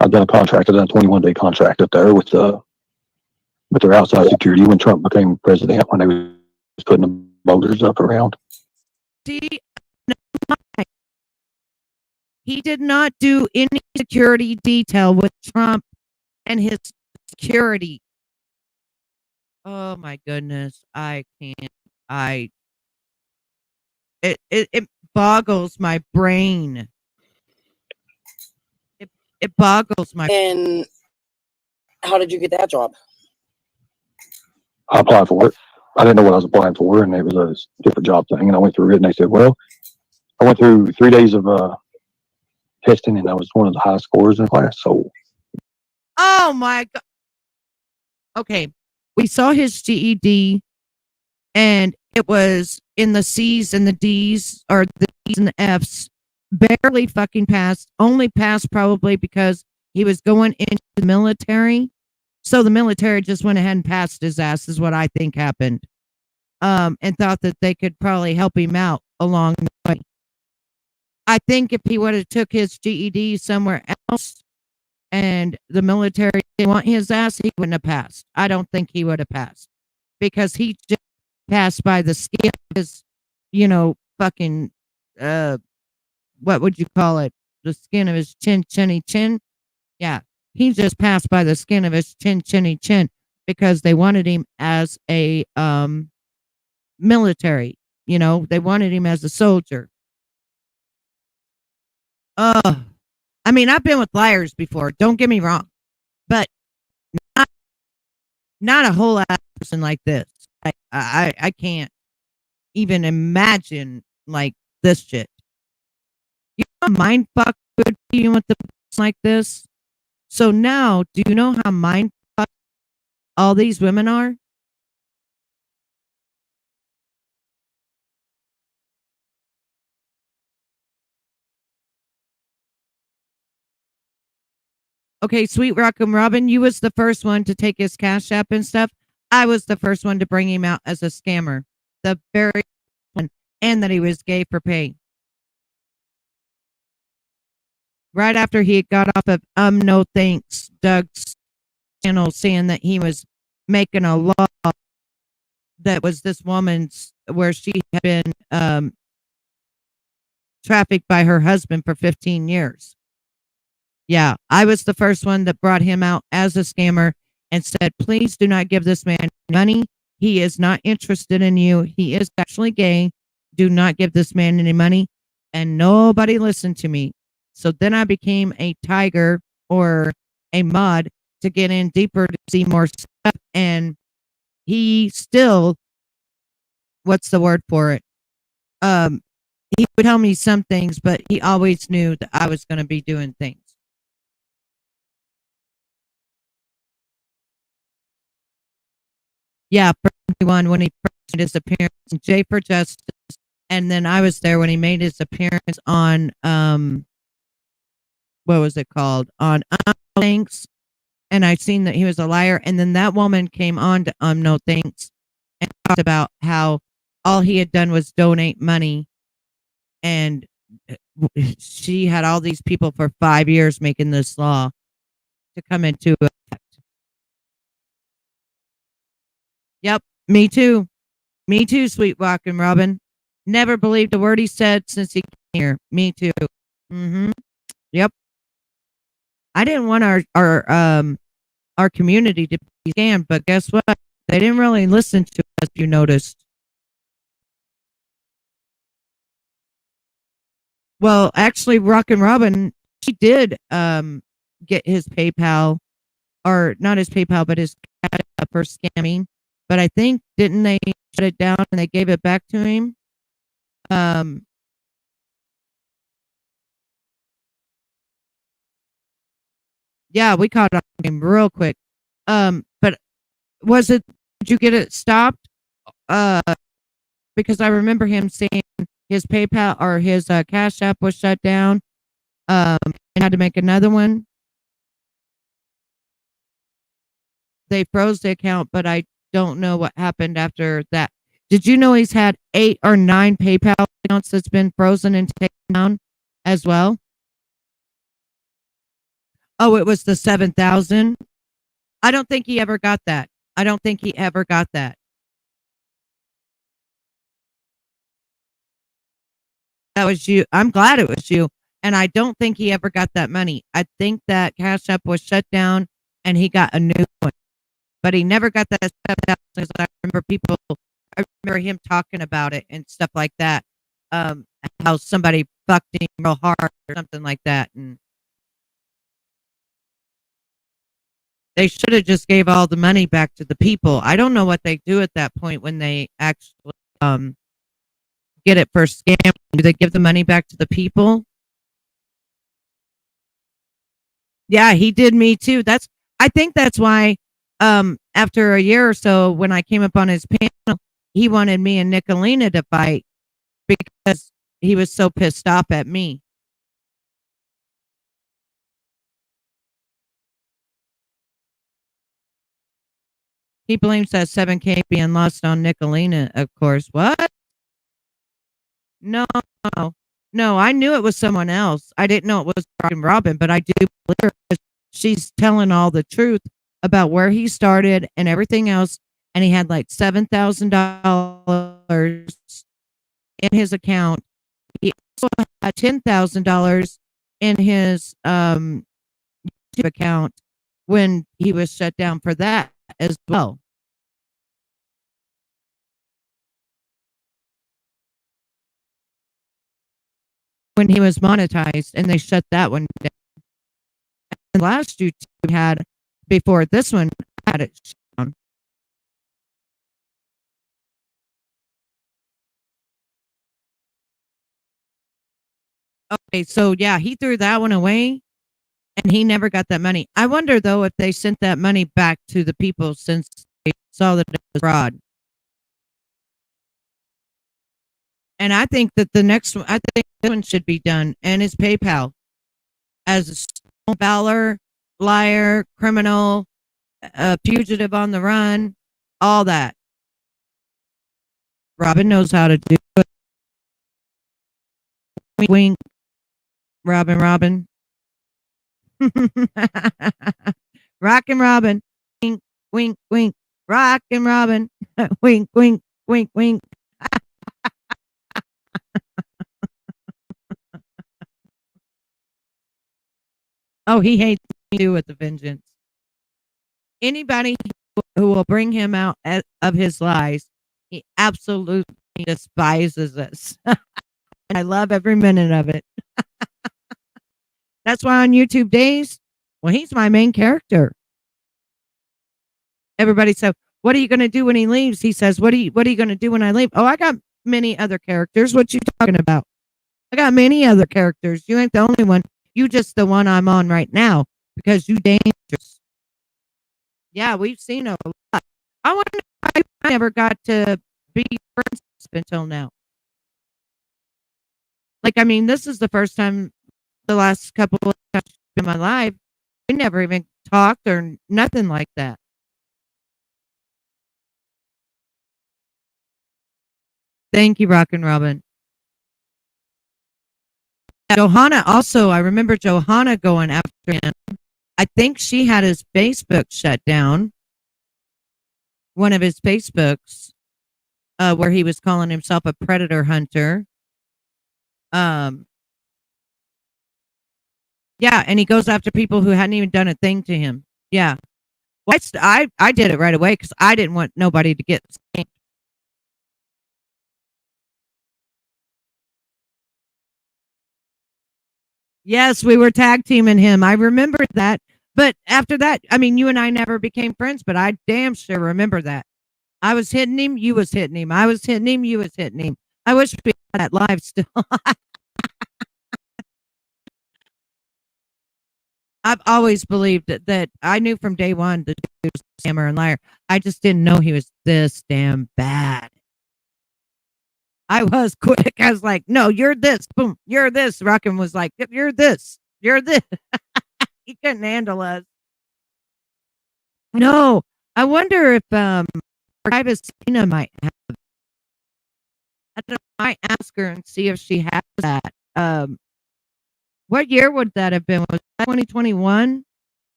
I've done a contract. I've done a 21-day contract up there with their outside security when Trump became president, when they was putting the motors up around. He did not do any security detail with Trump and his security. Oh my goodness. I can't. It boggles my brain. It boggles my. And how did you get that job? I applied for it. I didn't know what I was applying for, and it was a different job thing. And I went through it, and they said, well, I went through 3 days of testing, and I was one of the highest scorers in the class. So, Oh my God. Okay. We saw his GED, and it was in the C's and the D's, or the D's and the F's. Barely fucking passed. Only passed probably because he was going into the military. So the military just went ahead and passed his ass, is what I think happened. And thought that they could probably help him out along the way. I think if he would have took his GED somewhere else and the military didn't want his ass, he wouldn't have passed. I don't think he would have passed because he just passed by the skin of his, fucking, what would you call it? The skin of his chinny chin. Yeah. He just passed by the skin of his chinny chin because they wanted him as a, military, they wanted him as a soldier. I mean, I've been with liars before. Don't get me wrong, but not a whole lot person like this. I can't even imagine like this shit. You know, mind fuck would be with the like this. So now, do you know how mind fuck all these women are? Okay, Sweet Rockin' Robin, you was the first one to take his Cash App and stuff. I was the first one to bring him out as a scammer. The very one, and that he was gay for pay. Right after he got off of No Thanks, Doug's channel, saying that he was making a law that was this woman's, where she had been trafficked by her husband for 15 years. Yeah, I was the first one that brought him out as a scammer and said, please do not give this man money. He is not interested in you. He is actually gay. Do not give this man any money. And nobody listened to me. So then I became a tiger or a mod to get in deeper to see more stuff. And he still, what's the word for it? He would tell me some things, but he always knew that I was going to be doing things. Yeah, for 21 when he made his appearance in J for Justice And then I was there when he made his appearance on what was it called? On Thanks. And I seen that he was a liar. And then that woman came on to No Thanks and talked about how all he had done was donate money, and she had all these people for 5 years making this law to come into effect. Yep, me too. Me too, sweet walking Robin. Never believed a word he said since he came here. Me too. Mm-hmm. Yep. I didn't want our community to be scammed, but guess what? They didn't really listen to us, you noticed. Well, actually, Rockin' Robin, he did get his PayPal, or not his PayPal, but his Cash App for scamming. But I think, didn't they shut it down and they gave it back to him? Yeah, we caught on him real quick. But was it? Did you get it stopped? Because I remember him saying his PayPal or his Cash App was shut down, and had to make another one. They froze the account, but I don't know what happened after that. Did you know he's had 8 or 9 PayPal accounts that's been frozen and taken down as well? Oh, it was the 7,000. I don't think he ever got that. I don't think he ever got that. That was you. I'm glad it was you. And I don't think he ever got that money. I think that Cash App was shut down and he got a new one. But he never got that 7,000. I remember him talking about it and stuff like that. How somebody fucked him real hard or something like that. And they should have just gave all the money back to the people. I don't know what they do at that point when they actually get it for scam. Do they give the money back to the people? Yeah, he did me too. I think that's why after a year or so, when I came up on his panel, he wanted me and Nicolina to fight because he was so pissed off at me. He blames that 7K being lost on Nicolina, of course. What? No, no, I knew it was someone else. I didn't know it was Robin, but I do believe her because she's telling all the truth about where he started and everything else. And he had like $7,000 in his account. He also had $10,000 in his YouTube account when he was shut down for that as well. When he was monetized, and they shut that one down. And last YouTube had, before this one, had it shut down. Okay, so yeah, he threw that one away and he never got that money. I wonder though if they sent that money back to the people since they saw that it was fraud. And I think that the next one, I think this one should be done, and it's PayPal as a valor, liar, criminal, fugitive on the run, all that. Robin knows how to do it. Wink, wink. Robin. Rockin' Robin. Wink, wink, wink. Rockin' Robin. Wink, wink, wink, wink. Oh, he hates me too with a vengeance. Anybody who will bring him out of his lies, he absolutely despises us. And I love every minute of it. That's why on YouTube days, well, he's my main character. Everybody said, "What are you going to do when he leaves?" He says, "What are you going to do when I leave?" Oh, I got many other characters. What you talking about? I got many other characters. You ain't the only one. You just the one I'm on right now because you dangerous. Yeah, we've seen a lot. I wonder if I never got to be friends until now. Like, I mean, this is the first time the last couple of times in my life, we never even talked or nothing like that. Thank you, Rockin' Robin. Johanna also, I remember Johanna going after him. I think she had his Facebook shut down. One of his Facebooks, where he was calling himself a predator hunter. Yeah, and he goes after people who hadn't even done a thing to him. Yeah. Well, I did it right away because I didn't want nobody to get scammed. Yes, we were tag teaming him. I remember that. But after that, I mean, you and I never became friends, but I damn sure remember that. I was hitting him, you was hitting him. I was hitting him, you was hitting him. I wish we had that live still. I've always believed that I knew from day one that he was a scammer and liar. I just didn't know he was this damn bad. I was quick. I was like, no, you're this. Boom, you're this. Rockin' was like, you're this. You're this. He couldn't handle us. No, I wonder if Christina might have. I don't know, I might ask her and see if she has that. What year would that have been? Was that 2021?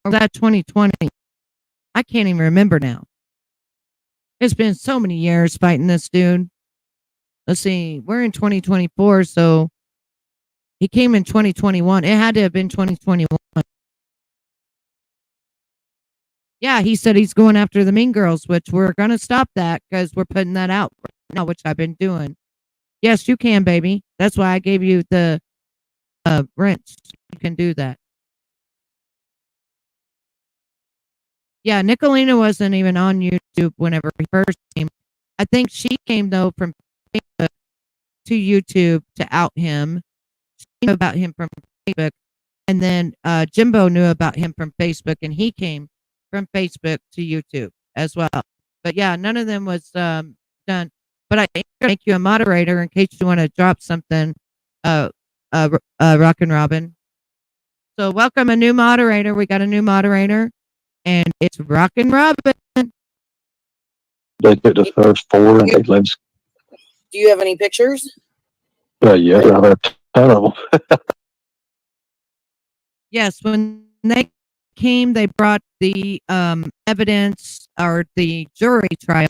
Or was that 2020? I can't even remember now. It's been so many years fighting this dude. Let's see, we're in 2024, so he came in 2021. It had to have been 2021. Yeah, he said he's going after the mean girls, which we're going to stop that because we're putting that out right now, which I've been doing. Yes, you can, baby. That's why I gave you the rinse. You can do that. Yeah, Nicolina wasn't even on YouTube whenever he first came. I think she came, though, from Facebook to YouTube to out him. She knew about him from Facebook. And then Jimbo knew about him from Facebook, and he came from Facebook to YouTube as well. But yeah, none of them was done. But I think I'll make you a moderator in case you want to drop something, Rockin' Robin. So welcome a new moderator. We got a new moderator, and it's Rockin' Robin. They took the first four and they lives. Do you have any pictures? Yeah, I have a ton of them. Yes, when they came, they brought the evidence or the jury trial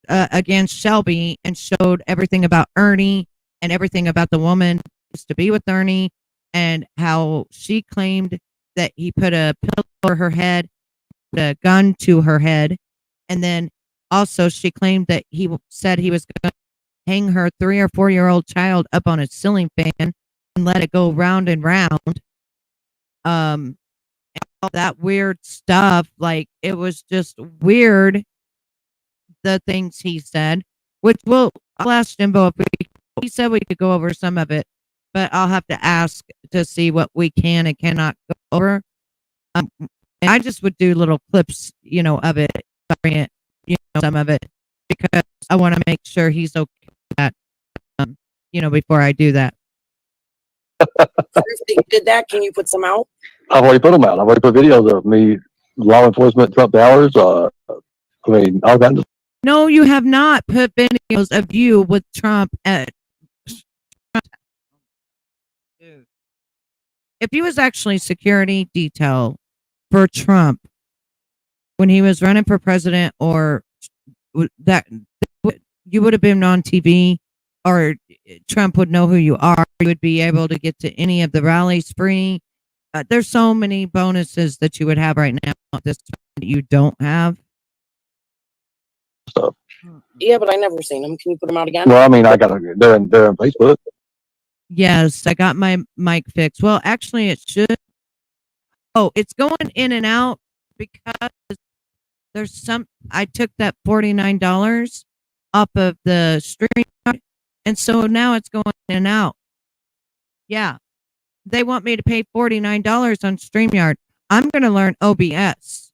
against Shelby and showed everything about Ernie and everything about the woman who used to be with Ernie and how she claimed that he put a pillow over her head, put a gun to her head, and then also she claimed that he said he was going to hang her 3 or 4 year old child up on a ceiling fan and let it go round and round. And all that weird stuff. Like, it was just weird, the things he said, which I'll ask Jimbo if he said we could go over some of it, but I'll have to ask to see what we can and cannot go over. And I just would do little clips, of it, some of it, because I want to make sure he's okay with that, before I do that. If they did that, can you put some out? I've already put them out. I've already put videos of me, law enforcement, Trump towers. I mean, all kinds of. No, you have not put videos of you with Trump at. Dude. If he was actually security detail for Trump when he was running for president, or that you would have been on TV, or Trump would know who you are. You would be able to get to any of the rallies free. There's so many bonuses that you would have right now that you don't have. Stuff. Yeah, but I never seen them. Can you put them out again? Well, I mean, they're on Facebook. Yes, I got my mic fixed. Well, actually, it should. Oh, it's going in and out because there's I took that $49 off of the stream, and so now it's going in and out. Yeah, they want me to pay $49 on StreamYard. I'm going to learn OBS.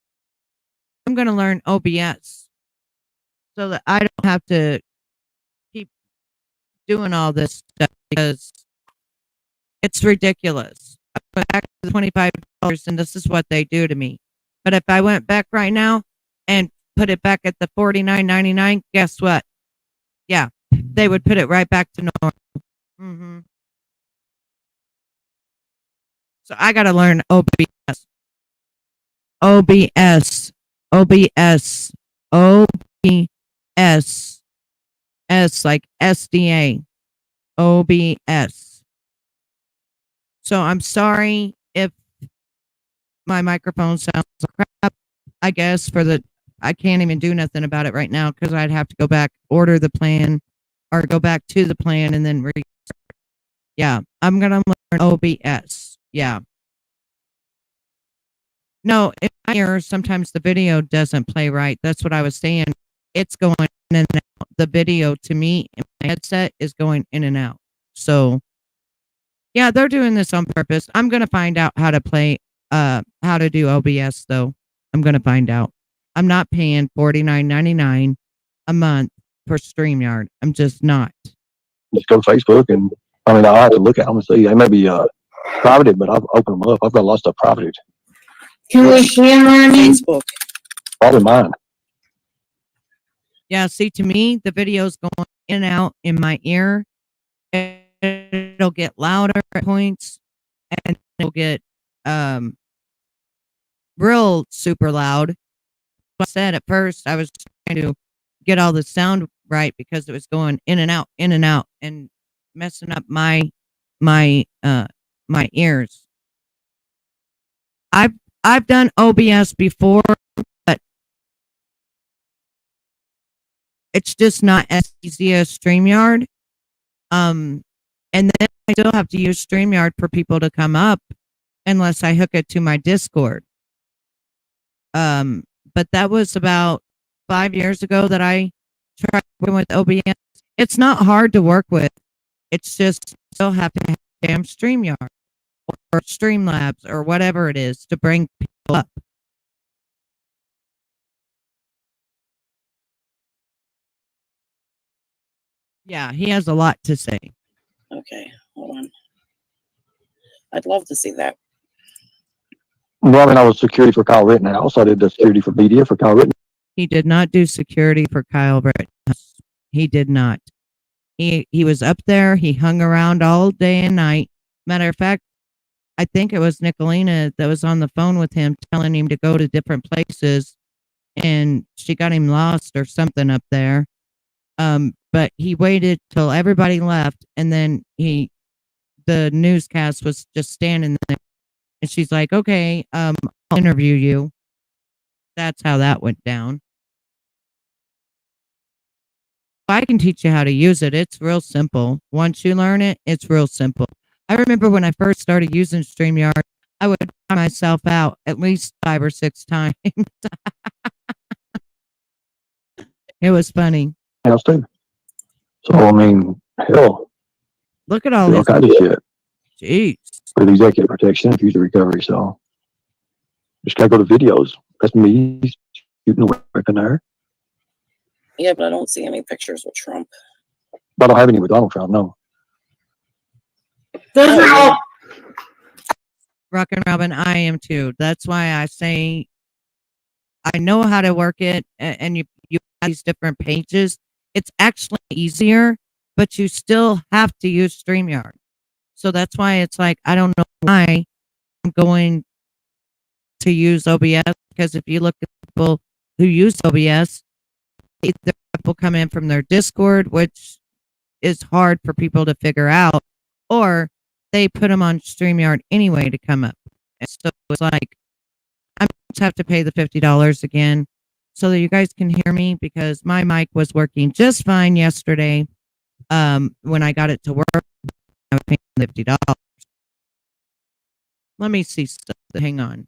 So that I don't have to keep doing all this stuff because it's ridiculous. I went back to the $25 and this is what they do to me. But if I went back right now and put it back at the $49.99, guess what? Yeah, they would put it right back to normal. Mm-hmm. So I got to learn OBS. OBS. OBS. OBS. S like SDA. OBS. So I'm sorry if my microphone sounds like crap. I guess I can't even do nothing about it right now because I'd have to go back, order the plan, or go back to the plan and then yeah, I'm gonna learn OBS. Yeah. No, in my ear, sometimes the video doesn't play right. That's what I was saying. It's going in and out. The video to me in my headset is going in and out. So yeah, they're doing this on purpose. I'm gonna find out how to how to do OBS though. I'm gonna find out. I'm not paying $49.99 a month for StreamYard. I'm just not. Just go to Facebook and I mean, I'll have to look at them and see. They may be privated, but I've opened them up. I've got a lot of stuff privated. Can we see them on Facebook? Probably mine. Yeah, see, to me, the video's going in and out in my ear. It'll get louder at points, and it'll get real super loud. Like I said at first, I was trying to get all the sound right because it was going in and out, and messing up my ears. I've done OBS before, but it's just not as easy as StreamYard. And then I still have to use StreamYard for people to come up unless I hook it to my Discord. But that was about 5 years ago that I tried working with OBS. It's not hard to work with. It's just you still have to have damn StreamYard or Streamlabs or whatever it is to bring people up. Yeah, he has a lot to say. Okay, hold on. I'd love to see that. Well, I mean, I was security for Kyle Rittenhouse. I did the security for media for Kyle Rittenhouse. He did not do security for Kyle Rittenhouse. He did not. He was up there. He hung around all day and night. Matter of fact, I think it was Nicolina that was on the phone with him telling him to go to different places, and she got him lost or something up there. But he waited till everybody left, and then the newscast was just standing there, and she's like, "Okay, I'll interview you." That's how that went down. I can teach you how to use it. It's real simple. Once you learn it, it's real simple. I remember when I first started using StreamYard, I would try myself out at least 5 or 6 times. It was funny. Else too. So I mean, hell, Look at all all this. kind of shit. Jeez. For the executive protection and future recovery. So just gotta go to videos. That's me shooting a weapon there. Yeah, but I don't see any pictures with Trump. But I don't have any with Donald Trump, no. Those are all. Rockin' Robin, I am too. That's why I say I know how to work it, and you have these different pages. It's actually easier, but you still have to use StreamYard. So that's why it's like, I don't know why I'm going to use OBS, because if you look at people who use OBS, either people come in from their Discord, which is hard for people to figure out, or they put them on StreamYard anyway to come up. And so it's like, I just have to pay the $50 again so that you guys can hear me, because my mic was working just fine yesterday. When I got it to work, I was paying $50. Let me see stuff. Hang on.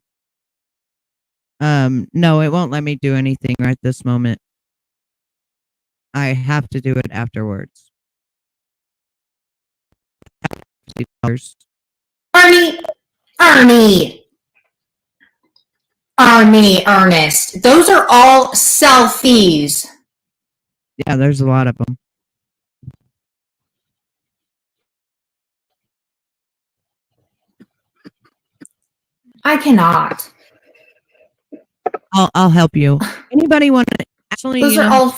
No, it won't let me do anything right this moment. I have to do it afterwards. $50. Ernie, Ernest. Those are all selfies. Yeah, there's a lot of them. I cannot. I'll help you. Anybody want to actually? Those are all.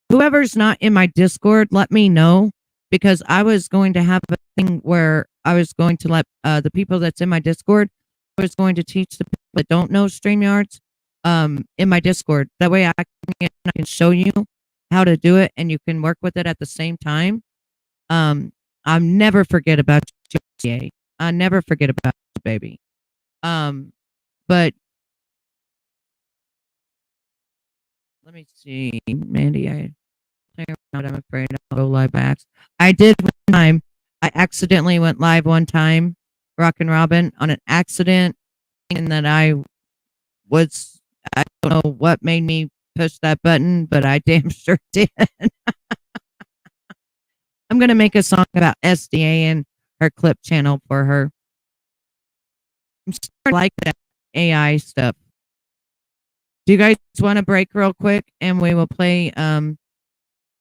Whoever's not in my Discord, let me know, because I was going to have a thing where I was going to let the people that's in my Discord. I was going to teach the people that don't know StreamYards in my Discord. That way I can show you how to do it, and you can work with it at the same time. I'll never forget about you, CA. I never forget about you, baby. But let me see, Mandy. I'm afraid I'll go live by accident. I did one time. I accidentally went live one time, Rockin' Robin, on an accident, and that I don't know what made me push that button, but I damn sure did. I'm gonna make a song about SDA and her clip channel for her. I'm starting to like that AI stuff. Do you guys want to break real quick, and we will play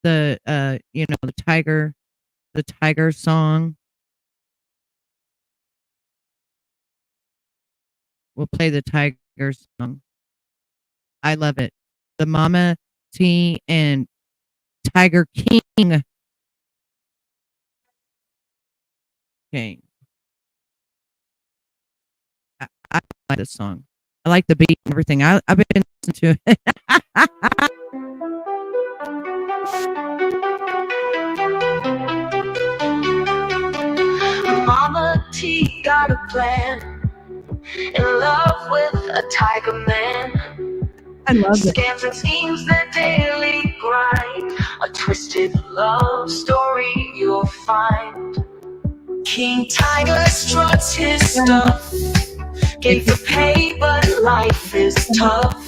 the the tiger song. We'll play the tiger song. I love it. The Mama T and Tiger King. Okay. I like this song. I like the beat and everything. I've been listening to it. Mama T got a plan. In love with a tiger man. I love it. Scams and schemes, their daily grind. A twisted love story you'll find. King Tiger struts his stuff. Gave the pay, but life is tough.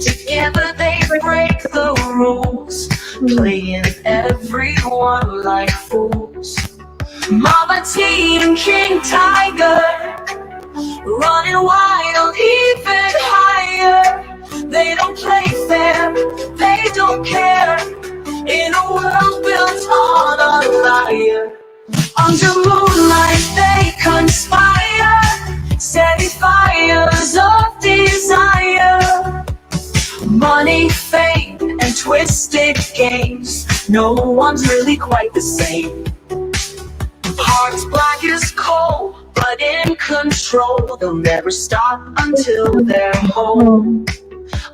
Together they break the rules, playing everyone like fools. Mama T and King Tiger, running wild, even higher. They don't play fair, they don't care. In a world built on a liar. Under moonlight they conspire, setting fires of desire. Money, fame, and twisted games. No one's really quite the same. Hearts black as coal, but in control. They'll never stop until they're home.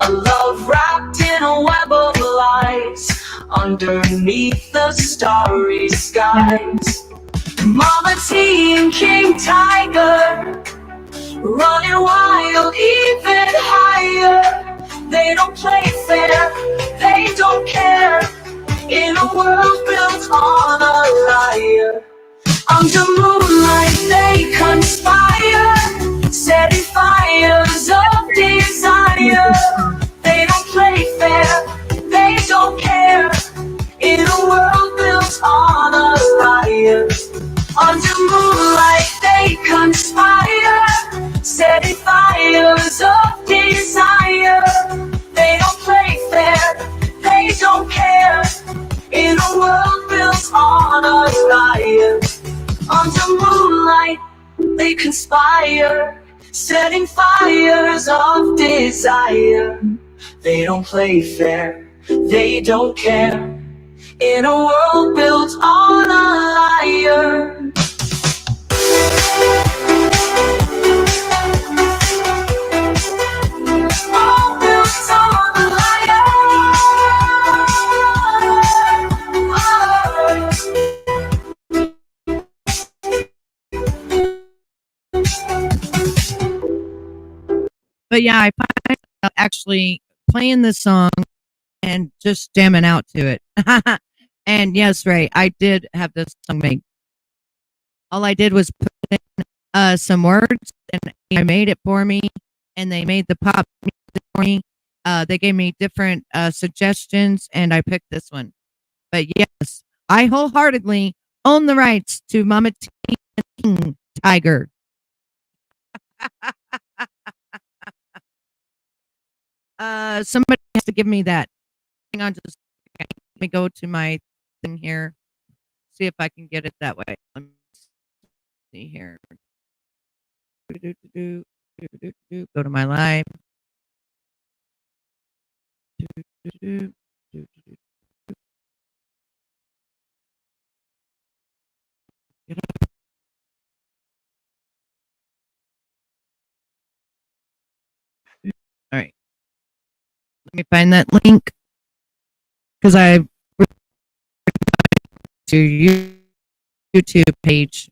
A love wrapped in a web of lies, underneath the starry skies. Mama T and King Tiger, running wild, even higher. They don't play fair, they don't care. In a world built on a liar. Under moonlight they conspire, setting fires of desire. They don't play fair, they don't care. In a world built on a liar. Under moonlight they conspire, setting fires of desire. They don't play fair, they don't care. In a world built on a liar. Under moonlight they conspire, setting fires of desire. They don't play fair, they don't care. In a world built on a liar. All built on a liar. But yeah, I find myself actually playing this song and just jamming out to it. And yes, Ray, I did have this song made. All I did was put in some words, and I made it for me, and they made the pop music for me. They gave me different suggestions, and I picked this one. But yes, I wholeheartedly own the rights to Mama T and King Tiger. Somebody has to give me that. Hang on just a second. Let me go to my thing here. See if I can get it that way. Let me see here. Go to my live. Get up. All right. Let me find that link because I to YouTube page.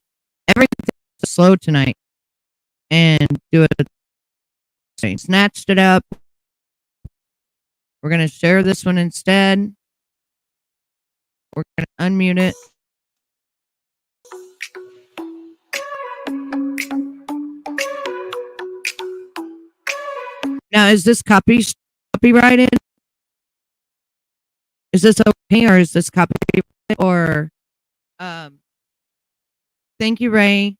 Everything's slow tonight, and do it. Snatched it up. We're gonna share this one instead. We're gonna unmute it. Now, is this copyrighted? Is this okay, or is this copyrighted? Or, thank you, Ray.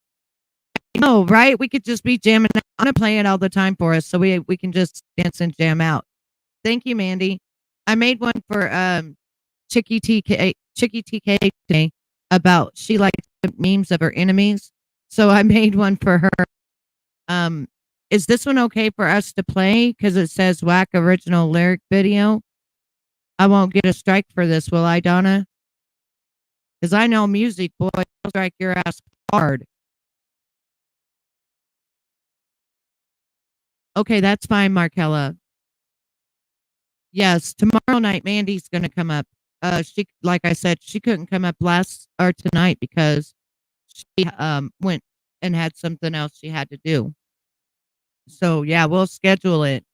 No, right? We could just be jamming. I'm gonna play it all the time for us, so we can just dance and jam out. Thank you, Mandy. I made one for Chicky TK today about she likes memes of her enemies, so I made one for her. Is this one okay for us to play? Because it says whack original lyric video. I won't get a strike for this, will I, Donna? Because I know music, boy, I'll strike your ass hard. Okay, that's fine, Markella. Yes, tomorrow night Mandy's gonna come up. She, like I said, she couldn't come up tonight because she went and had something else she had to do. So yeah, we'll schedule it.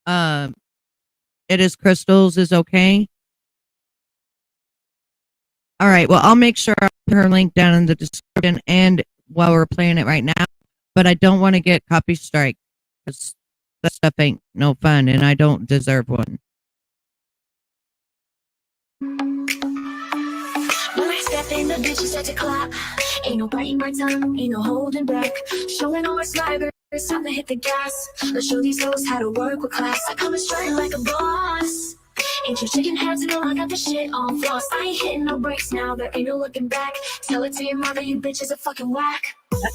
It is Crystals is okay. All right. Well, I'll make sure I'll put her link down in the description and while we're playing it right now. But I don't want to get copy strike because that stuff ain't no fun, and I don't deserve one. When I step in, the bitches start to clap. Ain't no biting my tongue, ain't no holding back. Showing all my swagger, it's time to hit the gas. Let's show these hoes how to work with class. I come strutting like a boss. Ain't you shaking hands, you know I got the shit on floss. I ain't hitting no breaks now, there ain't no looking back. Tell it to your mother, you bitches are fucking whack.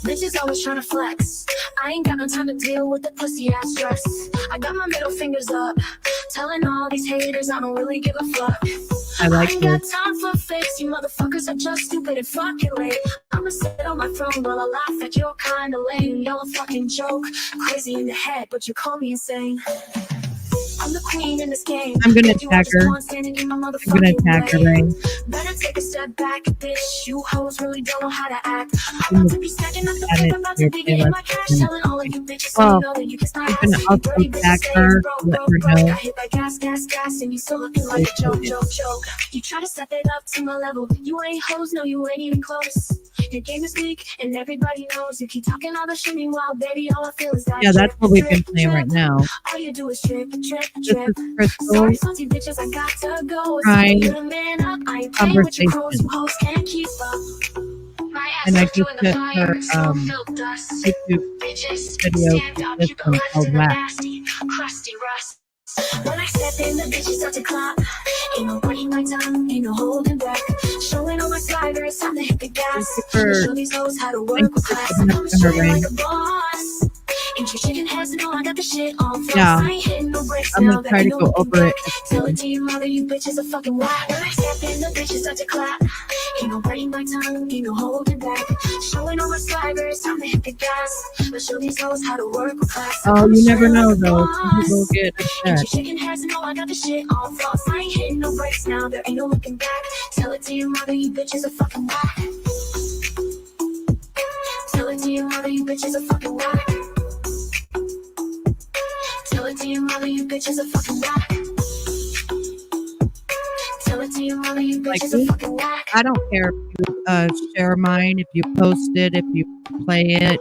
Bitches always trying to flex. I ain't got no time to deal with the pussy ass stress. I got my middle fingers up, telling all these haters I don't really give a fuck. I ain't got time for fakes, you motherfuckers are just stupid and fucking late. I'ma sit on my throne while I laugh at your kind of lame. Y'all a fucking joke, crazy in the head, but you call me insane. I'm the queen in this game. I'm gonna tag her. I'm gonna tag her, Ray. Better take a step back, bitch. You hoes really don't know how to act. I'm about to be stacking up the paper, about to be getting my cash, telling all of you bitches so you know that you can start I'm gonna also tag her, let her know. I hit by gas, and you still looking like a joke. You try to step it up to my level. You ain't hoes, no, you ain't even close. Your game is weak, and everybody knows. You keep talking all the shit, meanwhile, baby, all I feel is that. Yeah, that's what we've been playing right now. All you do is trip. This is Crystal. Conversation. And I just put her YouTube video for this one called Wax. When I step in, the bitches start to clap. Ain't no biting my tongue, ain't no holding back. Showing all my swagger, it's time to hit the gas. Show these hoes how to work with class. I'm straight like a boss. Ain't you shaking heads, no, I got the shit on floss. Yeah. I ain't hitting no breaks I'm now, gonna try to go over it. Tell it to your mother, you bitches are fucking whack. When I step in, the bitches start to clap. Ain't no biting my tongue, ain't no holding back. Showing all my swagger, it's time to hit the gas. But show these hoes how to work with class. Oh, you never know though. Some people get Ain't you upset. shaking heads, no, I got the shit on floss. I ain't hitting no breaks now, there ain't no looking back. Tell it to your mother, you bitches are fucking whack. Tell it to your mother, you bitches are fucking whack. Tell it to your mother, you bitches are fucking whack. Tell it to your mother, you bitches are fucking whack. I don't care if you share mine, if you post it, if you play it.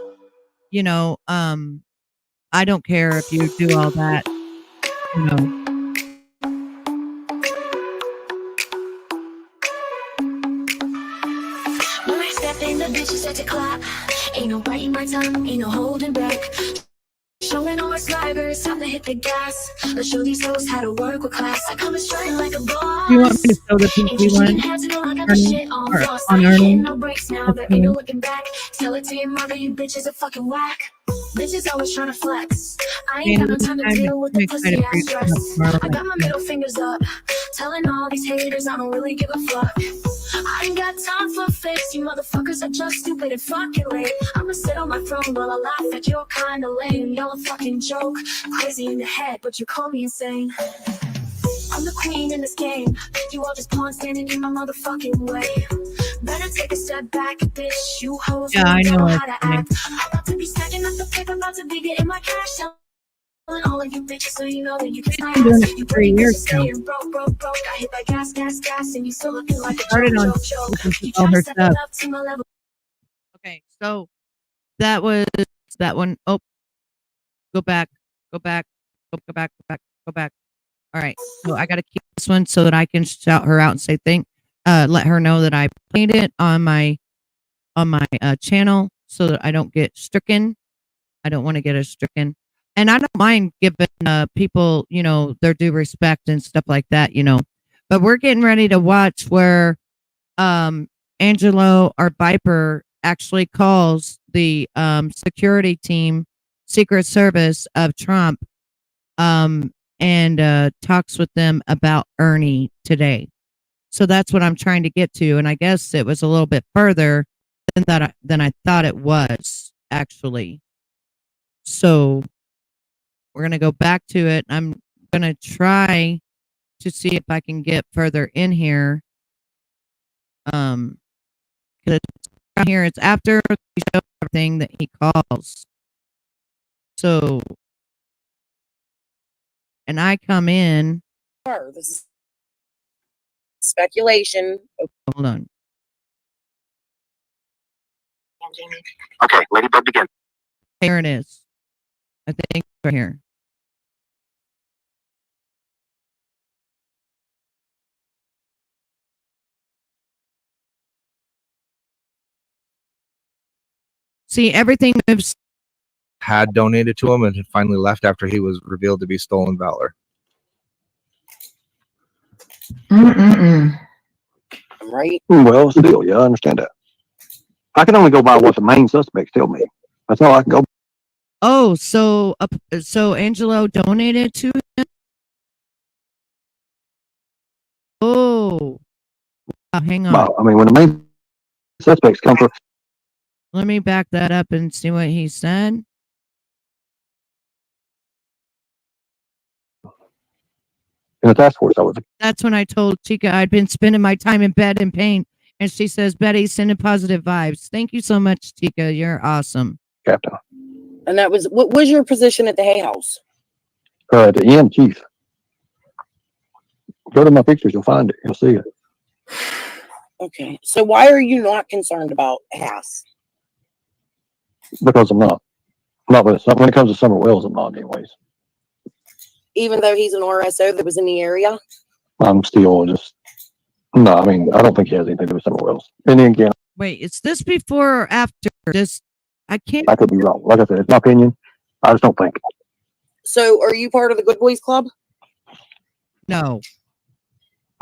You know, I don't care if you do all that. You know. When I step in, the bitches start to clap. Ain't no biting my tongue, ain't no holding back. Showing all my swagger, it's time to hit the gas. Let's show these hoes how to work with class. I come straight like a boss. Do you want me to show the PC one? Ernie? Or on Ernie? No breaks now, there ain't no looking back. Tell it to your mother, you bitches are fucking whack. Bitches always trying to flex. I ain't got no time to deal with the pussy ass stress. I got my middle fingers up, telling all these haters I don't really give a fuck. I ain't got time for fakes, you motherfuckers are just stupid and fucking lame. I'ma sit on my throne while I laugh at your kind of lame. Y'all a fucking joke, crazy in the head, but you call me insane. I'm the queen in this game, you all just pawns standing in my motherfucking way. Better take a step back, bitch. You hoes Yeah, I don't know know it's how to funny. act. I'm about to be stacking up the paper, about to be getting my cash. Telling all of you bitches so you know that you kiss my Been doing ass. it You for 3 pretty years bitches now. staying broke. Got hit by gas, and you still looking like a Started on joke. You all try to her step stuff. it up to my level. Okay, so that was that one. Oh, go back, go back, go back, go back, go back. All right, so I got to keep this one so that I can shout her out and say let her know that I played it on my channel so that I don't get stricken. I don't want to get us stricken, and I don't mind giving people, their due respect and stuff like that, But we're getting ready to watch where Angelo, our Viper, actually calls the security team, Secret Service of Trump, and talks with them about Ernie today. So that's what I'm trying to get to, and I guess it was a little bit further than I thought it was actually. So we're gonna go back to it. I'm gonna try to see if I can get further in here. Because right here it's after the show everything that he calls. So, and I come in. This is speculation. Hold on. Okay, Ladybug begin. Here it is. I think right here. See, everything moves. Had donated to him and had finally left after he was revealed to be stolen valor. Right? Well, it's the deal. Yeah, I understand that. I can only go by what the main suspects tell me. That's all I can go. Oh, so Angelo donated to him. Oh, wow, hang on. I mean, when the main suspects come from. Let me back that up and see what he said. In the task force, I was. That's when I told Chica I'd been spending my time in bed in pain, and she says, "Betty, sending positive vibes." Thank you so much, Chica. You're awesome. Captain. And that was, what was your position at the Hay House? At the end, chief. Go to my pictures, you'll find it. You'll see it. Okay. So why are you not concerned about Haas? Because I'm not. Not when it comes to Summer Wells, I'm not anyways. Even though he's an RSO that was in the area? I'm still just. No, I mean, I don't think he has anything to do with Summer Wells. And then again. Wait, is this before or after this? I can't. I could be wrong. Like I said, it's my opinion. I just don't think. So are you part of the Good Boys Club? No.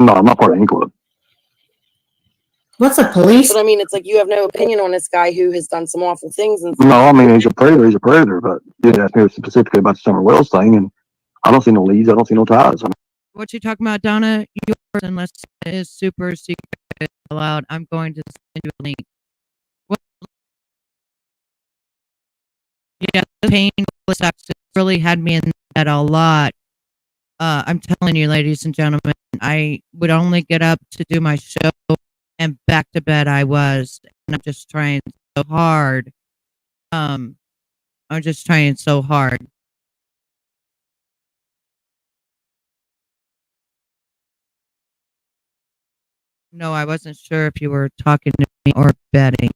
No, I'm not part of any club. What's a police? But I mean, it's like you have no opinion on this guy who has done some awful things. And No, I mean, he's a predator. He's a predator. But you didn't ask me specifically about the Summer Wells thing. And I don't see no leads. I don't see no ties. What you talking about, Donna? Yours, unless it is super secret allowed, I'm going to send you a link. What? Yeah, the pain sucks. It really had me in that a lot. I'm telling you, ladies and gentlemen, I would only get up to do my show, and back to bed I was. And I'm just trying so hard. I'm just trying so hard. No, I wasn't sure if you were talking to me or betting.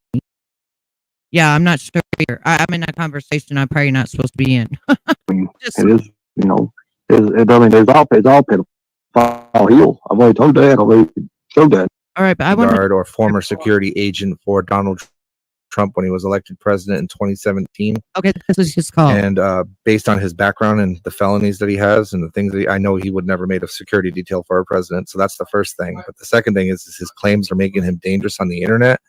Yeah, I'm not sure either. I'm in a conversation I'm probably not supposed to be in. It is, there's all pedophile heel. I've already told Dad, I've already showed that. All right, but I want Guard or former security agent for Donald Trump when he was elected president in 2017. Okay, this is his call. And based on his background and the felonies that he has and the things that I know he would never made a security detail for our president. So that's the first thing. But the second thing is his claims are making him dangerous on the internet.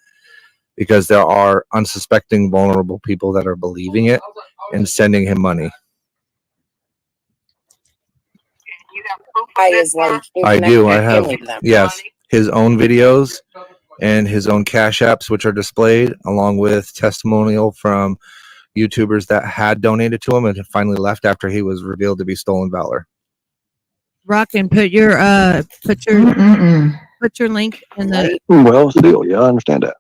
because there are unsuspecting, vulnerable people that are believing it and sending him money. I is like I do. I have, family to them. yes, his own videos and his own cash apps, which are displayed, along with testimonial from YouTubers that had donated to him and finally left after he was revealed to be stolen valor. Rockin', put your Mm-mm-mm. put your link in the Well, still, yeah, I understand that.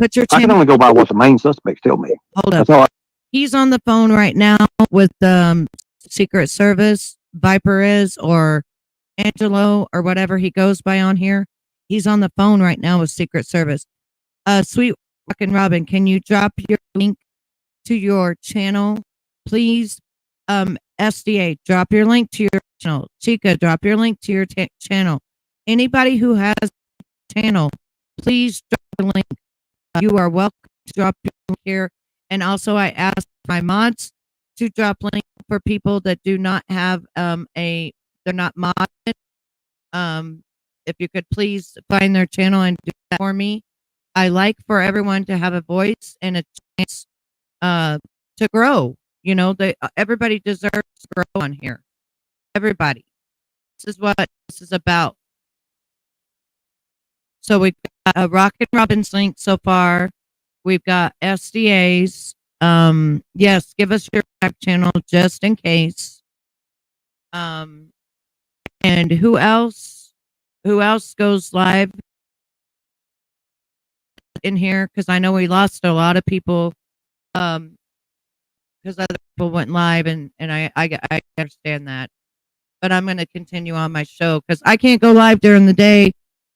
put your I can channel. only go by what the main suspects tell me. Hold up. That's all. He's on the phone right now with Secret Service, Viper is, or Angelo, or whatever he goes by on here. He's on the phone right now with Secret Service. Sweet Rockin' Robin, can you drop your link to your channel, please? SDA, drop your link to your channel. Chica, drop your link to your channel. Anybody who has a channel, please drop the link. You are welcome to drop your link here. And also, I asked my mods to drop link for people that do not have they're not modded. If you could please find their channel and do that for me. I like for everyone to have a voice and a chance to grow. You know, everybody deserves to grow on here. Everybody. This is what this is about. So we've got a Rockin' Robin's link so far. We've got SDA's. Yes, give us your back channel just in case. And who else? Who else goes live in here? Because I know we lost a lot of people. Because other people went live, and I understand that. But I'm going to continue on my show because I can't go live during the day.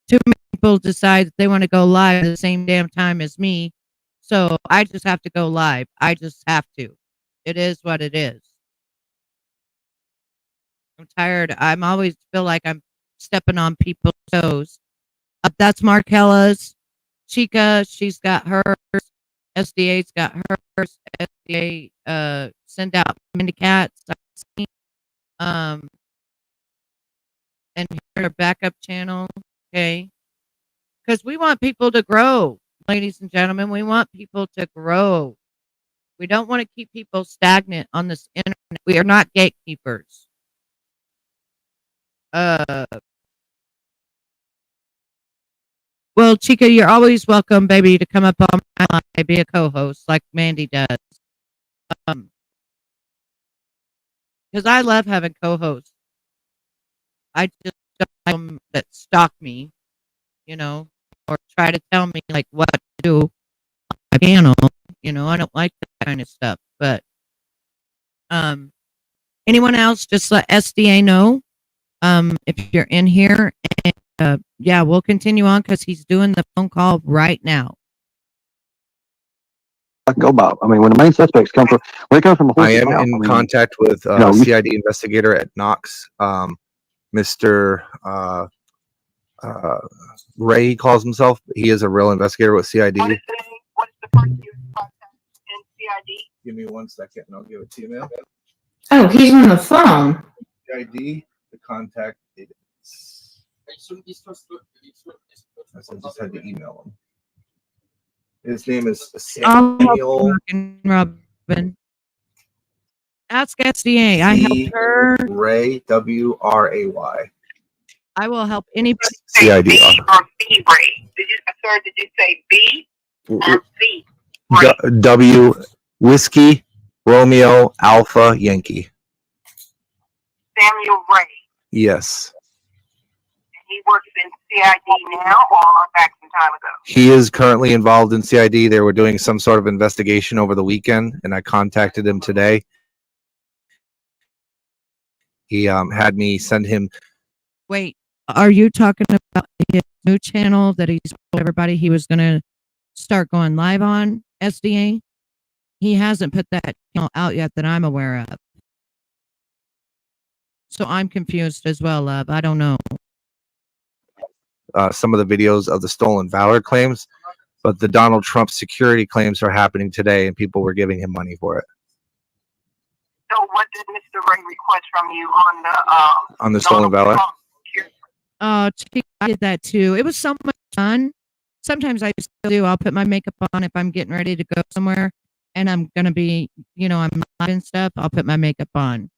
Too many people decide that they want to go live at the same damn time as me. So I just have to go live. I just have to. It is what it is. I'm tired. I'm always feel like I'm stepping on people's toes. That's Markella's. Chica, she's got hers. SDA's got hers. SDA send out mini cats. And here's our backup channel. Okay. Because we want people to grow, ladies and gentlemen. We want people to grow. We don't want to keep people stagnant on this internet. We are not gatekeepers. Well, Chica, you're always welcome, baby, to come up on my line, be a co-host like Mandy does. Because I love having co-hosts. I just don't like them that stalk me, you know, or try to tell me like what to do on my channel. You know, I don't like that kind of stuff. But anyone else, just let SDA know if you're in here. And yeah, we'll continue on because he's doing the phone call right now. I can go by. I mean, when the main suspects come from, when they come from a I horse's am mouth, in I mean, contact with CID investigator at Knox, Mr. Ray, he calls himself. He is a real investigator with CID. What is the person you contact in CID? Give me 1 second and I'll give it to you, ma'am. Oh, he's on the phone. CID, the contact is. I just had to email him. His name is Samuel Robin. Ask SDA. I helped her. Ray, W-R-A-Y. I will help anybody. CID. B or C, Ray? Sir, did you say B or C? W, Whiskey, Romeo, Alpha, Yankee. Samuel Ray. Yes. He works in CID now or back some time ago? He is currently involved in CID. They were doing some sort of investigation over the weekend, and I contacted him today. He had me send him. Wait, are you talking about his new channel that he's told everybody he was going to start going live on, SDA? He hasn't put that channel out yet that I'm aware of. So I'm confused as well, love. I don't know. Some of the videos of the stolen valor claims, but the Donald Trump security claims are happening today, and people were giving him money for it. So what did Mr. Ray request from you on the stolen valor? Oh, I did that too. It was so much fun Sometimes I still do. I'll put my makeup on if I'm getting ready to go somewhere and I'm going to be, I'm live and stuff. I'll put my makeup on.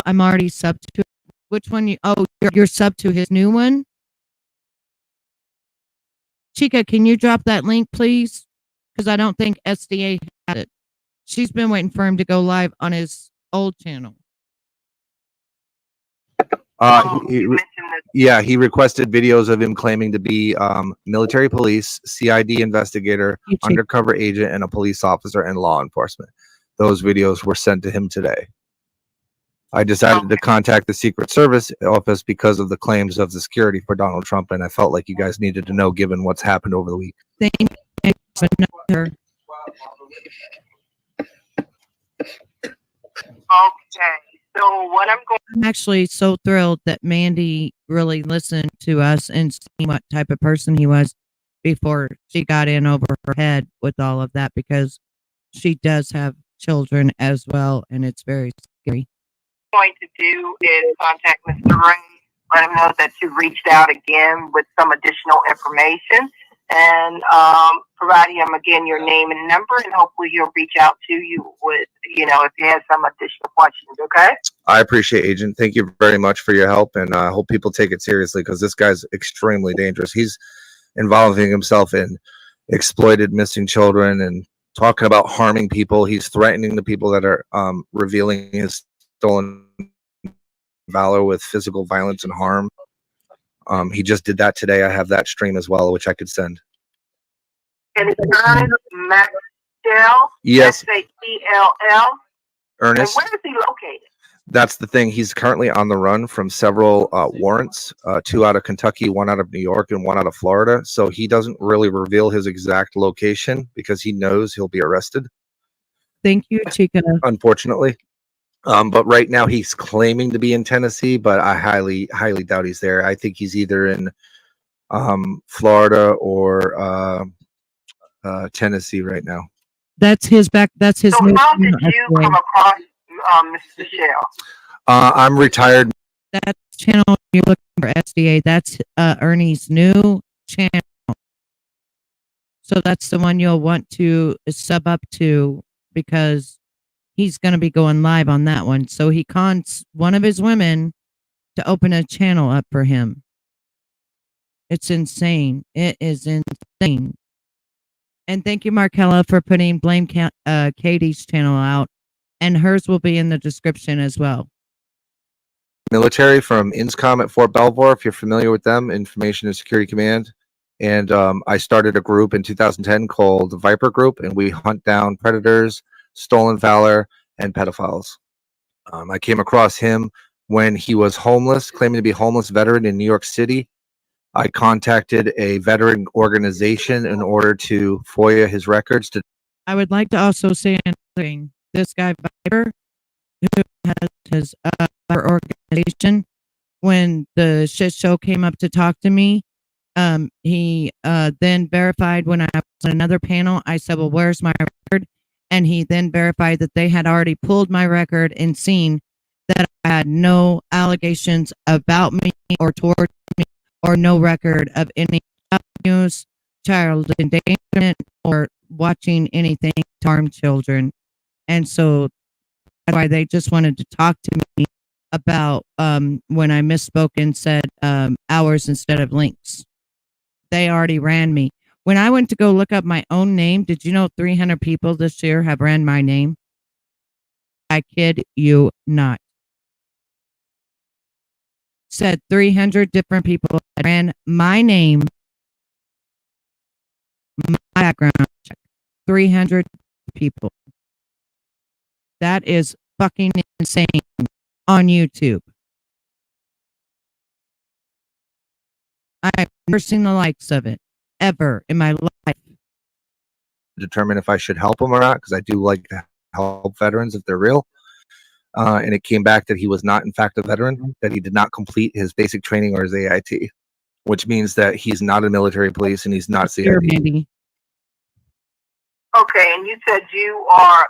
I'm already sub to. Which one? You're sub to his new one? Chica, can you drop that link, please? Because I don't think SDA had it. She's been waiting for him to go live on his old channel. He requested videos of him claiming to be military police, CID investigator, undercover agent, and a police officer and law enforcement. Those videos were sent to him today. I decided to contact the Secret Service office because of the claims of the security for Donald Trump, and I felt like you guys needed to know given what's happened over the week. Thank you. Another. Okay. So what I'm actually so thrilled that Mandy really listened to us and seen what type of person he was before she got in over her head with all of that, because she does have children as well, and it's very scary. going to do is contact Mr. Ray, let him know that you reached out again with some additional information, and provide him again your name and number, and hopefully he'll reach out to you with, if he has some additional questions. Okay. I appreciate Agent. Thank you very much for your help, and I hope people take it seriously because this guy's extremely dangerous. He's involving himself in exploited missing children and talking about harming people. He's threatening the people that are revealing his stolen valor with physical violence and harm. He just did that today. I have that stream as well, which I could send. And it's Ernest Maxwell. Yes. Maxwell. Ernest. And where is he located? That's the thing. He's currently on the run from several warrants, 2 out of Kentucky, 1 out of New York, and 1 out of Florida. So he doesn't really reveal his exact location because he knows he'll be arrested. Thank you, Chica. Unfortunately. But right now he's claiming to be in Tennessee, but I highly doubt he's there. I think he's either in Florida or Tennessee right now. That's his back. That's his. So how did you come across Mr. Shell? I'm retired. That channel you're looking for SDA. That's Ernie's new channel. So that's the one you'll want to sub up to because he's going to be going live on that one. So he cons one of his women to open a channel up for him. It's insane. It is insane. And thank you, Markella, for putting Blame Katie's channel out. And hers will be in the description as well. Military from INSCOM at Fort Belvoir, if you're familiar with them, Information and Security Command. And I started a group in 2010 called the Viper Group, and we hunt down predators, stolen valor, and pedophiles. I came across him when he was homeless, claiming to be a homeless veteran in New York City. I contacted a veteran organization in order to FOIA his records. I would like to also say another thing. This guy, Viper, who has his organization, when the shit show came up to talk to me, he then verified when I was on another panel. I said, well, where's my record? And he then verified that they had already pulled my record and seen that I had no allegations about me or towards me or no record of any abuse, child endangerment, or watching anything to harm children. And so that's why they just wanted to talk to me about when I misspoke and said hours instead of links. They already ran me. When I went to go look up my own name, did you know 300 people this year have ran my name? I kid you not. Said 300 different people ran my name, my background check. 300 people. That is fucking insane on YouTube. I've never seen the likes of it ever in my life. Determine if I should help him or not, because I do like to help veterans if they're real. And it came back that he was not, in fact, a veteran, that he did not complete his basic training or his AIT, which means that he's not a military police and he's not CID. Okay, and you said you are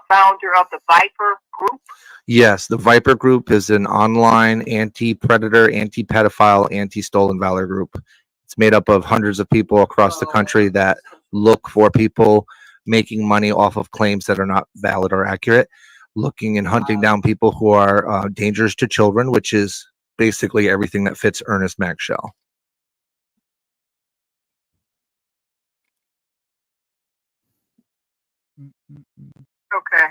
founder of the Viper Group? Yes, the Viper Group is an online anti-predator, anti-pedophile, anti-stolen valor group. It's made up of hundreds of people across the country that look for people making money off of claims that are not valid or accurate, looking and hunting down people who are dangerous to children, which is basically everything that fits Ernest Mack shell. Okay.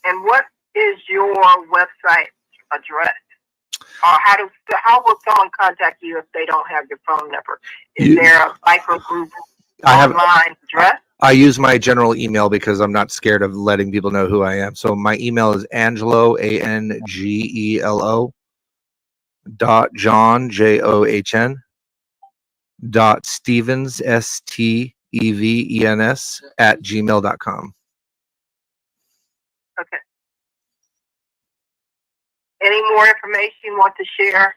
And what is your website address? Or how will someone contact you if they don't have your phone number? Is there a Viper Group online address? I use my general email because I'm not scared of letting people know who I am. So my email is Angelo, ANGELO, .John, JOHN, .Stevens, STEVENS, @gmail.com. Okay. Any more information you want to share?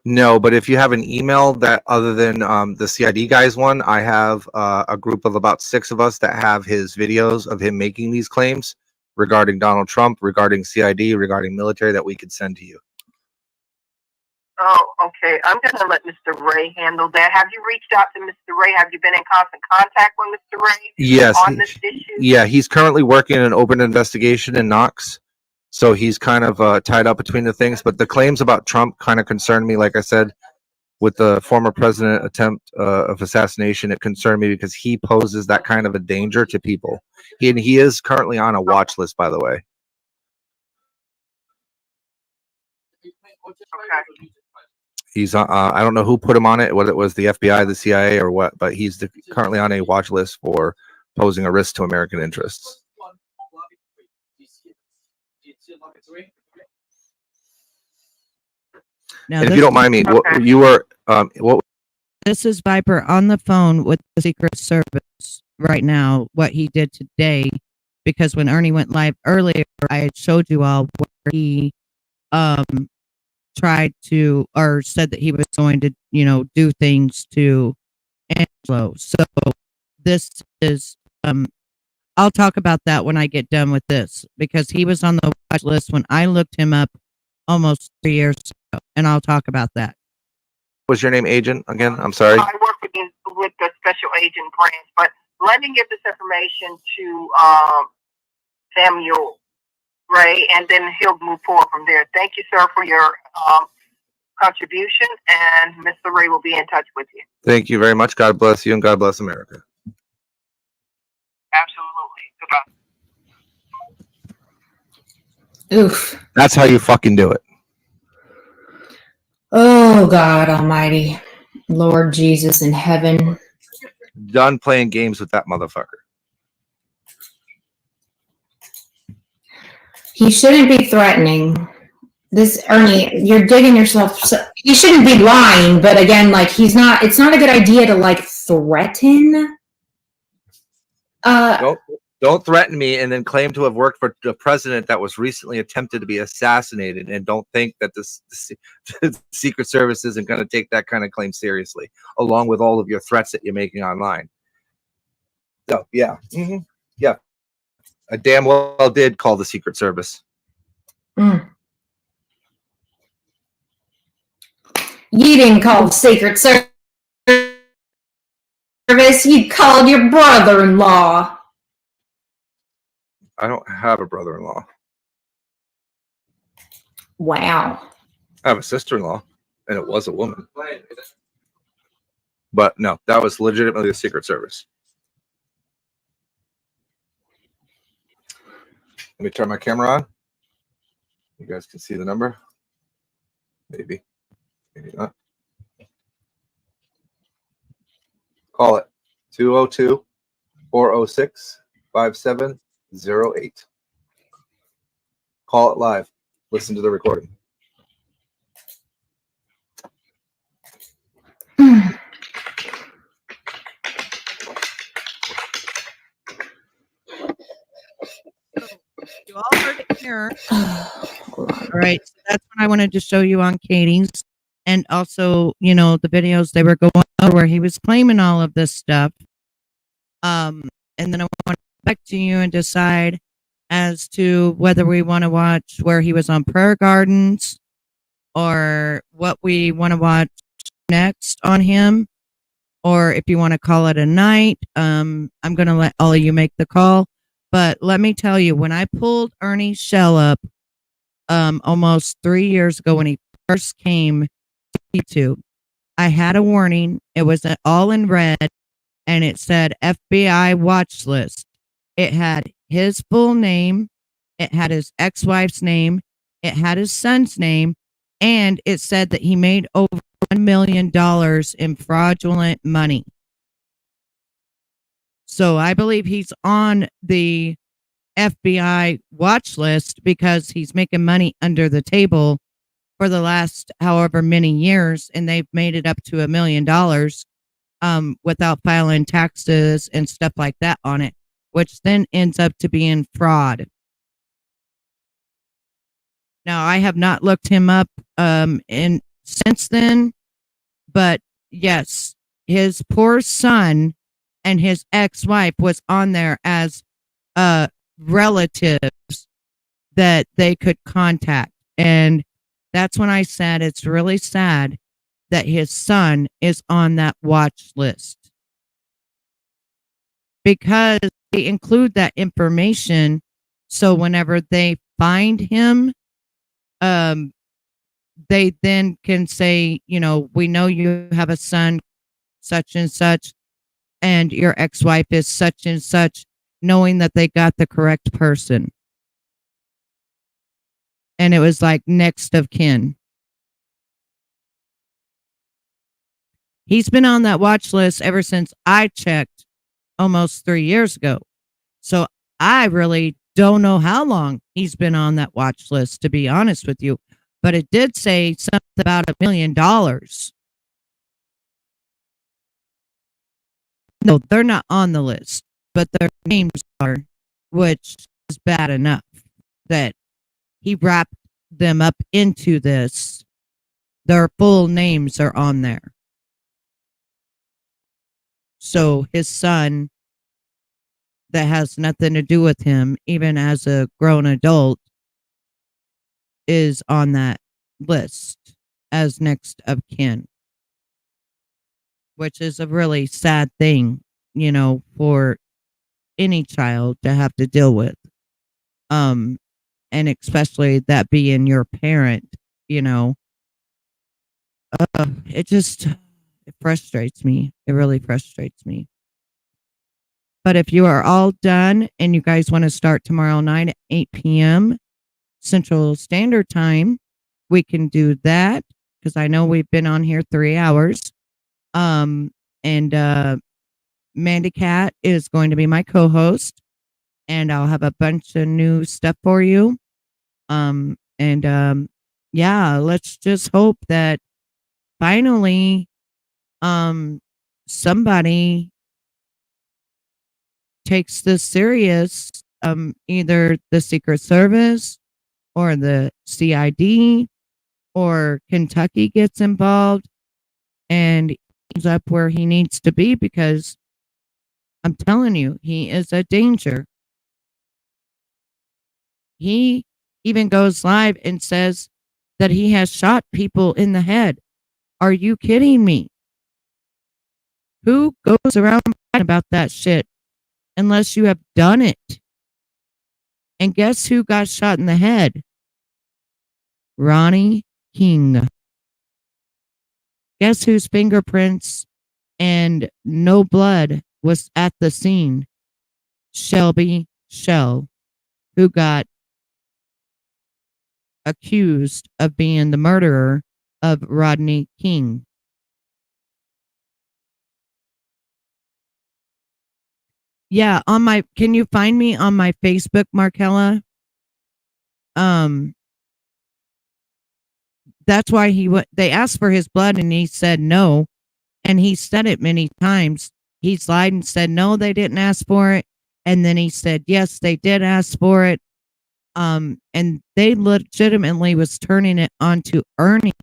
No, but if you have an email that other than the CID guys one, I have a group of about 6 of us that have his videos of him making these claims regarding Donald Trump, regarding CID, regarding military that we could send to you. Oh, okay. I'm going to let Mr. Ray handle that. Have you reached out to Mr. Ray? Have you been in constant contact with Mr. Ray Yes. on this issue? Yeah, he's currently working an open investigation in Knox. So he's kind of tied up between the things. But the claims about Trump kind of concerned me. Like I said, with the former president attempt of assassination, it concerned me because he poses that kind of a danger to people. He is currently on a watch list, by the way. Okay. He's I don't know who put him on it, whether it was the FBI, the CIA, or what, but he's currently on a watch list for posing a risk to American interests. Now, and if you don't mind me, what you were, what? This is Viper on the phone with the Secret Service right now. What he did today, because when Ernie went live earlier, I had showed you all where he tried to, or said that he was going to, do things to Angelo. So this is, I'll talk about that when I get done with this, because he was on the watch list when I looked him up almost 3 years ago, and I'll talk about that. Was your name Agent again? I'm sorry. I work with the special agent branch, but let me give this information to Samuel Ray, and then he'll move forward from there. Thank you, sir, for your contribution, and Mr. Ray will be in touch with you. Thank you very much. God bless you, and God bless America. Absolutely. Goodbye. Oof. That's how you fucking do it. Oh, God Almighty. Lord Jesus in heaven. Done playing games with that motherfucker. He shouldn't be threatening. This, Ernie, you're digging yourself. He shouldn't be lying, but again, it's not a good idea to, threaten. Don't threaten me and then claim to have worked for the president that was recently attempted to be assassinated, and don't think that the Secret Service isn't going to take that kind of claim seriously, along with all of your threats that you're making online. So, yeah. Yeah. I damn well did call the Secret Service. You didn't call the Secret Service. You called your brother-in-law. I don't have a brother-in-law. Wow. I have a sister-in-law, and it was a woman. But no, that was legitimately the Secret Service. Let me turn my camera on. You guys can see the number. Maybe. Maybe not. Call it 202-406-5708. Call it live. Listen to the recording. You all heard it here. All right. So that's what I wanted to show you on Katie's. And also, the videos they were going over where he was claiming all of this stuff. And then I want to back to you and decide as to whether we want to watch where he was on Prayer Gardens or what we want to watch next on him, or if you want to call it a night. I'm going to let all of you make the call. But let me tell you, when I pulled Ernie's shell up almost 3 years ago when he first came to YouTube, I had a warning. It was all in red, and it said FBI watch list. It had his full name, it had his ex-wife's name, it had his son's name, and it said that he made over $1 million in fraudulent money. So I believe he's on the FBI watch list because he's making money under the table for the last however many years, and they've made it up to $1 million without filing taxes and stuff like that on it, which then ends up to being fraud. Now, I have not looked him up in since then, but yes, his poor son and his ex-wife was on there as relatives that they could contact. And that's when I said it's really sad that his son is on that watch list, because they include that information. So whenever they find him, they then can say, you know, we know you have a son, such and such, and your ex-wife is such and such, knowing that they got the correct person. And it was like next of kin. He's been on that watch list ever since I checked almost 3 years ago. So I really don't know how long he's been on that watch list, to be honest with you. But it did say something about $1 million. No, they're not on the list, but their names are, which is bad enough that he wrapped them up into this. Their full names are on there. So his son, that has nothing to do with him, even as a grown adult, is on that list as next of kin, which is a really sad thing, you know, for any child to have to deal with. And especially that being your parent, you know, it frustrates me. It really frustrates me. But if you are all done and you guys want to start tomorrow night at 8 p.m. Central Standard Time, we can do that, because I know we've been on here 3 hours. And Mandy Cat is going to be my co-host, and I'll have a bunch of new stuff for you. Yeah, let's just hope that finally somebody takes this serious, either the Secret Service or the CID or Kentucky gets involved and ends up where he needs to be, because I'm telling you, he is a danger. He even goes live and says that he has shot people in the head. Are you kidding me? Who goes around about that shit unless you have done it? And guess who got shot in the head? Ronnie King. Guess whose fingerprints and no blood was at the scene? Shelby Shell, who got accused of being the murderer of Rodney King. Yeah, can you find me on my Facebook, Markella? That's why they asked for his blood and he said no. And he said it many times. He's lied and said, no, they didn't ask for it. And then he said, yes, they did ask for it. And they legitimately was turning it onto Ernie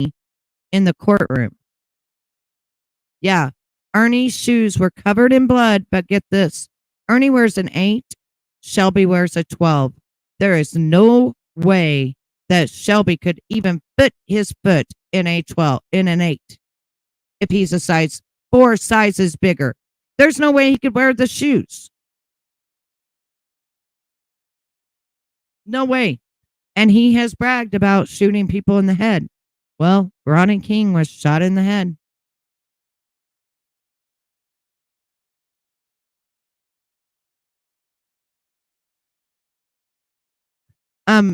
in the courtroom. Yeah. Ernie's shoes were covered in blood, but get this, Ernie wears an 8, Shelby wears a 12. There is no way that Shelby could even put his foot in a 12, in an 8, if he's a size 4 sizes bigger. There's no way he could wear the shoes. No way. And he has bragged about shooting people in the head. Well, Ronnie King was shot in the head.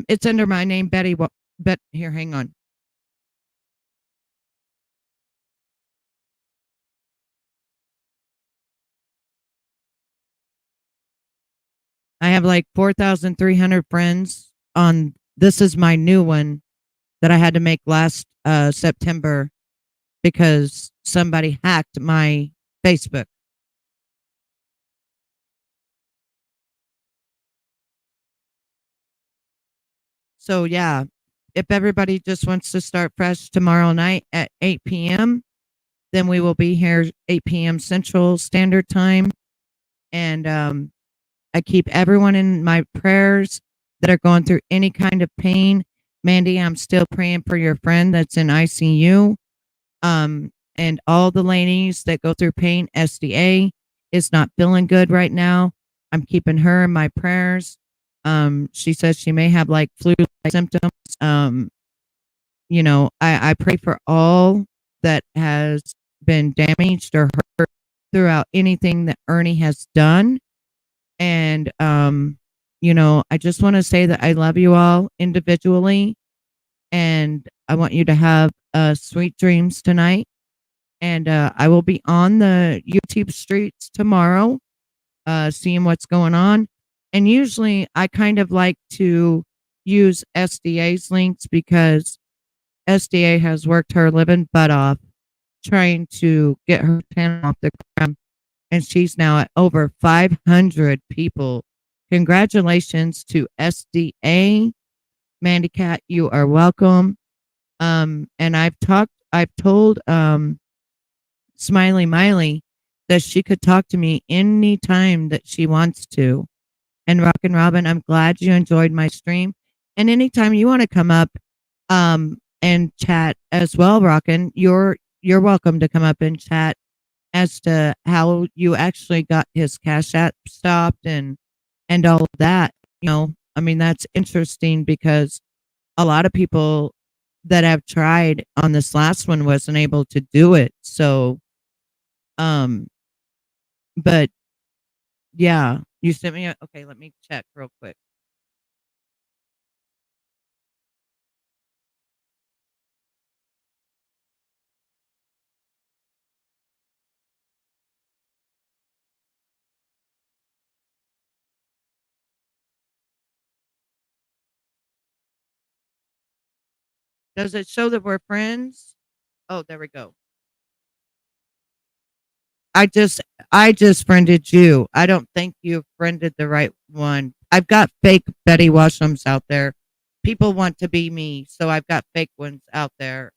It's under my name, Betty. Here, hang on. I have like 4,300 friends on. This is my new one that I had to make last September because somebody hacked my Facebook. So yeah, if everybody just wants to start fresh tomorrow night at 8 p.m., then we will be here 8 p.m. Central Standard Time. And I keep everyone in my prayers that are going through any kind of pain. Mandy, I'm still praying for your friend that's in ICU. And all the ladies that go through pain. SDA is not feeling good right now. I'm keeping her in my prayers. She says she may have like flu-like symptoms. You know, I pray for all that has been damaged or hurt throughout anything that Ernie has done. And, you know, I just want to say that I love you all individually. And I want you to have sweet dreams tonight. And I will be on the YouTube streets tomorrow, seeing what's going on. And usually I kind of like to use SDA's links because SDA has worked her living butt off trying to get her channel off the ground. And she's now at over 500 people. Congratulations to SDA. Mandy Cat, you are welcome. And I've told Smiley Miley that she could talk to me anytime that she wants to. And Rockin' Robin, I'm glad you enjoyed my stream. And anytime you want to come up and chat as well, Rockin', you're welcome to come up and chat as to how you actually got his Cash App stopped and all of that. You know, I mean, that's interesting because a lot of people that have tried on this last one wasn't able to do it. So, but yeah, you sent me okay, let me check real quick. Does it show that we're friends? Oh, there we go. I just friended you. I don't think you friended the right one. I've got fake Betty Washams out there. People want to be me, so I've got fake ones out there.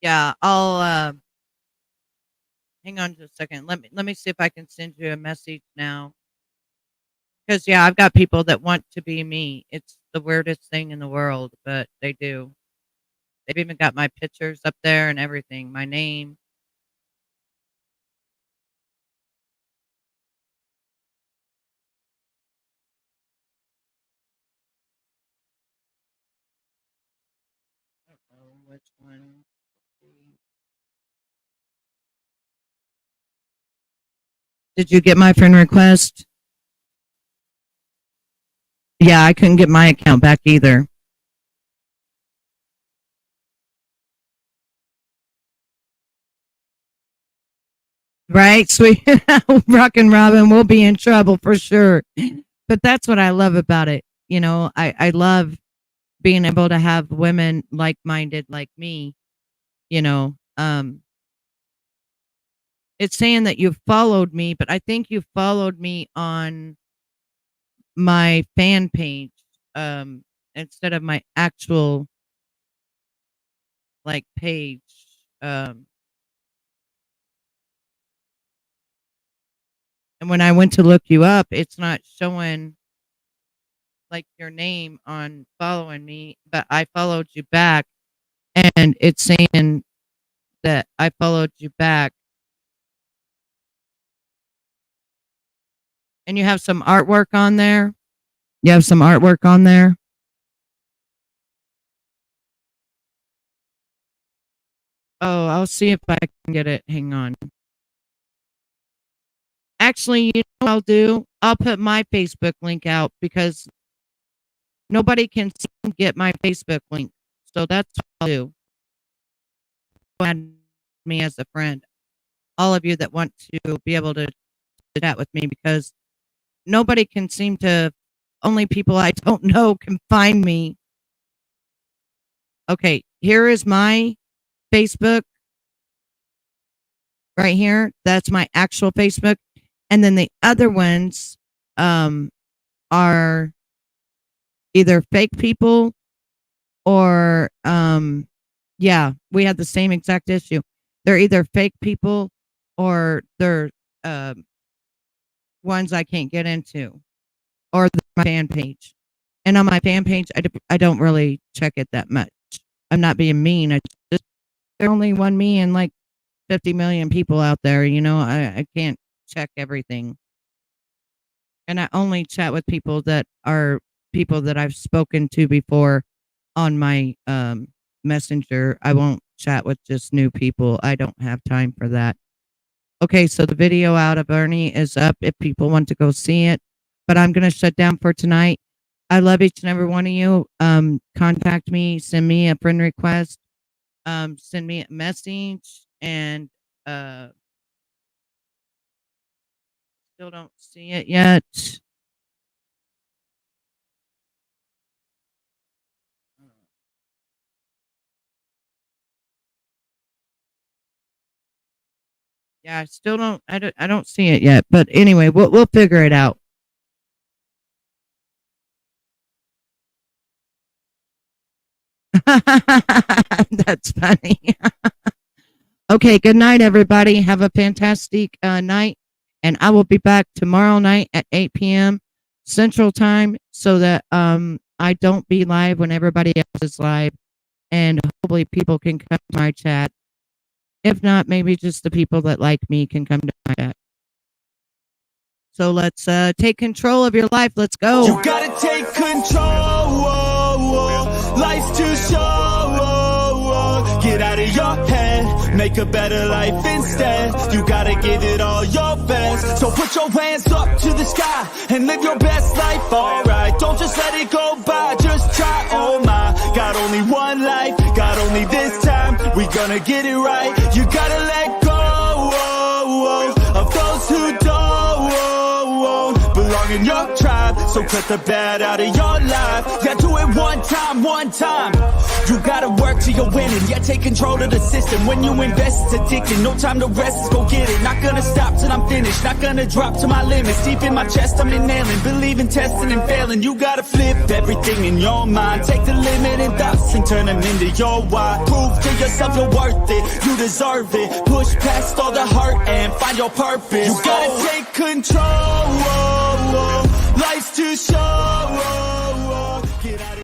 Yeah, I'll hang on just a second. Let me see if I can send you a message now. Because yeah, I've got people that want to be me. It's the weirdest thing in the world, but they do. They've even got my pictures up there and everything, my name. I don't know which one. Did you get my friend request? Yeah, I couldn't get my account back either. Right, sweet. Rockin' Robin will be in trouble for sure. But that's what I love about it. You know, I love being able to have women like minded like me, you know. It's saying that you followed me, but I think you followed me on my fan page. instead of my actual like page. And when I went to look you up, it's not showing like your name on following me, but I followed you back and it's saying that I followed you back. And you have some artwork on there. You have some artwork on there. Oh, I'll see if I can get it. Hang on. Actually, you know what I'll do? I'll put my Facebook link out because nobody can get my Facebook link. So that's what I'll do. Add me as a friend. All of you that want to be able to chat with me, because nobody can seem to, only people I don't know can find me. Okay, here is my Facebook right here. That's my actual Facebook. And then the other ones are either fake people or, yeah, we had the same exact issue. They're either fake people or they're ones I can't get into, or my fan page. And on my fan page, I don't really check it that much. I'm not being mean. There's only one me and like 50 million people out there. You know, I can't check everything. And I only chat with people that are people that I've spoken to before on my messenger. I won't chat with just new people. I don't have time for that. Okay, so the video out of Ernie is up if people want to go see it. But I'm going to shut down for tonight. I love each and every one of you. Contact me, send me a friend request, send me a message, and still don't see it yet. Yeah, I still don't. I don't see it yet. But anyway, we'll figure it out. That's funny. Okay, good night, everybody. Have a fantastic night. And I will be back tomorrow night at 8 p.m. Central Time so that I don't be live when everybody else is live. And hopefully people can come to my chat. If not, maybe just the people that like me can come to my chat. So let's take control of your life. Let's go. You gotta take control. Life's too short. Get out of your head. Make a better life instead. You gotta give it all your best. So put your hands up to the sky and live your best life, alright. Don't just let it go by, just try, oh my. Got only one life, got only this time. We gonna get it right. You gotta let go of those who don't belong in your tribe. So cut the bad out of your life. Yeah, do it one time. You gotta work till you're winning. Yeah, take control of the system. When you invest, it's addicting. No time to rest, let's go get it. Not gonna stop till I'm finished. Not gonna drop to my limits. Deep in my chest, I'm inhaling. Believe in testing and failing. You gotta flip everything in your mind. Take the limiting thoughts and turn them into your why. Prove to yourself you're worth it. You deserve it. Push past all the hurt and find your purpose. You gotta take control. Life's too short.